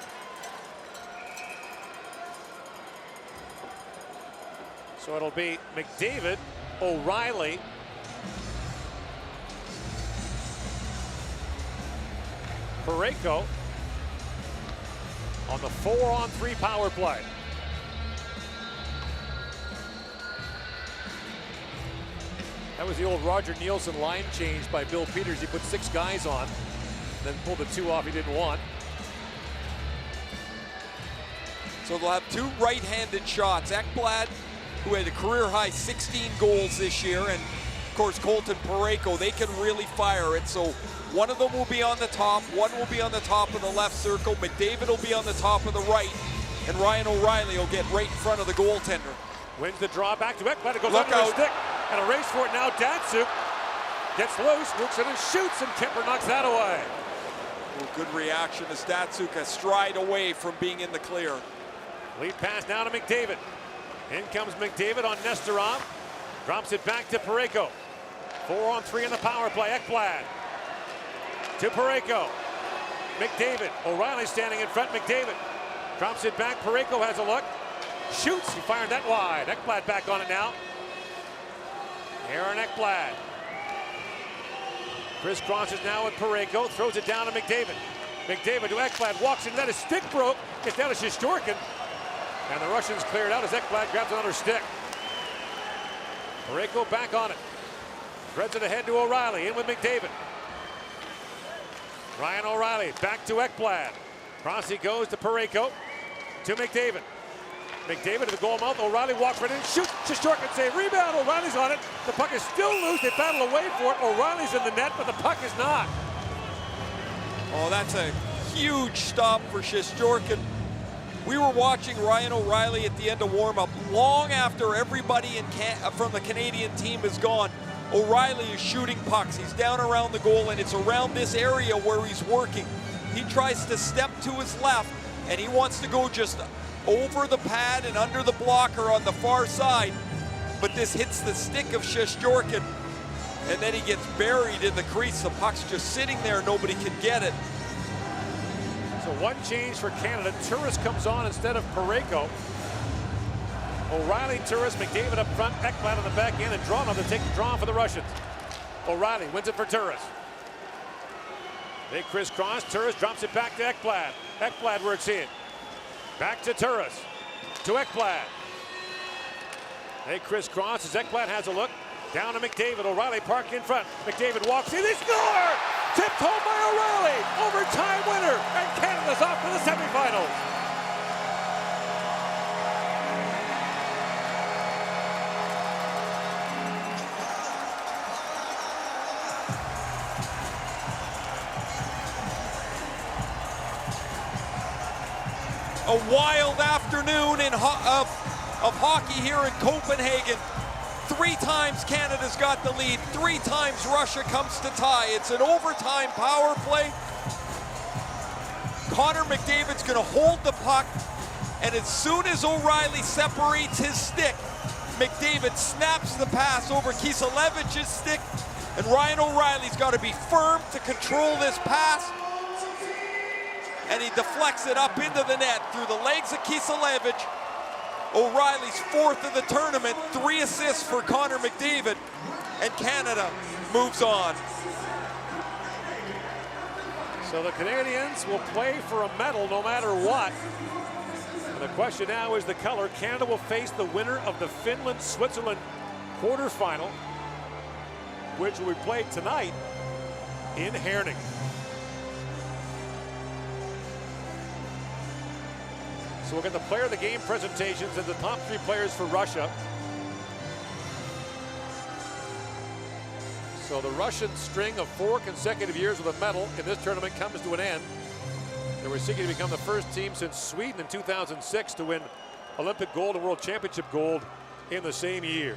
S1: So it'll be McDavid, O'Reilly, Parayko on the 4-on-3 power play. That was the old Roger Nielsen line change by Bill Peters. He put 6 guys on, then pulled the 2 off he didn't want.
S2: So they'll have two right-handed shots. Ekblad, who had a career-high 16 goals this year, and of course Colton Parayko, they can really fire it. So one of them will be on the top, one will be on the top of the left circle, McDavid will be on the top of the right, and Ryan O'Reilly will get right in front of the goaltender.
S1: Wins the draw back to Ekblad. It goes
S2: Look
S1: under the
S2: out.
S1: stick. And a race for it now. Datsuk gets loose, moves it and shoots, and Kemper knocks that away.
S2: Well, good reaction as Datsuk a stride away from being in the clear.
S1: Lead pass now to McDavid. In comes McDavid on Nestorov. Drops it back to Parayko. 4-on-3 in the power play. Ekblad to Parayko. McDavid. O'Reilly standing in front. McDavid drops it back. Parayko has a look. Shoots. He fired that wide. Ekblad back on it now. Aaron Ekblad. Crisscrosses now with Parayko. Throws it down to McDavid. McDavid to Ekblad. Walks in. That his stick broke. Gets down to Shesterkin. And the Russians clear it out as Ekblad grabs another stick. Parayko back on it. Threads it ahead to O'Reilly. In with McDavid. Ryan O'Reilly back to Ekblad. Cross he goes to Parayko. To McDavid. McDavid to the goal mouth. O'Reilly walks right in. Shoots. Shesterkin save. Rebound. O'Reilly's on it. The puck is still loose. They battle away for it. O'Reilly's in the net, but the puck is not.
S2: Oh, that's a huge stop for Shesterkin. We were watching Ryan O'Reilly at the end of warm-up long after everybody from the Canadian team is gone. O'Reilly is shooting pucks. He's down around the goal, and it's around this area where he's working. He tries to step to his left, and he wants to go just over the pad and under the blocker on the far side. But this hits the stick of Shesterkin, and then he gets buried in the crease. The puck's just sitting there. Nobody can get it.
S1: So one change for Canada. Turris comes on instead of Parayko. O'Reilly, Turris, McDavid up front, Ekblad on the back end, and Dronov to take the draw for the Russians. O'Reilly wins it for Turris. They crisscross. Turris drops it back to Ekblad. Ekblad works in. Back to Turris. To Ekblad. They crisscross as Ekblad has a look. Down to McDavid. O'Reilly parked in front. McDavid walks in. They score! Tipped home by O'Reilly. Overtime winner. And Canada's off to the semifinals.
S2: A wild afternoon of hockey here in Copenhagen. 3 times Canada's got the lead. 3 times Russia comes to tie. It's an overtime power play. Connor McDavid's going to hold the puck, and as soon as O'Reilly separates his stick, McDavid snaps the pass over Kiselevich's stick, and Ryan O'Reilly's got to be firm to control this pass, and he deflects it up into the net through the legs of Kiselevich. O'Reilly's 4th of the tournament, 3 assists for Connor McDavid, and Canada moves on.
S1: So the Canadians will play for a medal no matter what. And the question now is the color. Canada will face the winner of the Finland-Switzerland quarterfinal, which will be played tonight in Herning. So we'll get the player of the game presentations and the top 3 players for Russia. So the Russian string of 4 consecutive years with a medal in this tournament comes to an end. They were seeking to become the first team since Sweden in 2006 to win Olympic gold and World Championship gold in the same year.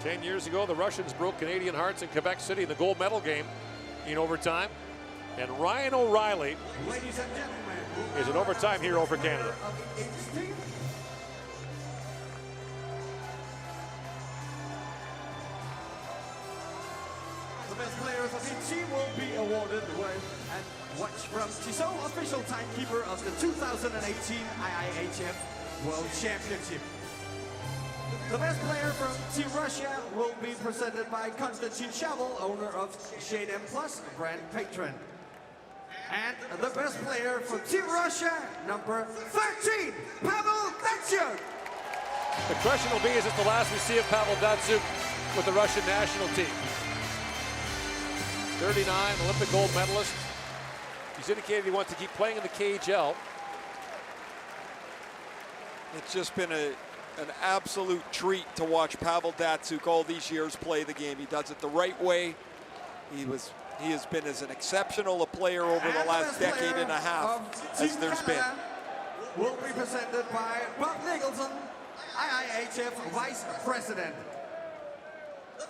S1: Ten years ago, the Russians broke Canadian hearts in Quebec City in the gold medal game in overtime. And Ryan O'Reilly is an overtime hero for Canada.
S7: The best players of each team will be awarded and watch from Tissot, official timekeeper of the 2018 IIHF World Championship. The best player from Team Russia will be presented by Konstantin Shavel, owner of Shade M Plus brand patron. And the best player from Team Russia, number 13, Pavel Datsuk.
S1: The question will be, is this the last we see of Pavel Datsuk with the Russian national team? 39, Olympic gold medalist. He's indicated he wants to keep playing in the KHL.
S2: It's just been an absolute treat to watch Pavel Datsyuk all these years play the game. He does it the right way. He has been as an exceptional a player over the last decade and a half as there's been.
S7: Will be presented by Bob Nicholson, IIHF Vice President.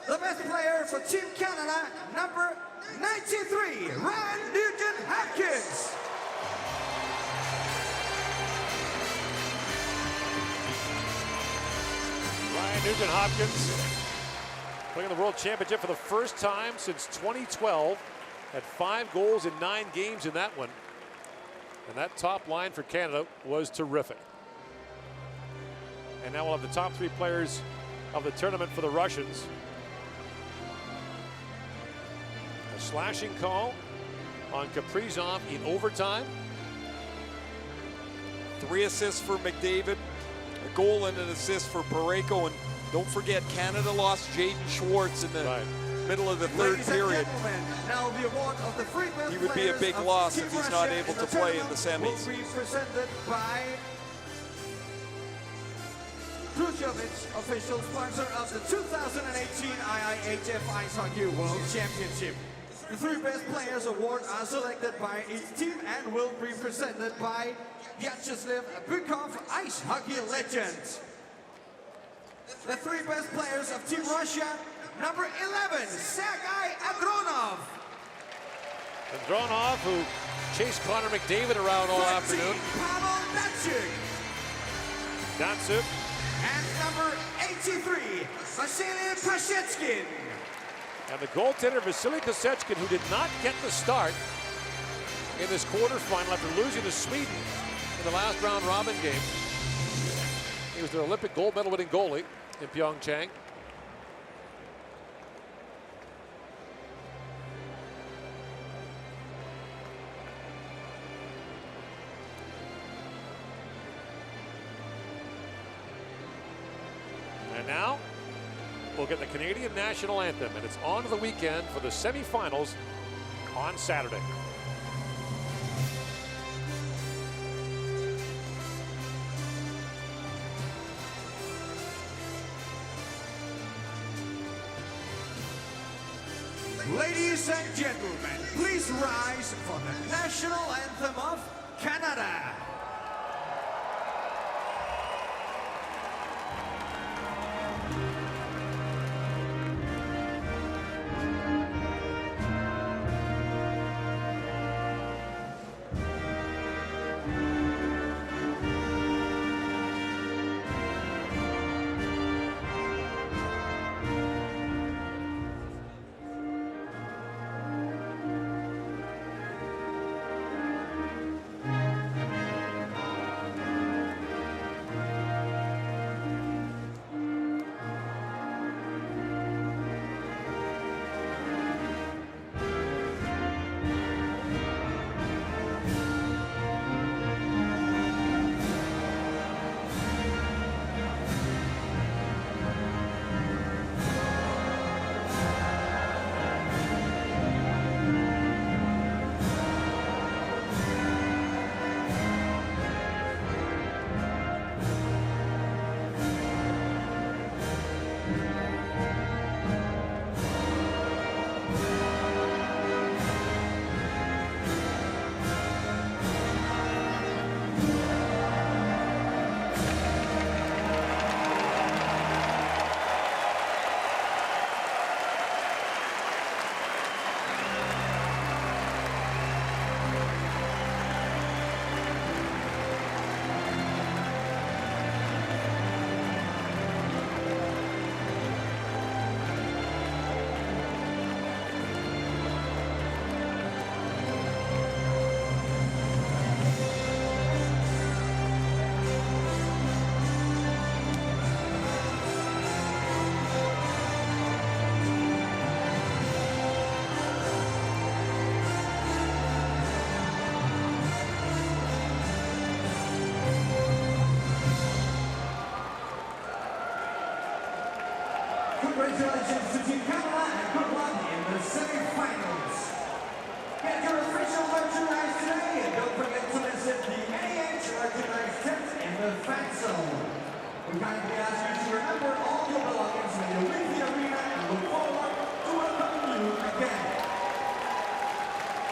S7: The best player for Team Canada, number 93, Ryan Nugent-Hopkins.
S1: Ryan Nugent-Hopkins playing in the World Championship for the first time since 2012. Had 5 goals in 9 games in that one. And that top line for Canada was terrific. And now we'll have the top 3 players of the tournament for the Russians. A slashing call on Kaprizov in overtime.
S2: 3 assists for McDavid, a goal and an assist for Parayko, and don't forget Canada lost Jaden Schwartz in the middle of the third period.
S7: Now the award of the free best
S2: he would be a big loss if he's not able to play in the semis.
S7: Will be presented by Khrushchevich, official sponsor of the 2018 IIHF Ice Hockey World Championship. The 3 best players award are selected by each team and will be presented by Vyacheslav Bykov, ice hockey legend. The 3 best players of Team Russia, number 11, Sergei Andronov.
S1: Andronov, who chased Connor McDavid around all afternoon.
S7: Pavel Datsyuk.
S1: Datsyuk.
S7: And number 83, Vasily Kashetkin.
S1: And the goaltender, Vasily Kasechkin, who did not get the start in this quarterfinal after losing to Sweden in the last round robin game. He was their Olympic gold medal winning goalie in Pyeongchang. And now we'll get the Canadian national anthem, and it's on to the weekend for the semifinals on Saturday.
S7: Ladies and gentlemen, please rise for the national anthem of Canada.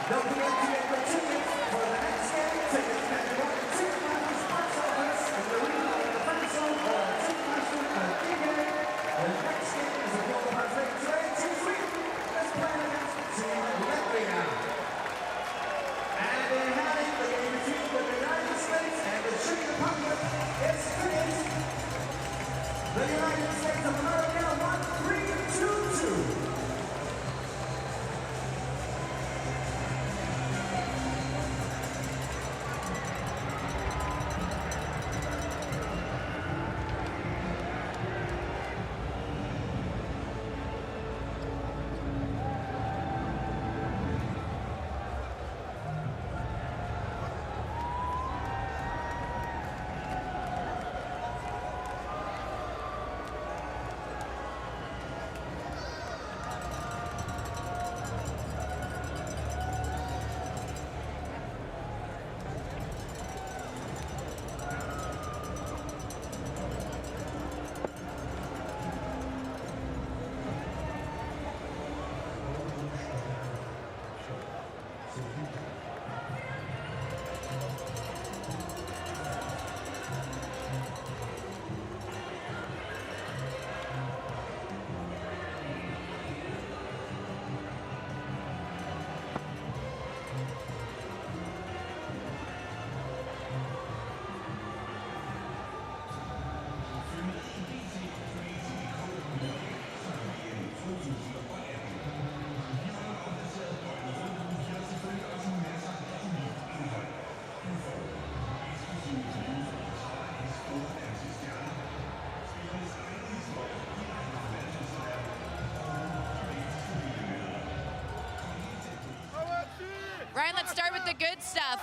S7: Don't forget to get the tickets for the next game. Tickets can be bought at Ticketmaster's box office in the arena of the Council or Ticketmaster at Tigger. The next game is a qualifier victory. Team Sweden is playing against Team Latvia. And in having the game between the United States and the Czech Republic is finished. The United States of America won 3-2-2.
S8: Ryan, let's start with the good stuff.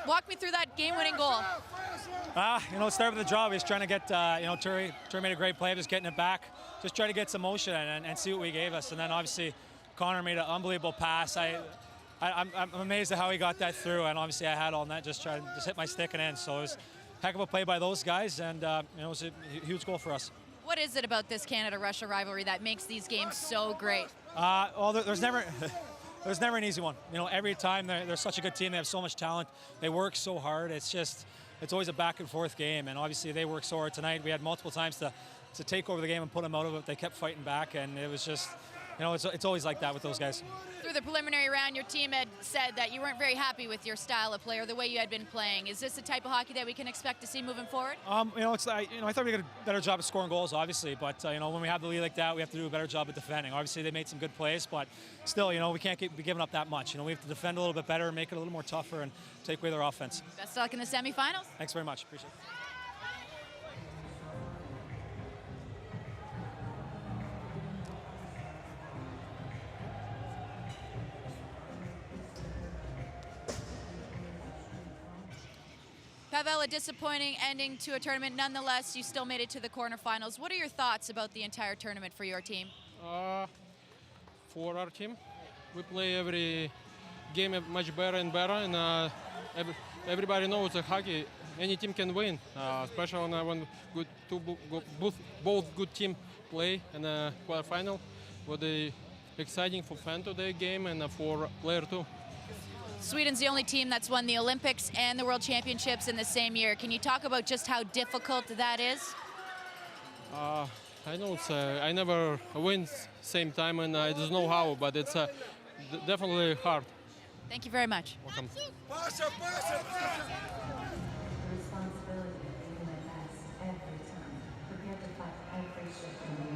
S8: Walk me through that game-winning goal.
S9: Start with the draw. We was trying to get, Turi made a great play, just getting it back, just trying to get some motion and see what we gave us. And then obviously Connor made an unbelievable pass. I'm amazed at how he got that through, and obviously I had all net, just hit my stick and in. So it was a heck of a play by those guys, and it was a huge goal for us.
S8: What is it about this Canada-Russia rivalry that makes these games so great?
S9: There's never an easy one. Every time they're such a good team. They have so much talent. They work so hard. It's always a back and forth game, and obviously they work so hard tonight. We had multiple times to take over the game and put them out of it. They kept fighting back, and it was just, it's always like that with those guys.
S8: Through the preliminary round, your team had said that you weren't very happy with your style of play or the way you had been playing. Is this the type of hockey that we can expect to see moving forward?
S9: I thought we did a better job of scoring goals, obviously, but when we have the lead like that, we have to do a better job of defending. Obviously, they made some good plays, but still, we can't be giving up that much. We have to defend a little bit better, make it a little more tougher, and take away their offense.
S8: Best of luck in the semifinals.
S9: Thanks very much. Appreciate it.
S8: Pavel, a disappointing ending to a tournament. Nonetheless, you still made it to the quarterfinals. What are your thoughts about the entire tournament for your team?
S10: For our team, we play every game much better and better, and everybody knows that hockey, any team can win, especially when both good teams play in the quarterfinal. What exciting for fan today game and for player too.
S8: Sweden's the only team that's won the Olympics and the World Championships in the same year. Can you talk about just how difficult that is?
S10: I know I never win same time, and I don't know how, but it's definitely hard.
S8: Thank you very much.
S10: Welcome.
S2: Pasha, Pasha, Pasha.
S11: The responsibility of being the best every time. Prepare to fight every shift in the